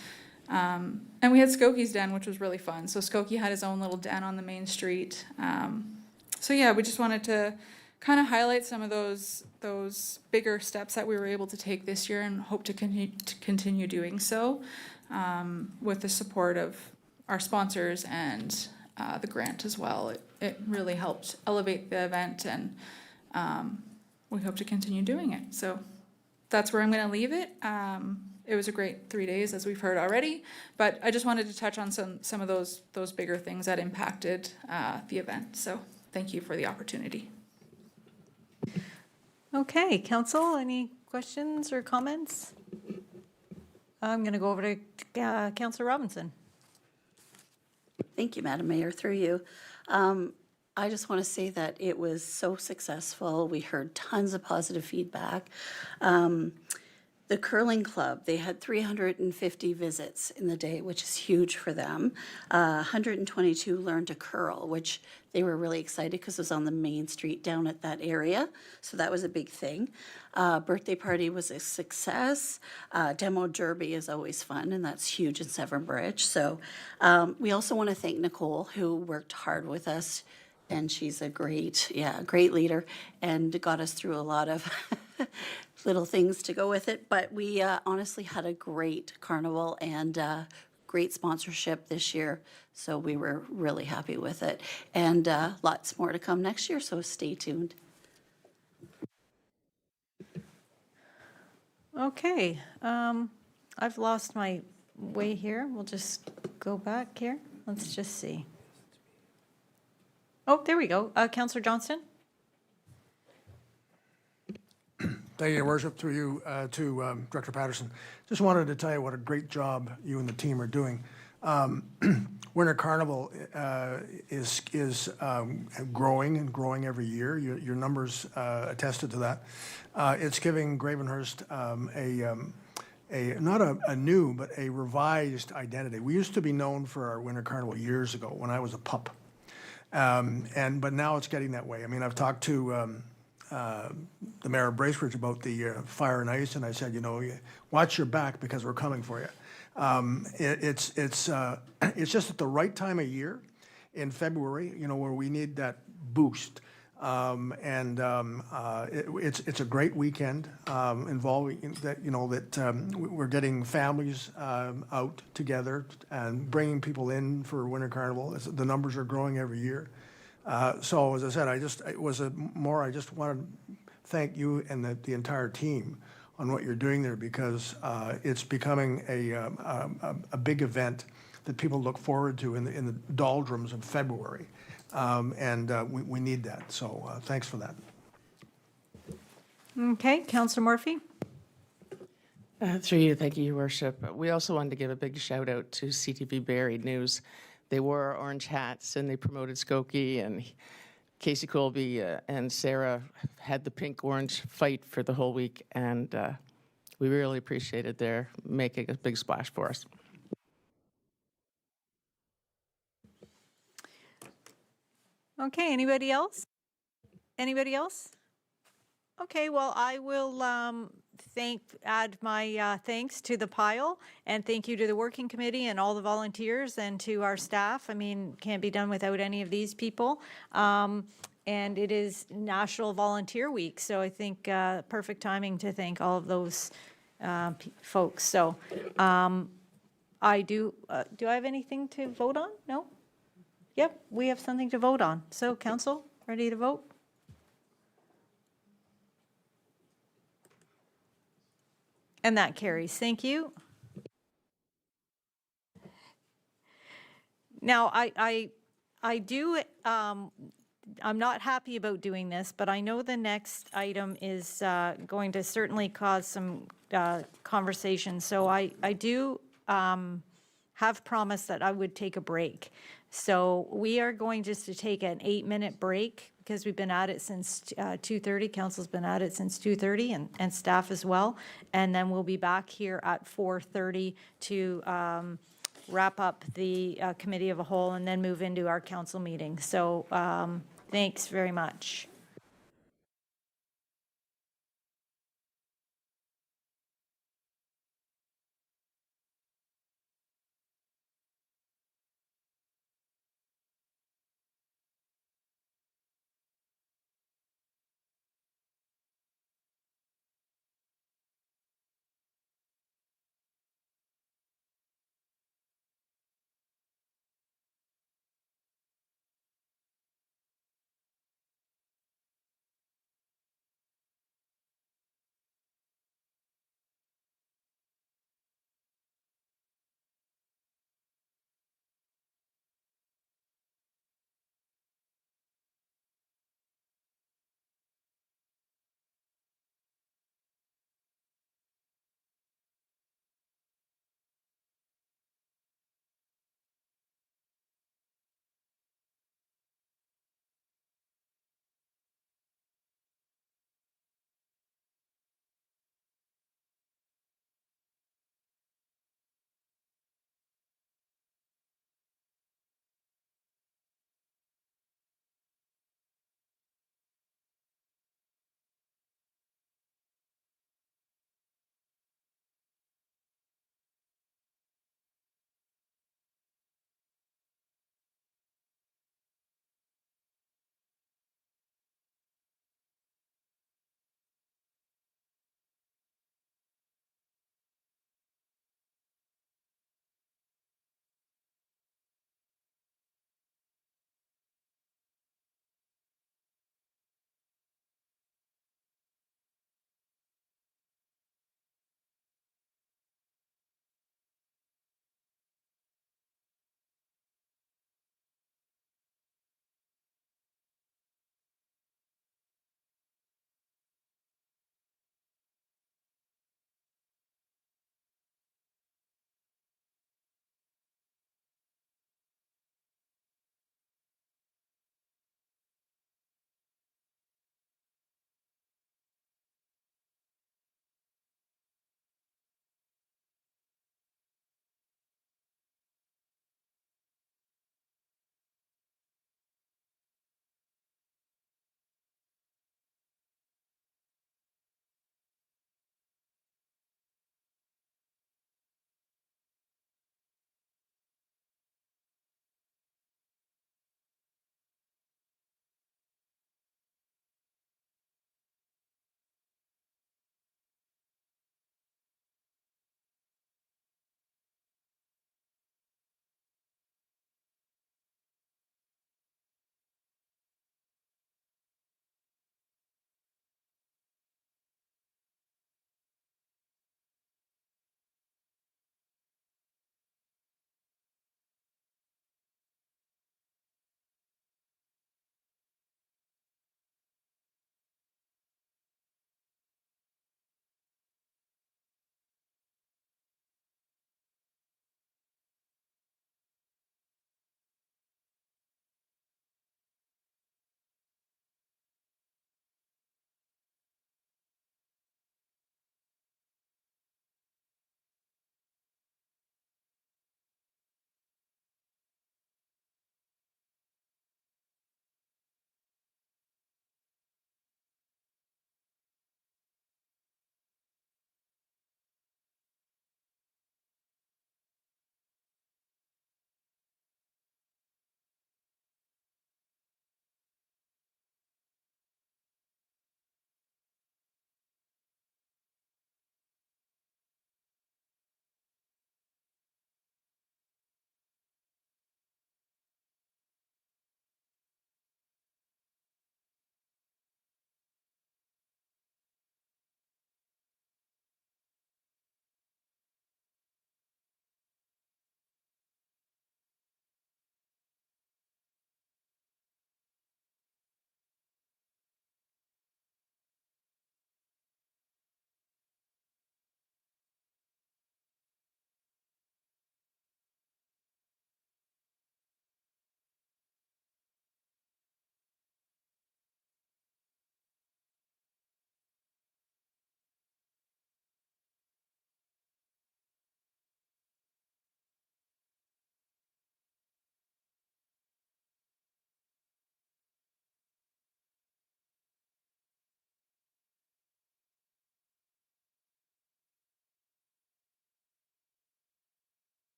Speaker 16: And we had Skokie's Den, which was really fun. So Skokie had his own little den on the main street. So yeah, we just wanted to kind of highlight some of those bigger steps that we were able to take this year, and hope to continue doing so with the support of our sponsors and the grant as well. It really helped elevate the event, and we hope to continue doing it. So that's where I'm going to leave it. It was a great 3 days, as we've heard already, but I just wanted to touch on some of those bigger things that impacted the event. So thank you for the opportunity.
Speaker 1: Okay, council, any questions or comments? I'm going to go over to Councillor Robinson.
Speaker 17: Thank you, Madam Mayor, through you. I just want to say that it was so successful. We heard tons of positive feedback. The curling club, they had 350 visits in the day, which is huge for them. 122 learned to curl, which they were really excited because it was on the main street down at that area. So that was a big thing. Birthday party was a success. Demo derby is always fun, and that's huge in Severn Bridge. So we also want to thank Nicole, who worked hard with us, and she's a great leader, and got us through a lot of little things to go with it. But we honestly had a great carnival and great sponsorship this year. So we were really happy with it. And lots more to come next year, so stay tuned.
Speaker 1: Okay, I've lost my way here. We'll just go back here. Let's just see. Oh, there we go. Councillor Johnston?
Speaker 15: Thank you, Your Worship, through you to Director Patterson. Just wanted to tell you what a great job you and the team are doing. Winter Carnival is growing and growing every year. Your numbers attested to that. It's giving Gravenhurst not a new, but a revised identity. We used to be known for our Winter Carnival years ago when I was a pup. But now it's getting that way. I mean, I've talked to the mayor of Bracebridge about the fire and ice, and I said, watch your back because we're coming for you. It's just at the right time of year in February, where we need that boost. It's a great weekend involving that, we're getting families out together and bringing people in for Winter Carnival. The numbers are growing every year. So as I said, I just want to thank you and the entire team on what you're doing there, because it's becoming a big event that people look forward to in the doldrums of February. We need that. So thanks for that.
Speaker 1: Okay, Councillor Murphy?
Speaker 7: Through you, thank you, Your Worship. We also wanted to give a big shout out to CTV Buried News. They wore orange hats and they promoted Skokie, and Casey Colby and Sarah had the pink-orange fight for the whole week, and we really appreciated their making a big splash for us.
Speaker 1: Okay, anybody else? Anybody else? Okay, well, I will add my thanks to the pile, and thank you to the working committee and all the volunteers and to our staff. I mean, can't be done without any of these people. And it is National Volunteer Week, so I think perfect timing to thank all of those folks. So I do I have anything to vote on? No? Yep, we have something to vote on. So council, ready to vote? And that carries. Thank you. Now, I do, I'm not happy about doing this, but I know the next item is going to certainly cause some conversation. So I do have promised that I would take a break. So we are going just to take an 8-minute break because we've been at it since 2:30. Council's been at it since 2:30 and staff as well. And then we'll be back here at 4:30 to wrap up the committee of a whole and then move into our council meeting. So thanks very much.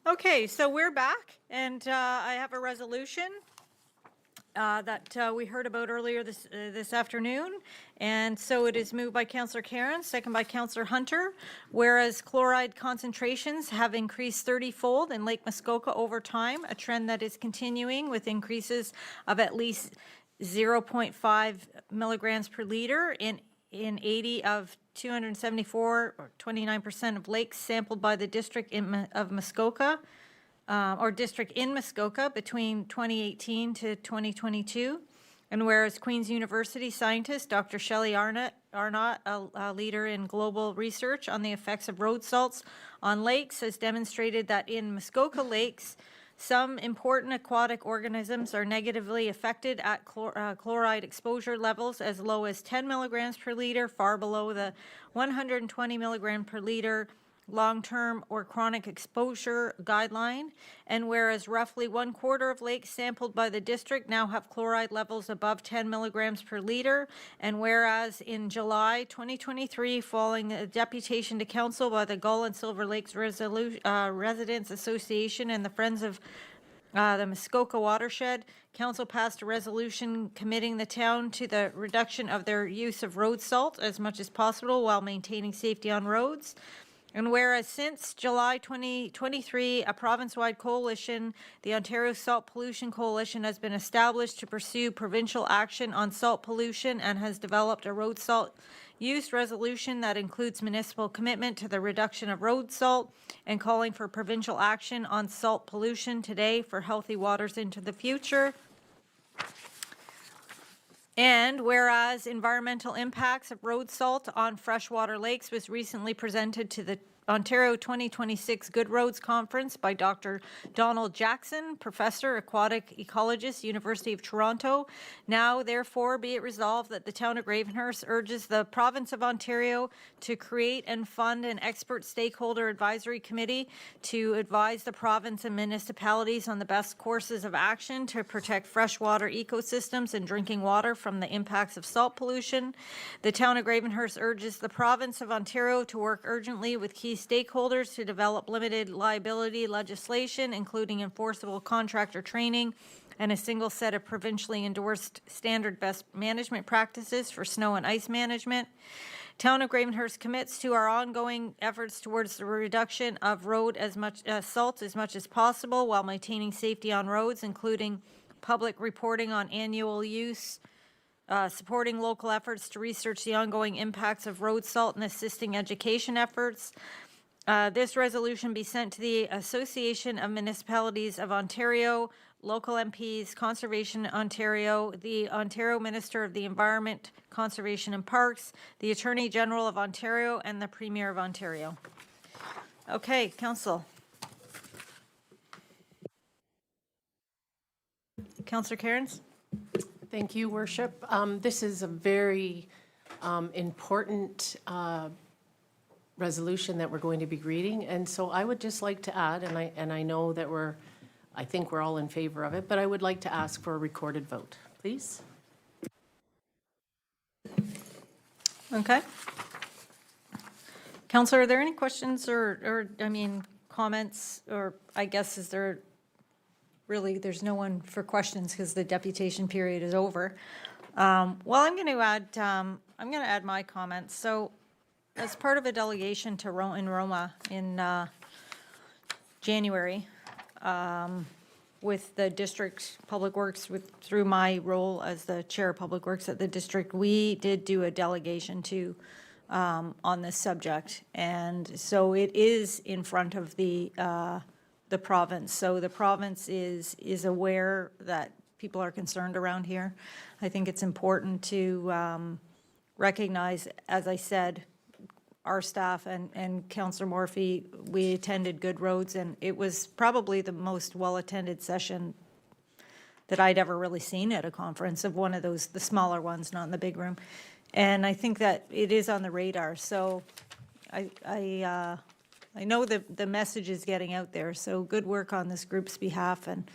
Speaker 1: Okay, so we're back, and I have a resolution that we heard about earlier this afternoon. And so it is moved by Councillor Karen, second by Councillor Hunter. Whereas chloride concentrations have increased 30-fold in Lake Muskoka over time, a trend that is continuing with increases of at least 0.5 milligrams per liter in 80 of 274, or 29% of lakes sampled by the District of Muskoka, or district in Muskoka between 2018 to 2022. And whereas Queen's University scientist Dr. Shelley Arnott, a leader in global research on the effects of road salts on lakes, has demonstrated that in Muskoka lakes, some important aquatic organisms are negatively affected at chloride exposure levels as low as 10 milligrams per liter, far below the 120 milligram per liter long-term or chronic exposure guideline. And whereas roughly 1/4 of lakes sampled by the district now have chloride levels above 10 milligrams per liter, and whereas in July 2023, following a deputation to council by the Gull and Silver Lakes Residents Association and the Friends of the Muskoka Watershed, council passed a resolution committing the town to the reduction of their use of road salt as much as possible while maintaining safety on roads. And whereas since July 2023, a province-wide coalition, the Ontario Salt Pollution Coalition, has been established to pursue provincial action on salt pollution and has developed a road salt use resolution that includes municipal commitment to the reduction of road salt and calling for provincial action on salt pollution today for healthy waters into the future. And whereas environmental impacts of road salt on freshwater lakes was recently presented to the Ontario 2026 Good Roads Conference by Dr. Donald Jackson, Professor, Aquatic Ecologist, University of Toronto. Now, therefore, be it resolved that the town of Gravenhurst urges the province of Ontario to create and fund an expert stakeholder advisory committee to advise the province and municipalities on the best courses of action to protect freshwater ecosystems and drinking water from the impacts of salt pollution. The town of Gravenhurst urges the province of Ontario to work urgently with key stakeholders to develop limited liability legislation, including enforceable contractor training and a single set of provincially endorsed standard best management practices for snow and ice management. Town of Gravenhurst commits to our ongoing efforts towards the reduction of road salt as much as possible while maintaining safety on roads, including public reporting on annual use, supporting local efforts to research the ongoing impacts of road salt and assisting education efforts. This resolution be sent to the Association of Municipalities of Ontario, local MPs, Conservation Ontario, the Ontario Minister of the Environment, Conservation and Parks, the Attorney General of Ontario, and the Premier of Ontario. Okay, Council. Councillor Cairns?
Speaker 4: Thank you, Worship. This is a very important resolution that we're going to be reading, and so I would just like to add, and I know that I think we're all in favor of it, but I would like to ask for a recorded vote, please.
Speaker 1: Okay. Councillor, are there any questions or comments, or I guess is there really, there's no one for questions because the deputation period is over. Well, I'm going to add my comments. So as part of a delegation to Roma in January, with the district Public Works, through my role as the chair of Public Works at the district, we did do a delegation on this subject. And so it is in front of the province. So the province is aware that people are concerned around here. I think it's important to recognize, as I said, our staff and Councillor Morphy, we attended Good Roads, and it was probably the most well-attended session that I'd ever really seen at a conference, of one of those, the smaller ones, not in the big room. And I think that it is on the radar. So I know the message is getting out there, so good work on this group's behalf, and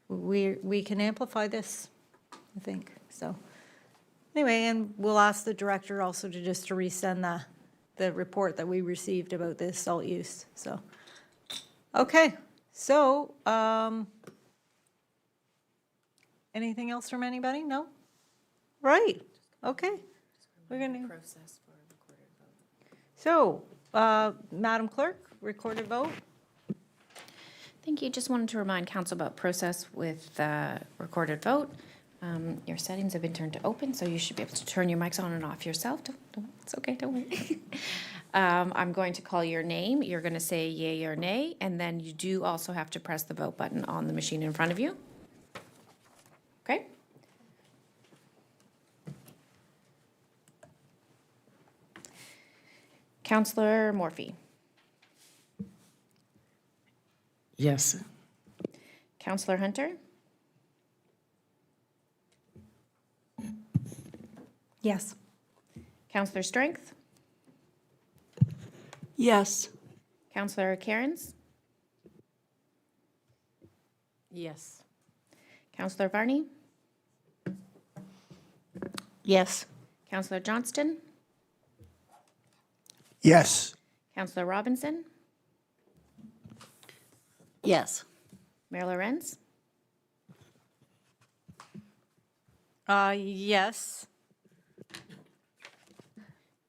Speaker 1: we can amplify this, I think. So anyway, and we'll ask the director also to resend the report that we received about the salt use. So Okay, so, anything else from anybody? No? Right, okay. We're gonna. So, Madam Clerk, recorded vote?
Speaker 18: Thank you. Just wanted to remind council about process with recorded vote. Your settings have been turned to open, so you should be able to turn your mics on and off yourself. It's okay, don't worry. I'm going to call your name. You're going to say yay or nay, and then you do also have to press the vote button on the machine in front of you. Okay? Councillor Morphy.
Speaker 7: Yes.
Speaker 18: Councillor Hunter.
Speaker 9: Yes.
Speaker 18: Councillor Strength.
Speaker 3: Yes.
Speaker 18: Councillor Cairns.
Speaker 4: Yes.
Speaker 18: Councillor Varney.
Speaker 2: Yes.
Speaker 18: Councillor Johnston.
Speaker 15: Yes.
Speaker 18: Councillor Robinson.
Speaker 17: Yes.
Speaker 18: Mayor Lorenz.
Speaker 1: Yes.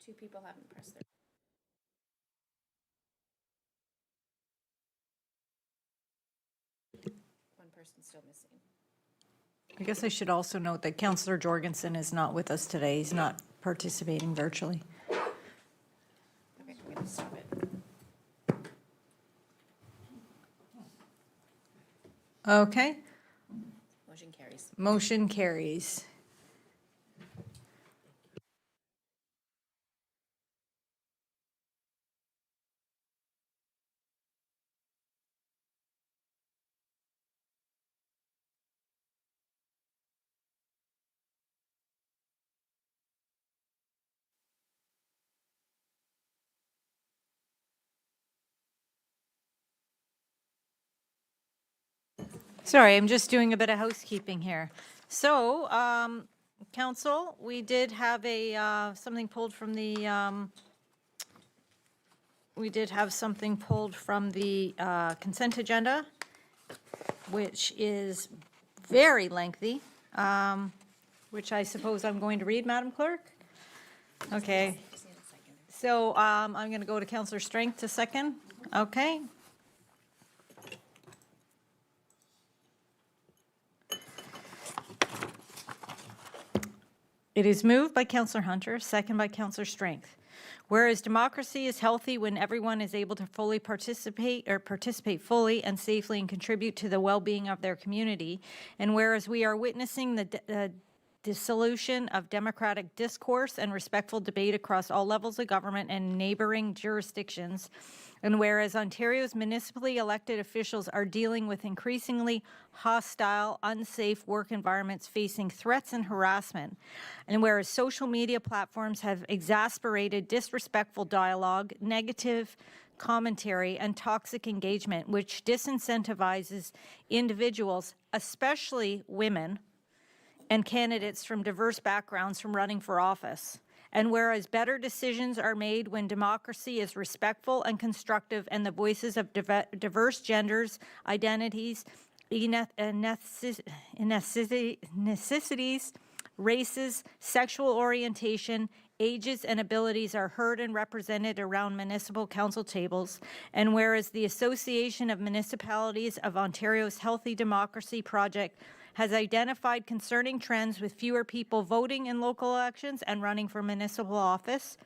Speaker 18: Two people haven't pressed their. One person's still missing.
Speaker 1: I guess I should also note that Councillor Jorgensen is not with us today. He's not participating virtually.
Speaker 18: Okay, I'm going to stop it.
Speaker 1: Okay,
Speaker 18: Motion carries.
Speaker 1: motion carries. Sorry, I'm just doing a bit of housekeeping here. So, council, we did have something pulled from the, consent agenda, which is very lengthy, which I suppose I'm going to read, Madam Clerk? Okay. So, I'm going to go to Councillor Strength to second. Okay. It is moved by Councillor Hunter, second by Councillor Strength. Whereas democracy is healthy when everyone is able to fully participate fully and safely and contribute to the well-being of their community, and whereas we are witnessing the dissolution of democratic discourse and respectful debate across all levels of government and neighboring jurisdictions, and whereas Ontario's municipally elected officials are dealing with increasingly hostile, unsafe work environments facing threats and harassment, and whereas social media platforms have exacerbated disrespectful dialogue, negative commentary, and toxic engagement, which disincentivizes individuals, especially women, and candidates from diverse backgrounds from running for office. And whereas better decisions are made when democracy is respectful and constructive and the voices of diverse genders, identities, necessities, races, sexual orientation, ages, and abilities are heard and represented around municipal council tables, and whereas the Association of Municipalities of Ontario's Healthy Democracy Project has identified concerning trends with fewer people voting in local elections and running for municipal office.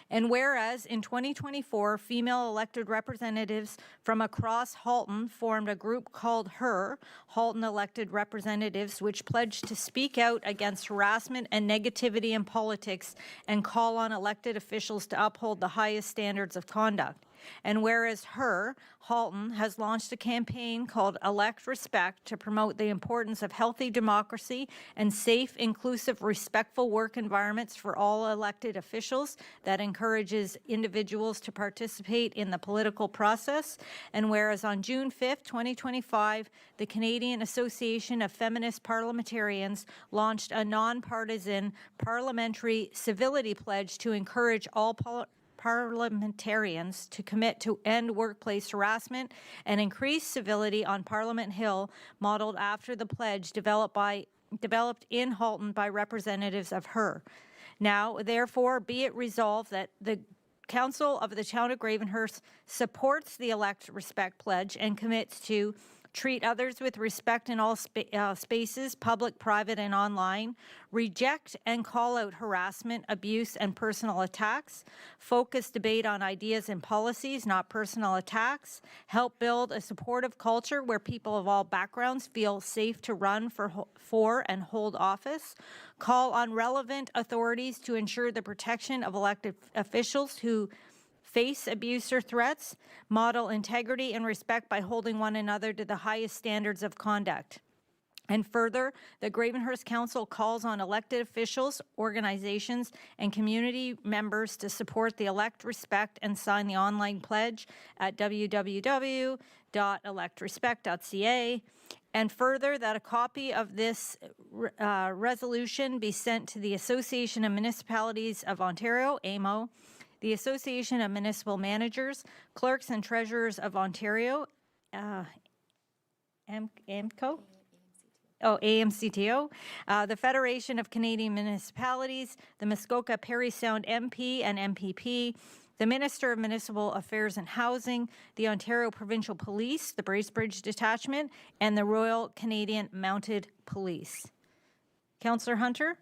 Speaker 1: And whereas in 2024, female elected representatives from across Halton formed a group called HER, Halton Elected Representatives, which pledged to speak out against harassment and negativity in politics and call on elected officials to uphold the highest standards of conduct. And whereas HER, Halton, has launched a campaign called Elect Respect to promote the importance of healthy democracy and safe, inclusive, respectful work environments for all elected officials that encourages individuals to participate in the political process. And whereas on June 5th, 2025, the Canadian Association of Feminist Parliamentarians launched a nonpartisan parliamentary civility pledge to encourage all parliamentarians to commit to end workplace harassment and increase civility on Parliament Hill, modeled after the pledge developed in Halton by representatives of her. Now, therefore, be it resolved that the Council of the Town of Gravenhurst supports the Elect Respect Pledge and commits to treat others with respect in all spaces, public, private, and online, reject and call out harassment, abuse, and personal attacks, focus debate on ideas and policies, not personal attacks, help build a supportive culture where people of all backgrounds feel safe to run for and hold office, call on relevant authorities to ensure the protection of elected officials who face abuse or threats, model integrity and respect by holding one another to the highest standards of conduct. And further, the Gravenhurst Council calls on elected officials, organizations, and community members to support the Elect Respect and sign the online pledge at www.electrespect.ca. And further, that a copy of this resolution be sent to the Association of Municipalities of Ontario, AMO, the Association of Municipal Managers, Clerks and Treasurers of Ontario, AMCO? Oh, AMCTO, the Federation of Canadian Municipalities, the Muskoka Parry Sound MP and MPP, the Minister of Municipal Affairs and Housing, the Ontario Provincial Police, the Bracebridge Detachment, and the Royal Canadian Mounted Police. Councillor Hunter?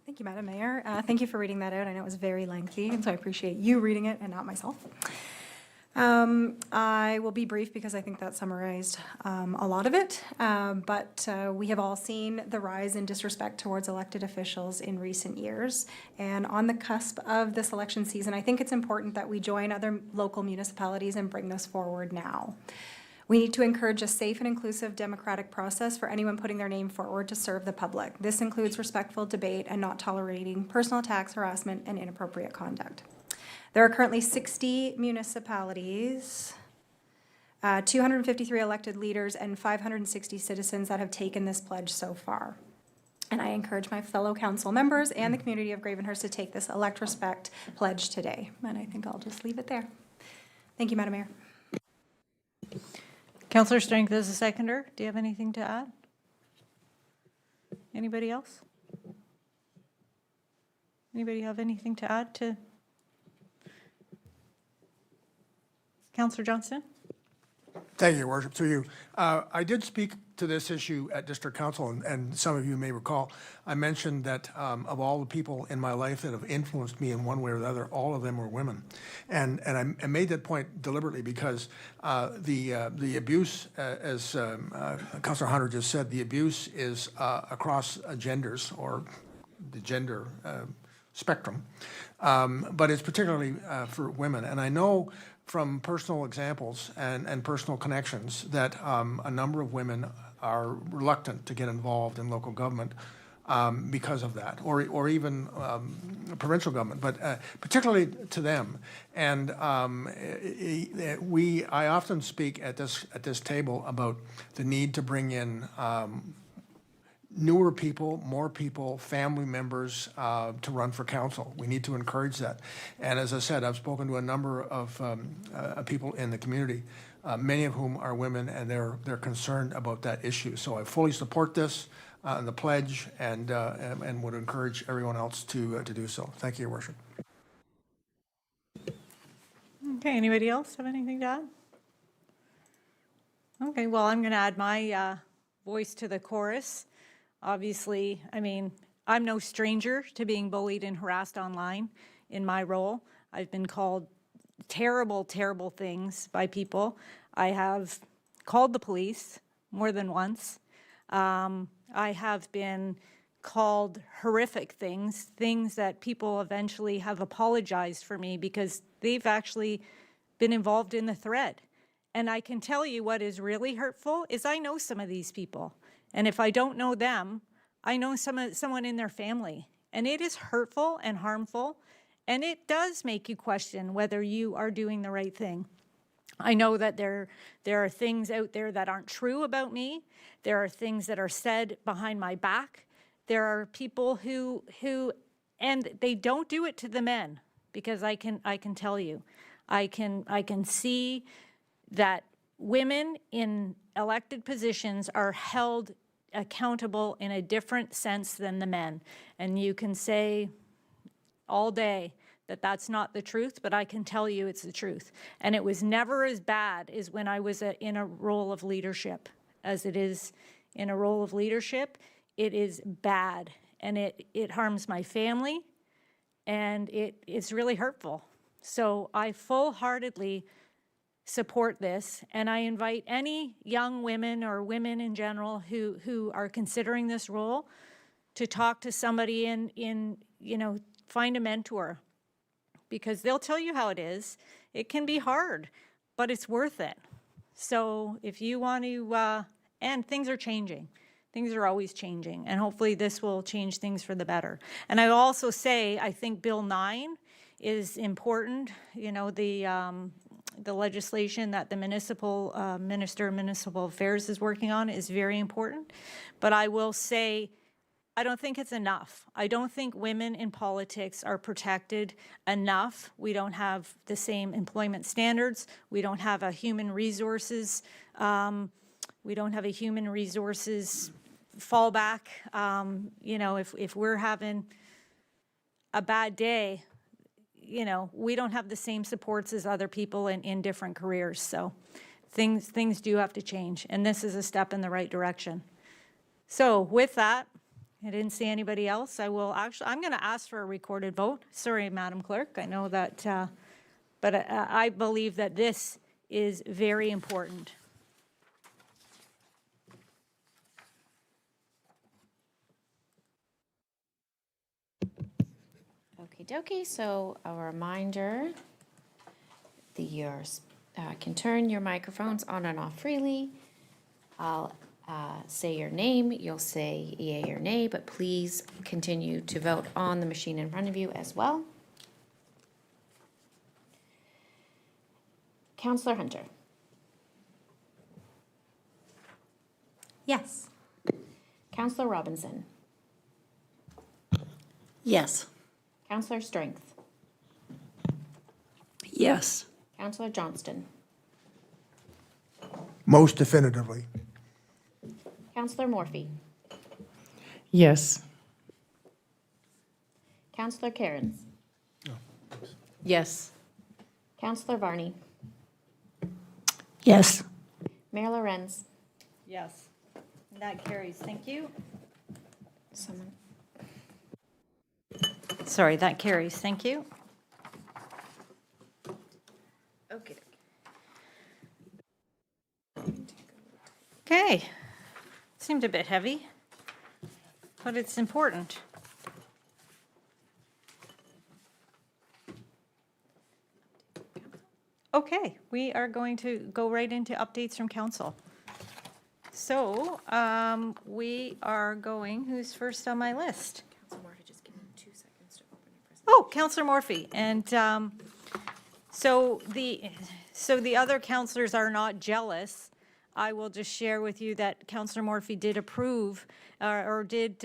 Speaker 9: Thank you, Madam Mayor. Thank you for reading that out. I know it was very lengthy, and so I appreciate you reading it and not myself. I will be brief because I think that summarized a lot of it, but we have all seen the rise in disrespect towards elected officials in recent years. And on the cusp of this election season, I think it's important that we join other local municipalities and bring this forward now. We need to encourage a safe and inclusive democratic process for anyone putting their name forward to serve the public. This includes respectful debate and not tolerating personal attacks, harassment, and inappropriate conduct. There are currently 60 municipalities, 253 elected leaders, and 560 citizens that have taken this pledge so far. And I encourage my fellow council members and the community of Gravenhurst to take this Elect Respect pledge today. And I think I'll just leave it there. Thank you, Madam Mayor.
Speaker 1: Councillor Strength as a seconder. Do you have anything to add? Anybody else? Anybody have anything to add to? Councillor Johnston?
Speaker 15: Thank you, Your Worship, through you. I did speak to this issue at District Council, and some of you may recall, I mentioned that of all the people in my life that have influenced me in one way or the other, all of them were women. And I made that point deliberately because the abuse, as Councillor Hunter just said, the abuse is across genders or the gender spectrum, but it's particularly for women. And I know from personal examples and personal connections that a number of women are reluctant to get involved in local government because of that, or even provincial government, but particularly to them. And I often speak at this table about the need to bring in newer people, more people, family members to run for council. We need to encourage that. And as I said, I've spoken to a number of people in the community, many of whom are women, and they're concerned about that issue. So I fully support this and the pledge, and would encourage everyone else to do so. Thank you, Your Worship.
Speaker 1: Okay, anybody else have anything to add? Okay, well, I'm going to add my voice to the chorus. Obviously, I mean, I'm no stranger to being bullied and harassed online in my role. I've been called terrible, terrible things by people. I have called the police more than once. I have been called horrific things that people eventually have apologized for me because they've actually been involved in the thread. And I can tell you what is really hurtful is I know some of these people. And if I don't know them, I know someone in their family. And it is hurtful and harmful, and it does make you question whether you are doing the right thing. I know that there are things out there that aren't true about me. There are things that are said behind my back. There are people who And they don't do it to the men, because I can tell you, I can see that women in elected positions are held accountable in a different sense than the men. And you can say all day that that's not the truth, but I can tell you it's the truth. And it was never as bad as when I was in a role of leadership as it is in a role of leadership. It is bad, and it harms my family, and it's really hurtful. So I full-heartedly support this, and I invite any young women or women in general who are considering this role to talk to somebody find a mentor, because they'll tell you how it is. It can be hard, but it's worth it. So if you want to, and things are changing. Things are always changing, and hopefully this will change things for the better. And I will also say, I think Bill 9 is important. You know, the legislation that the municipal Minister of Municipal Affairs is working on is very important. But I will say, I don't think it's enough. I don't think women in politics are protected enough. We don't have the same employment standards. We don't have a human resources. We don't have a human resources fallback. You know, if we're having a bad day, you know, we don't have the same supports as other people in different careers. So things do have to change, and this is a step in the right direction. So with that, I didn't see anybody else. I'm going to ask for a recorded vote. Sorry, Madam Clerk. I know that, but I believe that this is very important.
Speaker 18: Okie dokie, so a reminder, you can turn your microphones on and off freely. I'll say your name, you'll say yea or nay, but please continue to vote on the machine in front of you as well. Councillor Hunter.
Speaker 9: Yes.
Speaker 18: Councillor Robinson.
Speaker 3: Yes.
Speaker 18: Councillor Strength.
Speaker 3: Yes.
Speaker 18: Councillor Johnston.
Speaker 15: Most definitively.
Speaker 18: Councillor Morphy.
Speaker 7: Yes.
Speaker 18: Councillor Cairns.
Speaker 4: Yes.
Speaker 18: Councillor Varney.
Speaker 2: Yes.
Speaker 18: Mayor Lorenz.
Speaker 1: Yes. That carries. Thank you.
Speaker 18: Someone.
Speaker 1: Sorry, that carries. Thank you.
Speaker 18: Okay.
Speaker 1: Okay. Seemed a bit heavy, but it's important. Okay, we are going to go right into updates from council. So we are going, who's first on my list?
Speaker 18: Councillor Morphy, just give me 2 seconds to open your presentation.
Speaker 1: Oh, Councillor Morphy. And so the other councillors are not jealous. I will just share with you that Councillor Morphy did approve or did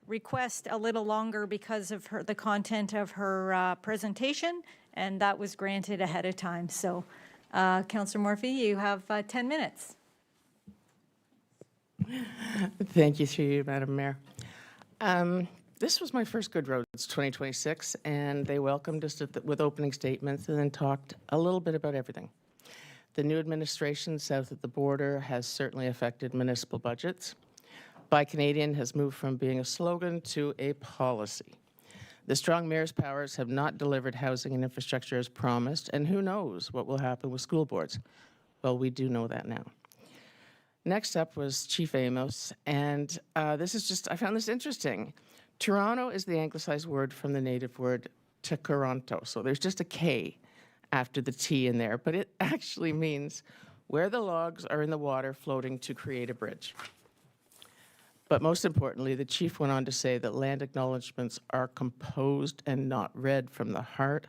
Speaker 1: request a little longer because of the content of her presentation, and that was granted ahead of time. So Councillor Morphy, you have 10 minutes.
Speaker 7: Thank you, through you, Madam Mayor. This was my first Good Roads 2026, and they welcomed us with opening statements and then talked a little bit about everything. The new administration south of the border has certainly affected municipal budgets. Buy Canadian has moved from being a slogan to a policy. The strong mayor's powers have not delivered housing and infrastructure as promised, and who knows what will happen with school boards. Well, we do know that now. Next up was Chief Amos, and this is just, I found this interesting. Toronto is the anglicized word from the native word Toronto, so there's just a K after the T in there, but it actually means where the logs are in the water floating to create a bridge. But most importantly, the chief went on to say that land acknowledgements are composed and not read from the heart.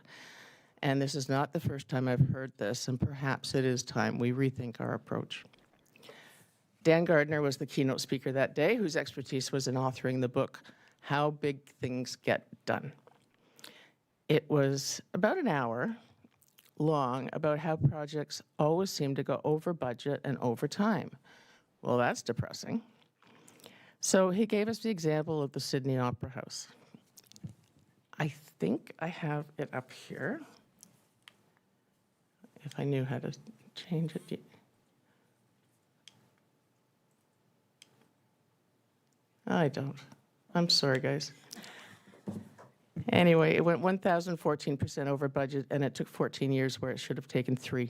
Speaker 7: And this is not the first time I've heard this, and perhaps it is time we rethink our approach. Dan Gardner was the keynote speaker that day, whose expertise was in authoring the book, how big things get done. It was about an hour long about how projects always seem to go over budget and over time. Well, that's depressing. So he gave us the example of the Sydney Opera House. I think I have it up here. If I knew how to change it. I don't. I'm sorry, guys. Anyway, it went 1,014% over budget, and it took 14 years where it should have taken 3.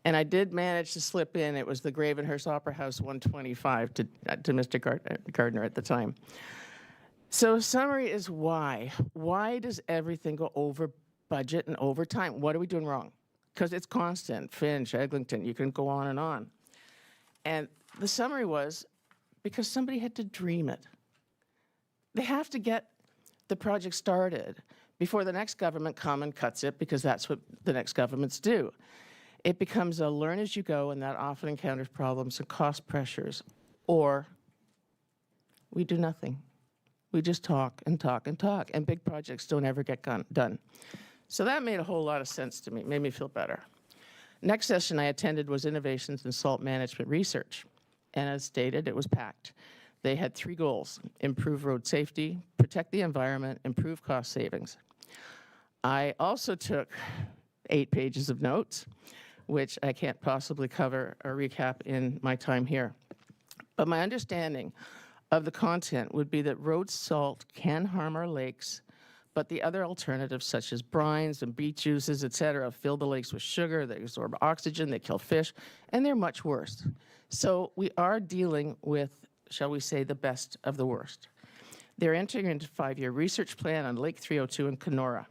Speaker 7: And I did manage to slip in, it was the Gravenhurst Opera House 125 to Mr. Gardner at the time. So summary is why. Why does everything go over budget and over time? What are we doing wrong? Because it's constant. Finch, Eglinton, you can go on and on. And the summary was because somebody had to dream it. They have to get the project started before the next government come and cuts it, because that's what the next governments do. It becomes a learn as you go, and that often encounters problems and cost pressures. Or we do nothing. We just talk and talk and talk, and big projects don't ever get done. So that made a whole lot of sense to me, made me feel better. Next session I attended was Innovations in Salt Management Research, and as stated, it was packed. They had 3 goals: improve road safety, protect the environment, improve cost savings. I also took 8 pages of notes, which I can't possibly cover or recap in my time here. But my understanding of the content would be that road salt can harm our lakes, but the other alternatives, such as brines and beet juices, et cetera, fill the lakes with sugar, they absorb oxygen, they kill fish, and they're much worse. So we are dealing with, shall we say, the best of the worst. They're entering into a 5-year research plan on Lake 302 in Kenora.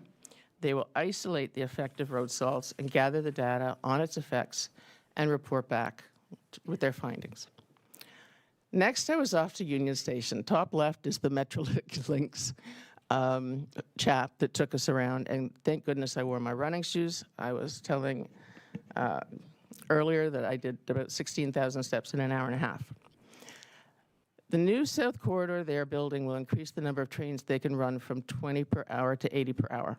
Speaker 7: They will isolate the effect of road salts and gather the data on its effects and report back with their findings. Next, I was off to Union Station. Top left is the Metrolinx chap that took us around, and thank goodness I wore my running shoes. I was telling earlier that I did about 16,000 steps in an hour and a half. The new South Corridor they are building will increase the number of trains they can run from 20 per hour to 80 per hour.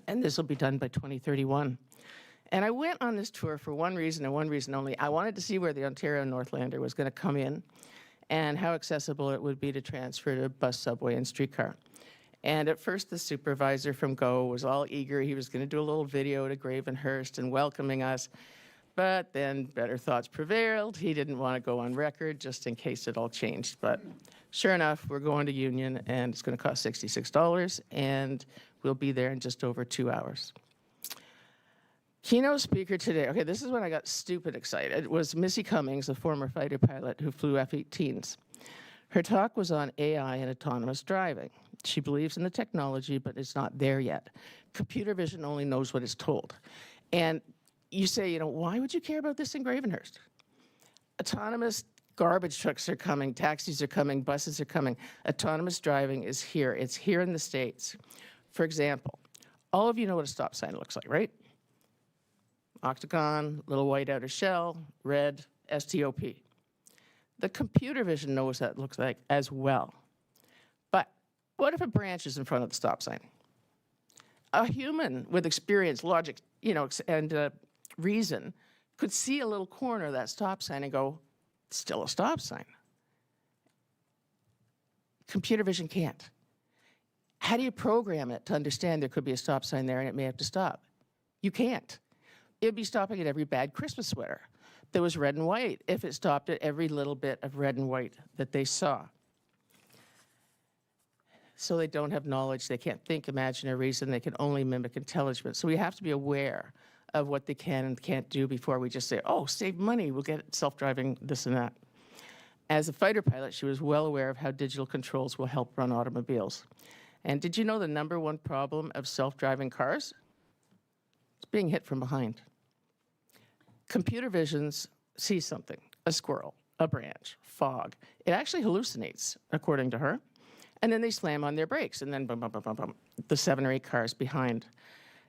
Speaker 7: And this will be done by 2031. And I went on this tour for one reason and one reason only. I wanted to see where the Ontario Northlander was going to come in and how accessible it would be to transfer to bus, subway, and streetcar. And at first, the supervisor from GO was all eager. He was going to do a little video to Gravenhurst and welcoming us. But then better thoughts prevailed. He didn't want to go on record just in case it all changed. But sure enough, we're going to Union, and it's going to cost $66, and we'll be there in just over 2 hours. Keynote speaker today, okay, this is when I got stupid excited, was Missy Cummings, a former fighter pilot who flew F-18s. Her talk was on AI and autonomous driving. She believes in the technology, but it's not there yet. Computer vision only knows what it's told. And you say, you know, why would you care about this in Gravenhurst? Autonomous garbage trucks are coming, taxis are coming, buses are coming. Autonomous driving is here. It's here in the States. For example, all of you know what a stop sign looks like, right? Octagon, little white outer shell, red, STOP. The computer vision knows what that looks like as well. But what if a branch is in front of the stop sign? A human with experience, logic, you know, and reason could see a little corner of that stop sign and go, still a stop sign. Computer vision can't. How do you program it to understand there could be a stop sign there and it may have to stop? You can't. It'd be stopping at every bad Christmas sweater that was red and white if it stopped at every little bit of red and white that they saw. So they don't have knowledge, they can't think, imagine, or reason, they can only mimic intelligence. So we have to be aware of what they can and can't do before we just say, oh, save money, we'll get self-driving this and that. As a fighter pilot, she was well aware of how digital controls will help run automobiles. And did you know the #1 problem of self-driving cars? It's being hit from behind. Computer visions sees something, a squirrel, a branch, fog. It actually hallucinates, according to her. And then they slam on their brakes, and then bum, bum, bum, bum, bum. The 7 or 8 cars behind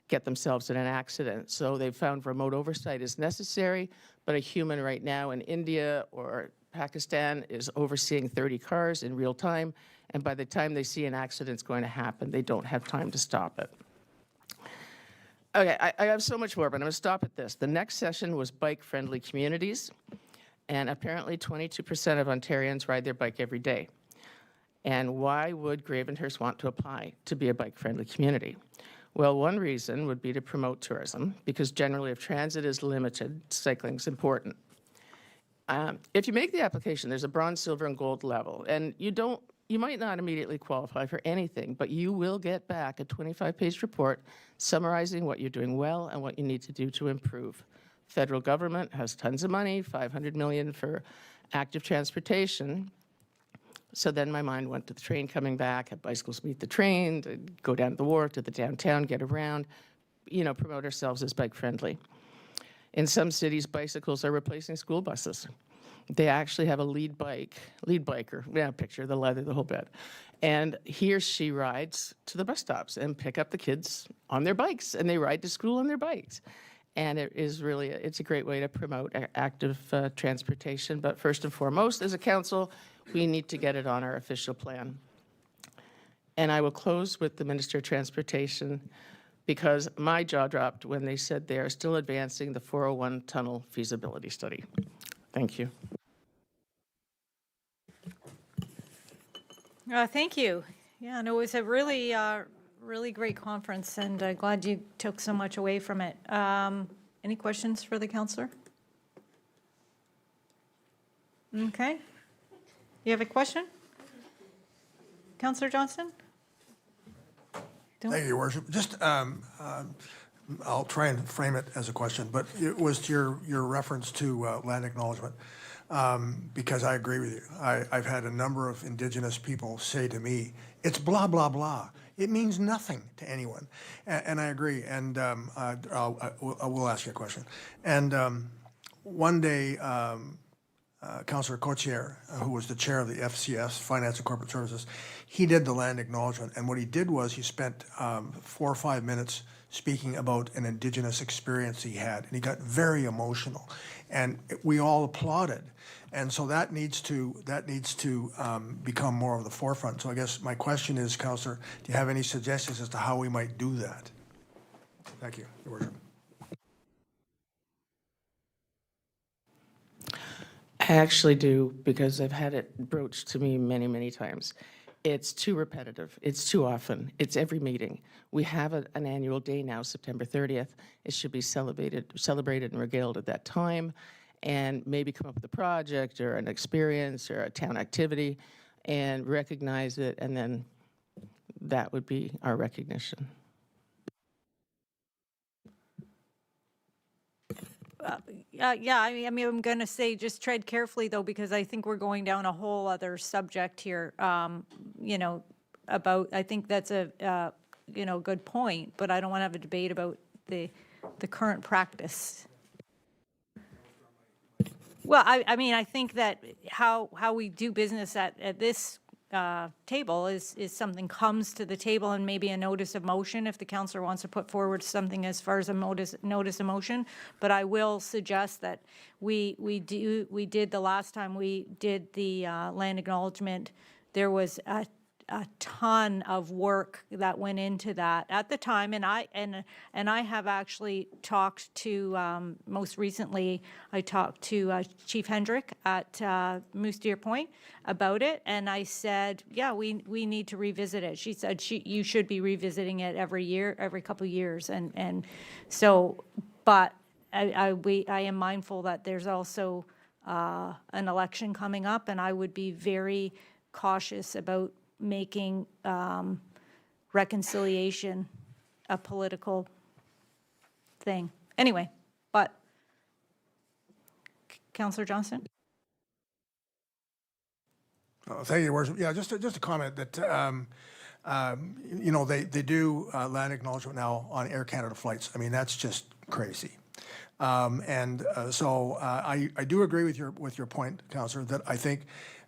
Speaker 7: get themselves in an accident. So they've found remote oversight is necessary, but a human right now in India or Pakistan is overseeing 30 cars in real time, and by the time they see an accident's going to happen, they don't have time to stop it. Okay, I have so much more, but I'm going to stop at this. The next session was bike-friendly communities, and apparently 22% of Ontarians ride their bike every day. And why would Gravenhurst want to apply to be a bike-friendly community? Well, one reason would be to promote tourism, because generally if transit is limited, cycling is important. If you make the application, there's a bronze, silver, and gold level, and you might not immediately qualify for anything, but you will get back a 25-page report summarizing what you're doing well and what you need to do to improve. Federal government has tons of money, $500 million for active transportation. So then my mind went to the train coming back, have bicycles meet the train, to go down to the wharf, to the downtown, get around, promote ourselves as bike-friendly. In some cities, bicycles are replacing school buses. They actually have a lead biker, picture, the leather, the whole bit. And he or she rides to the bus stops and pick up the kids on their bikes, and they ride to school on their bikes. And it's a great way to promote active transportation. But first and foremost, as a council, we need to get it on our official plan. And I will close with the Minister of Transportation, because my jaw dropped when they said they are still advancing the 401 tunnel feasibility study. Thank you.
Speaker 1: Thank you. Yeah, no, it was a really, really great conference, and glad you took so much away from it. Any questions for the councillor? Okay. You have a question? Councillor Johnston?
Speaker 15: Thank you, Your Worship. Just, I'll try and frame it as a question, but it was to your reference to land acknowledgement, because I agree with you. I've had a number of Indigenous people say to me, it's blah, blah, blah. It means nothing to anyone. And I agree, and I will ask you a question. And one day, Councillor Cotier, who was the chair of the FCS, Finance and Corporate Services, he did the land acknowledgement. And what he did was he spent 4 or 5 minutes speaking about an Indigenous experience he had. And he got very emotional. And we all applauded. And so that needs to become more of the forefront. So I guess my question is, Councillor, do you have any suggestions as to how we might do that? Thank you, Your Worship.
Speaker 7: I actually do, because I've had it broached to me many, many times. It's too repetitive. It's too often. It's every meeting. We have an annual day now, September 30th. It should be celebrated and regaled at that time, and maybe come up with a project or an experience or a town activity and recognize it, and then that would be our recognition.
Speaker 1: Yeah, I mean, I'm going to say just tread carefully, though, because I think we're going down a whole other subject here, about, I think that's a, good point, but I don't want to have a debate about the current practice. Well, I mean, I think that how we do business at this table is something comes to the table, and maybe a notice of motion if the councillor wants to put forward something as far as a notice of motion. But I will suggest that we did the last time we did the land acknowledgement, there was a ton of work that went into that at the time, and I have actually talked to most recently I talked to Chief Hendrick at Moose Deer Point about it, and I said, yeah, we need to revisit it. She said you should be revisiting it every year, every couple of years, and so, but I am mindful that there's also an election coming up, and I would be very cautious about making reconciliation a political thing. Anyway, but Councillor Johnston?
Speaker 15: Thank you, Your Worship. Yeah, just a comment that, they do land acknowledgement now on Air Canada flights. I mean, that's just crazy. So I do agree with your point, Councillor, that I think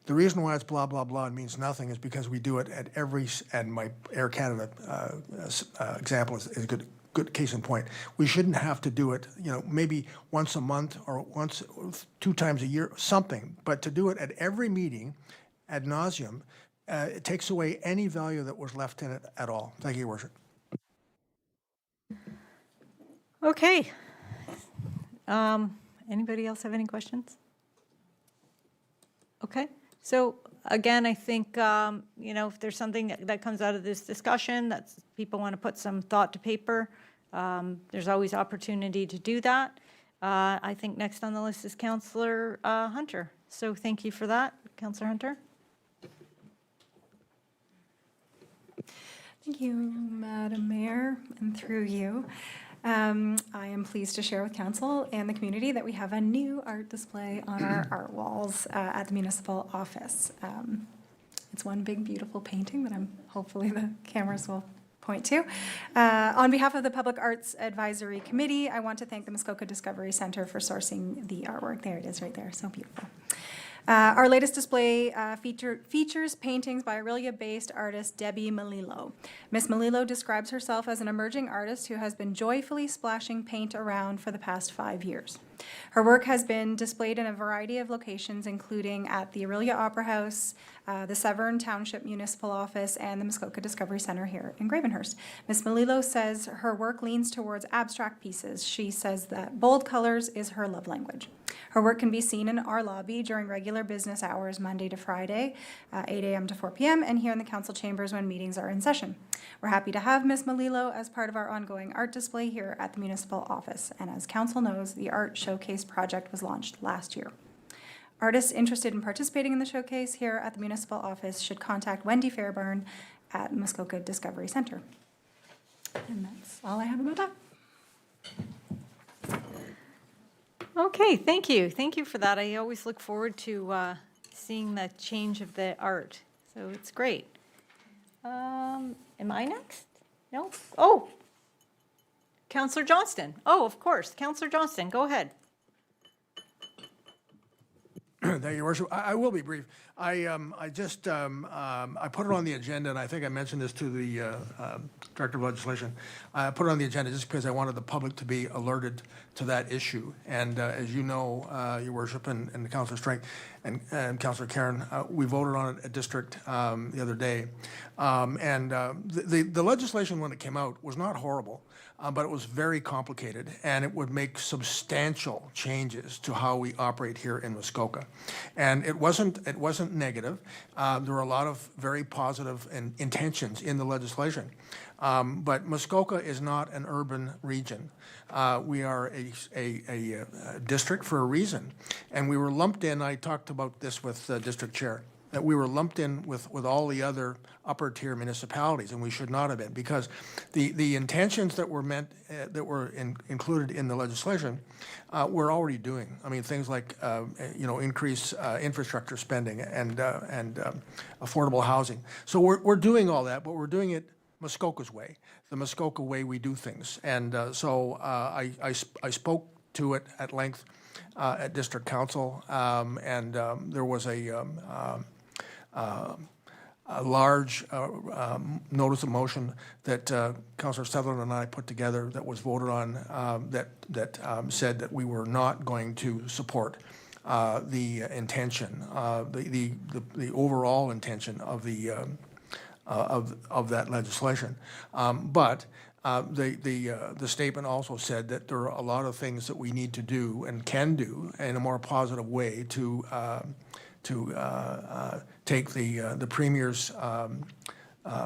Speaker 15: the reason why it's blah, blah, blah and means nothing is because we do it at every, and my Air Canada example is a good case in point. We shouldn't have to do it, maybe once a month or 2 times a year, something. But to do it at every meeting ad nauseum, it takes away any value that was left in it at all. Thank you, Your Worship.
Speaker 1: Okay. Anybody else have any questions? Okay. So again, I think, if there's something that comes out of this discussion, that people want to put some thought to paper, there's always opportunity to do that. I think next on the list is Councillor Hunter. So thank you for that, Councillor Hunter.
Speaker 9: Thank you, Madam Mayor, and through you. I am pleased to share with council and the community that we have a new art display on our art walls at the municipal office. It's one big, beautiful painting that hopefully the cameras will point to. On behalf of the Public Arts Advisory Committee, I want to thank the Muskoka Discovery Center for sourcing the artwork. There it is right there, so beautiful. Our latest display features paintings by Orillia-based artist Debbie Melillo. Miss Melillo describes herself as an emerging artist who has been joyfully splashing paint around for the past 5 years. Her work has been displayed in a variety of locations, including at the Orillia Opera House, the Severn Township Municipal Office, and the Muskoka Discovery Center here in Gravenhurst. Ms. Melillo says her work leans towards abstract pieces. She says that bold colors is her love language. Her work can be seen in our lobby during regular business hours, Monday to Friday, 8 a.m. to 4 p.m., and here in the council chambers when meetings are in session. We're happy to have Ms. Melillo as part of our ongoing art display here at the municipal office. And as council knows, the Art Showcase project was launched last year. Artists interested in participating in the showcase here at the municipal office should contact Wendy Fairbairn at Muskoka Discovery Center. And that's all I have about that.
Speaker 1: Okay, thank you. Thank you for that. I always look forward to seeing the change of the art. So it's great. Am I next? No? Oh, Councillor Johnston. Oh, of course. Councillor Johnston, go ahead.
Speaker 15: Thank you, Your Worship. I will be brief. I just I put it on the agenda, and I think I mentioned this to the Director of Legislation. I put it on the agenda just because I wanted the public to be alerted to that issue. And as you know, Your Worship, and Councillor Strang and Councillor Karen, we voted on it at district the other day. The legislation when it came out was not horrible. But it was very complicated, and it would make substantial changes to how we operate here in Muskoka. And it wasn't negative. There were a lot of very positive intentions in the legislation. But Muskoka is not an urban region. We are a district for a reason. And we were lumped in, I talked about this with the district chair, that we were lumped in with all the other upper tier municipalities, and we should not have been, because the intentions that were meant, that were included in the legislation, we're already doing. I mean, things like, increase infrastructure spending and affordable housing. So we're doing all that, but we're doing it Muskoka's way, the Muskoka way we do things. And so I spoke to it at length at District Council, and there was a large notice of motion that Councillor Sutherland and I put together that was voted on that said that we were not going to support the intention, the overall intention of the of that legislation. But the statement also said that there are a lot of things that we need to do and can do in a more positive way to take the Premier's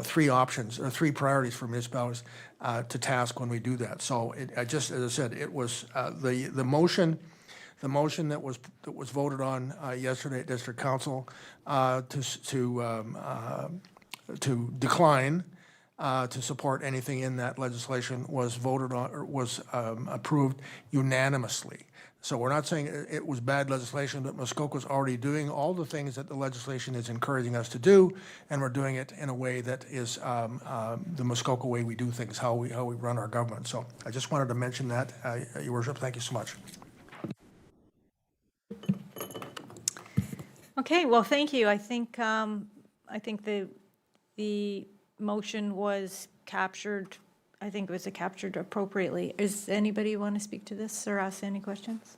Speaker 15: three options, or three priorities for municipalities to task when we do that. So as I said, it was the motion that was voted on yesterday at District Council to decline to support anything in that legislation was voted on, or was approved unanimously. So we're not saying it was bad legislation, but Muskoka's already doing all the things that the legislation is encouraging us to do, and we're doing it in a way that is the Muskoka way we do things, how we run our government. So I just wanted to mention that, Your Worship. Thank you so much.
Speaker 1: Okay, well, thank you. I think the motion was captured I think it was captured appropriately. Is anybody want to speak to this or ask any questions?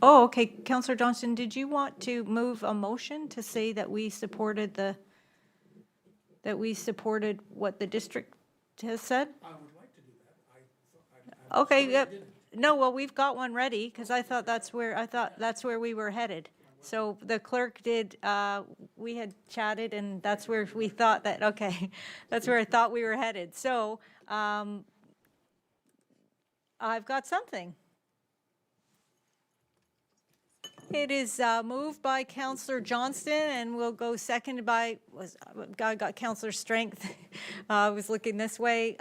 Speaker 1: Oh, okay. Councillor Johnston, did you want to move a motion to say that we supported what the district has said? I would like to do that. Okay, yep. No, well, we've got one ready because I thought that's where we were headed. So the clerk did, we had chatted and that's where we thought that, okay, that's where I thought we were headed. So I've got something. It is moved by Councillor Johnston and will go seconded by, I got Councillor Strength. I was looking this way.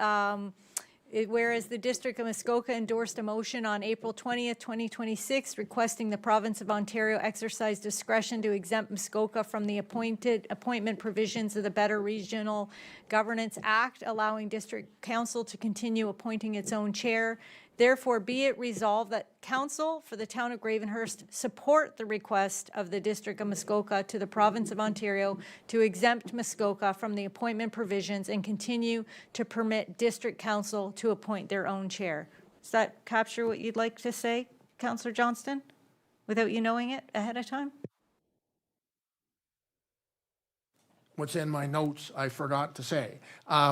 Speaker 1: Whereas the District of Muskoka endorsed a motion on April 20th, 2026, requesting the Province of Ontario exercise discretion to exempt Muskoka from the appointment provisions of the Better Regional Governance Act, allowing District Council to continue appointing its own chair. Therefore, be it resolved that Council for the Town of Gravenhurst support the request of the District of Muskoka to the Province of Ontario to exempt Muskoka from the appointment provisions and continue to permit District Council to appoint their own chair. Does that capture what you'd like to say, Councillor Johnston, without you knowing it ahead of time?
Speaker 15: What's in my notes, I forgot to say. There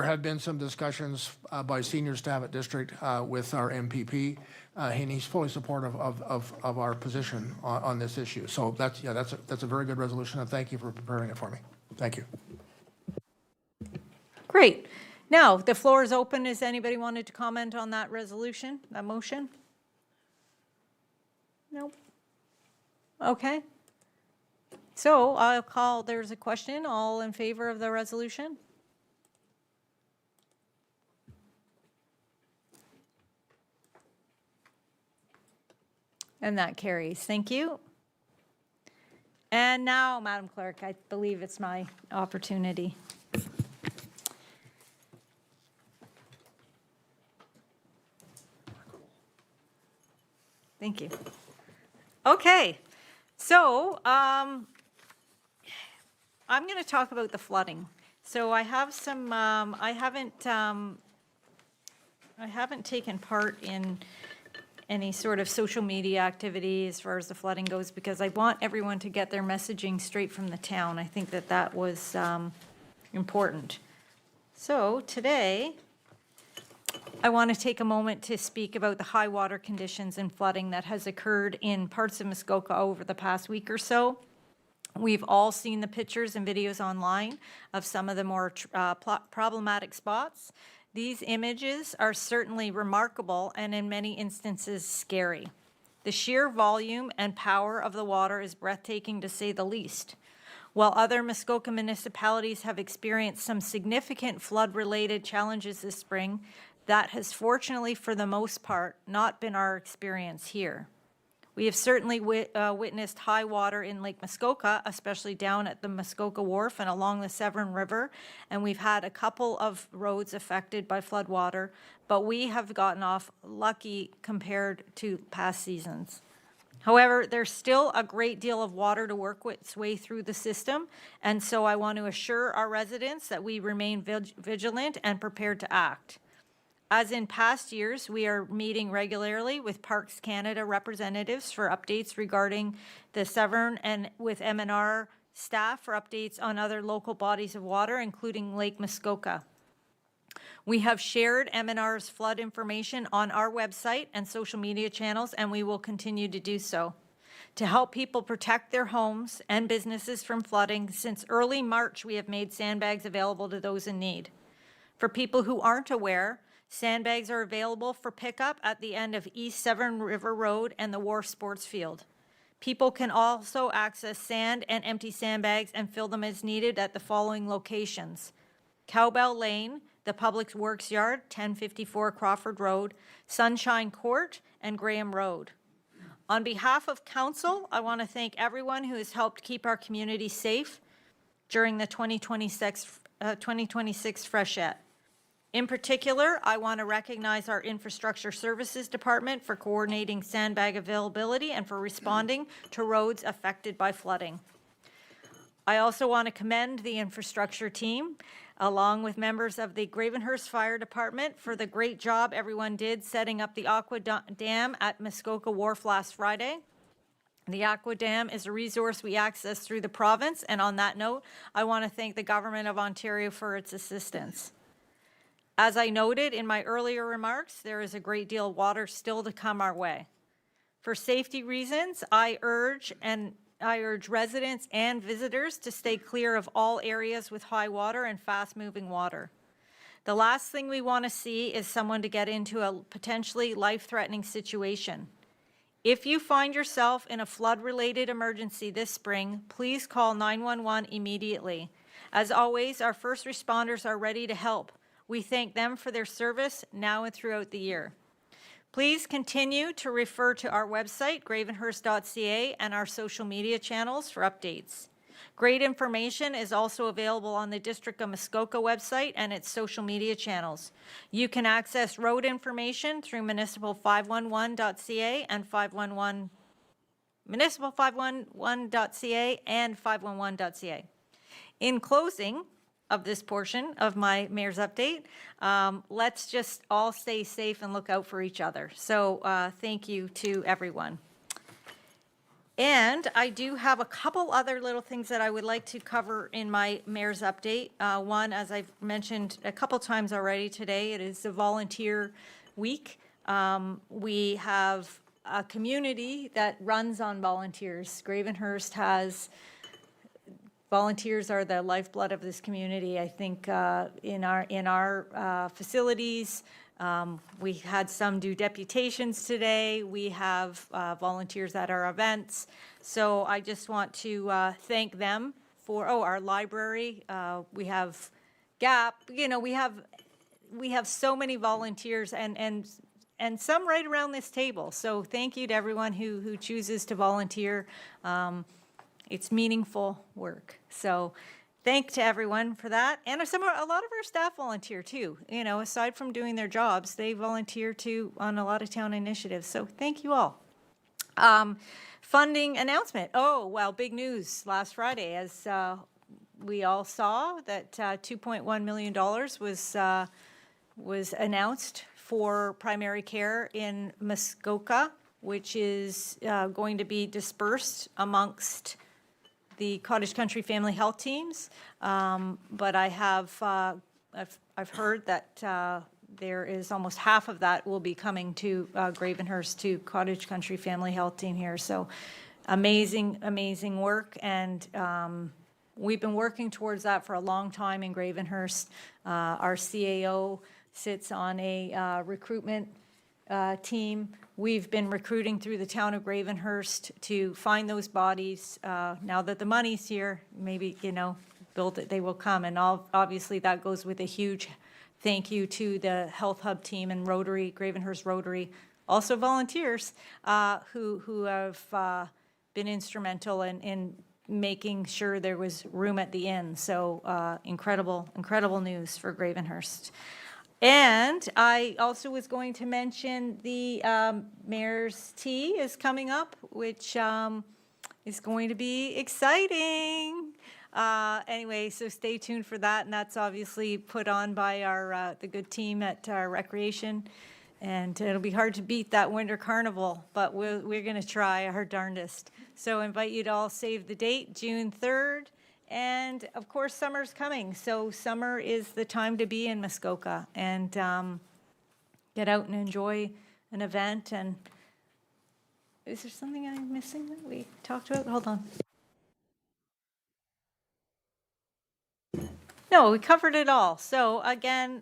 Speaker 15: have been some discussions by senior staff at district with our MPP, and he's fully supportive of our position on this issue. So that's a very good resolution, and thank you for preparing it for me. Thank you.
Speaker 1: Great. Now, the floor is open. Is anybody wanted to comment on that resolution, that motion? Nope. Okay. So I'll call, there's a question, all in favor of the resolution? And that carries. Thank you. And now, Madam Clerk, I believe it's my opportunity. Thank you. Okay. So, I'm going to talk about the flooding. So I have some, I haven't taken part in any sort of social media activity as far as the flooding goes because I want everyone to get their messaging straight from the town. I think that that was important. So today, I want to take a moment to speak about the high water conditions and flooding that has occurred in parts of Muskoka over the past week or so. We've all seen the pictures and videos online of some of the more problematic spots. These images are certainly remarkable and in many instances scary. The sheer volume and power of the water is breathtaking to say the least. While other Muskoka municipalities have experienced some significant flood-related challenges this spring, that has fortunately, for the most part, not been our experience here. We have certainly witnessed high water in Lake Muskoka, especially down at the Muskoka Wharf and along the Severn River, and we've had a couple of roads affected by floodwater, but we have gotten off lucky compared to past seasons. However, there's still a great deal of water to work its way through the system, and so I want to assure our residents that we remain vigilant and prepared to act. As in past years, we are meeting regularly with Parks Canada representatives for updates regarding the Severn and with MNR staff for updates on other local bodies of water, including Lake Muskoka. We have shared MNR's flood information on our website and social media channels, and we will continue to do so. To help people protect their homes and businesses from flooding, since early March, we have made sandbags available to those in need. For people who aren't aware, sandbags are available for pickup at the end of East Severn River Road and the Wharf Sports Field. People can also access sand and empty sandbags and fill them as needed at the following locations: Cowbell Lane, the Public Works Yard, 1054 Crawford Road, Sunshine Court, and Graham Road. On behalf of Council, I want to thank everyone who has helped keep our community safe during the 2026 freshet. In particular, I want to recognize our Infrastructure Services Department for coordinating sandbag availability and for responding to roads affected by flooding. I also want to commend the infrastructure team, along with members of the Gravenhurst Fire Department, for the great job everyone did setting up the Aqua Dam at Muskoka Wharf last Friday. The Aqua Dam is a resource we access through the province, and on that note, I want to thank the Government of Ontario for its assistance. As I noted in my earlier remarks, there is a great deal of water still to come our way. For safety reasons, I urge residents and visitors to stay clear of all areas with high water and fast-moving water. The last thing we want to see is someone to get into a potentially life-threatening situation. If you find yourself in a flood-related emergency this spring, please call 911 immediately. As always, our first responders are ready to help. We thank them for their service now and throughout the year. Please continue to refer to our website, gravenhurst.ca, and our social media channels for updates. Great information is also available on the District of Muskoka website and its social media channels. You can access road information through municipal511.ca and municipal511.ca and 511.ca. In closing of this portion of my mayor's update, let's just all stay safe and look out for each other. So thank you to everyone. And I do have a couple other little things that I would like to cover in my mayor's update. One, as I've mentioned a couple times already today, it is the volunteer week. We have a community that runs on volunteers. Gravenhurst has volunteers are the lifeblood of this community. I think in our facilities, we had some do deputations today. We have volunteers at our events. So I just want to thank them for, our library. We have GAP, we have so many volunteers and some right around this table. So thank you to everyone who chooses to volunteer. It's meaningful work. So thank to everyone for that. And a lot of our staff volunteer too. Aside from doing their jobs, they volunteer too on a lot of town initiatives. So thank you all. Funding announcement. Oh, well, big news last Friday, as we all saw that $2.1 million was announced for primary care in Muskoka, which is going to be dispersed amongst the Cottage Country Family Health teams, but I have I've heard that there is almost half of that will be coming to Gravenhurst, to Cottage Country Family Health team here. So amazing work, and we've been working towards that for a long time in Gravenhurst. Our CAO sits on a recruitment team. We've been recruiting through the town of Gravenhurst to find those bodies. Now that the money's here, maybe, build it, they will come. And obviously that goes with a huge thank you to the Health Hub team and Rotary, Gravenhurst Rotary, also volunteers who have been instrumental in making sure there was room at the inn. So incredible news for Gravenhurst. And I also was going to mention the Mayor's Tea is coming up, which is going to be exciting. Anyway, so stay tuned for that, and that's obviously put on by our the good team at Recreation. And it'll be hard to beat that winter carnival, but we're going to try our darndest. So I invite you to all save the date, June 3rd. And of course, summer's coming, so summer is the time to be in Muskoka and get out and enjoy an event. And is there something I'm missing that we talked about? Hold on. No, we covered it all. So again,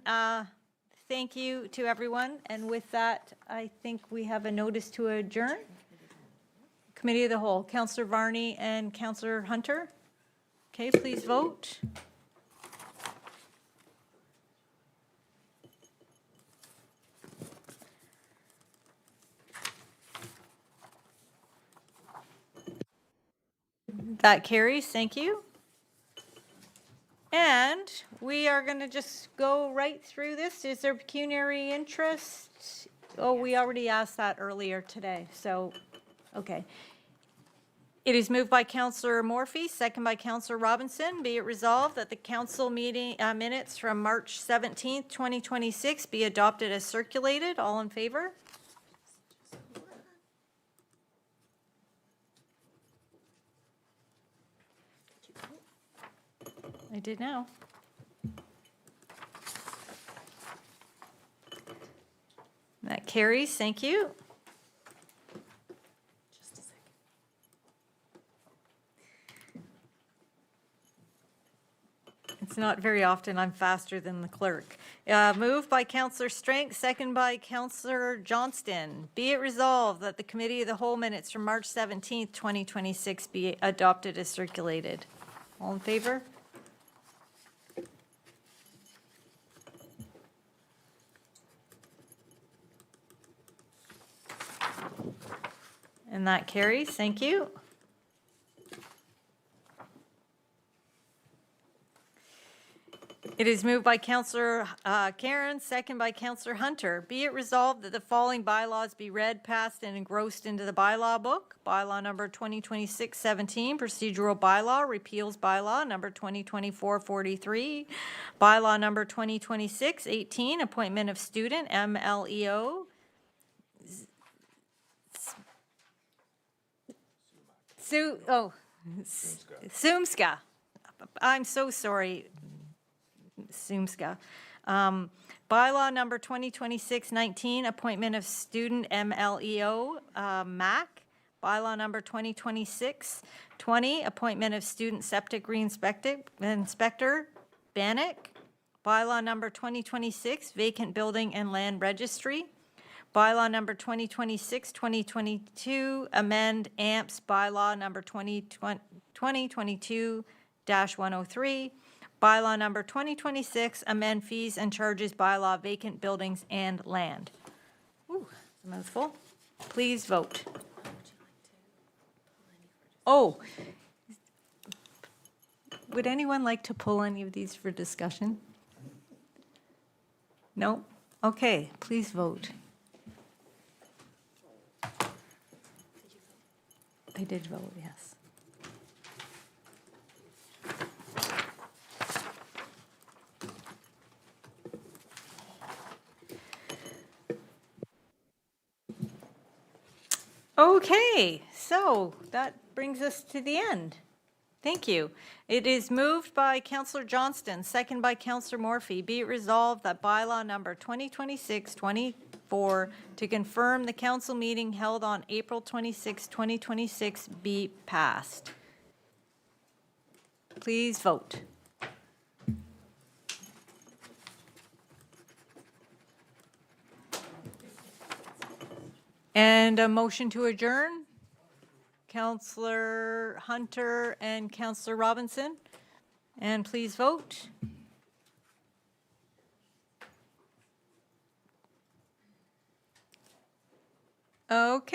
Speaker 1: thank you to everyone. And with that, I think we have a notice to adjourn. Committee of the Whole, Councillor Varney and Councillor Hunter. Okay, please vote. That carries, thank you. And we are going to just go right through this. Is there pecuniary interest? Oh, we already asked that earlier today, so, okay. It is moved by Counselor Morphy, second by Counselor Robinson. Be it resolved that the council meeting minutes from March 17th, 2026 be adopted as circulated. All in favor? I did now. That carries. Thank you. It's not very often I'm faster than the clerk. Moved by Counselor Strength, second by Counselor Johnston. Be it resolved that the Committee of the Whole minutes from March 17th, 2026 be adopted as circulated. All in favor? And that carries. Thank you. It is moved by Counselor Karen, second by Counselor Hunter. Be it resolved that the following bylaws be read, passed, and engrossed into the bylaw book. Bylaw number 2026-17, procedural bylaw, repeals bylaw number 2024-43. Bylaw number 2026-18, appointment of student, MLEO. Sumska. I'm so sorry. Sumska. Bylaw number 2026-19, appointment of student MLEO, MAC. Bylaw number 2026-20, appointment of student septic inspector, Bannock. Bylaw number 2026, vacant building and land registry. Bylaw number 2026-2022, amend AMPS bylaw number 2022-103. Bylaw number 2026, amend fees and charges bylaw, vacant buildings and land. Ooh, a mouthful. Please vote. Oh, would anyone like to pull any of these for discussion? No? Okay, please vote. I did vote, yes. Okay, so that brings us to the end. Thank you. It is moved by Counselor Johnston, second by Counselor Morphy. Be it resolved that bylaw number 2026-24 to confirm the council meeting held on April 26, 2026 be passed. Please vote. And a motion to adjourn. Counselor Hunter and Counselor Robinson. And please vote. Okay.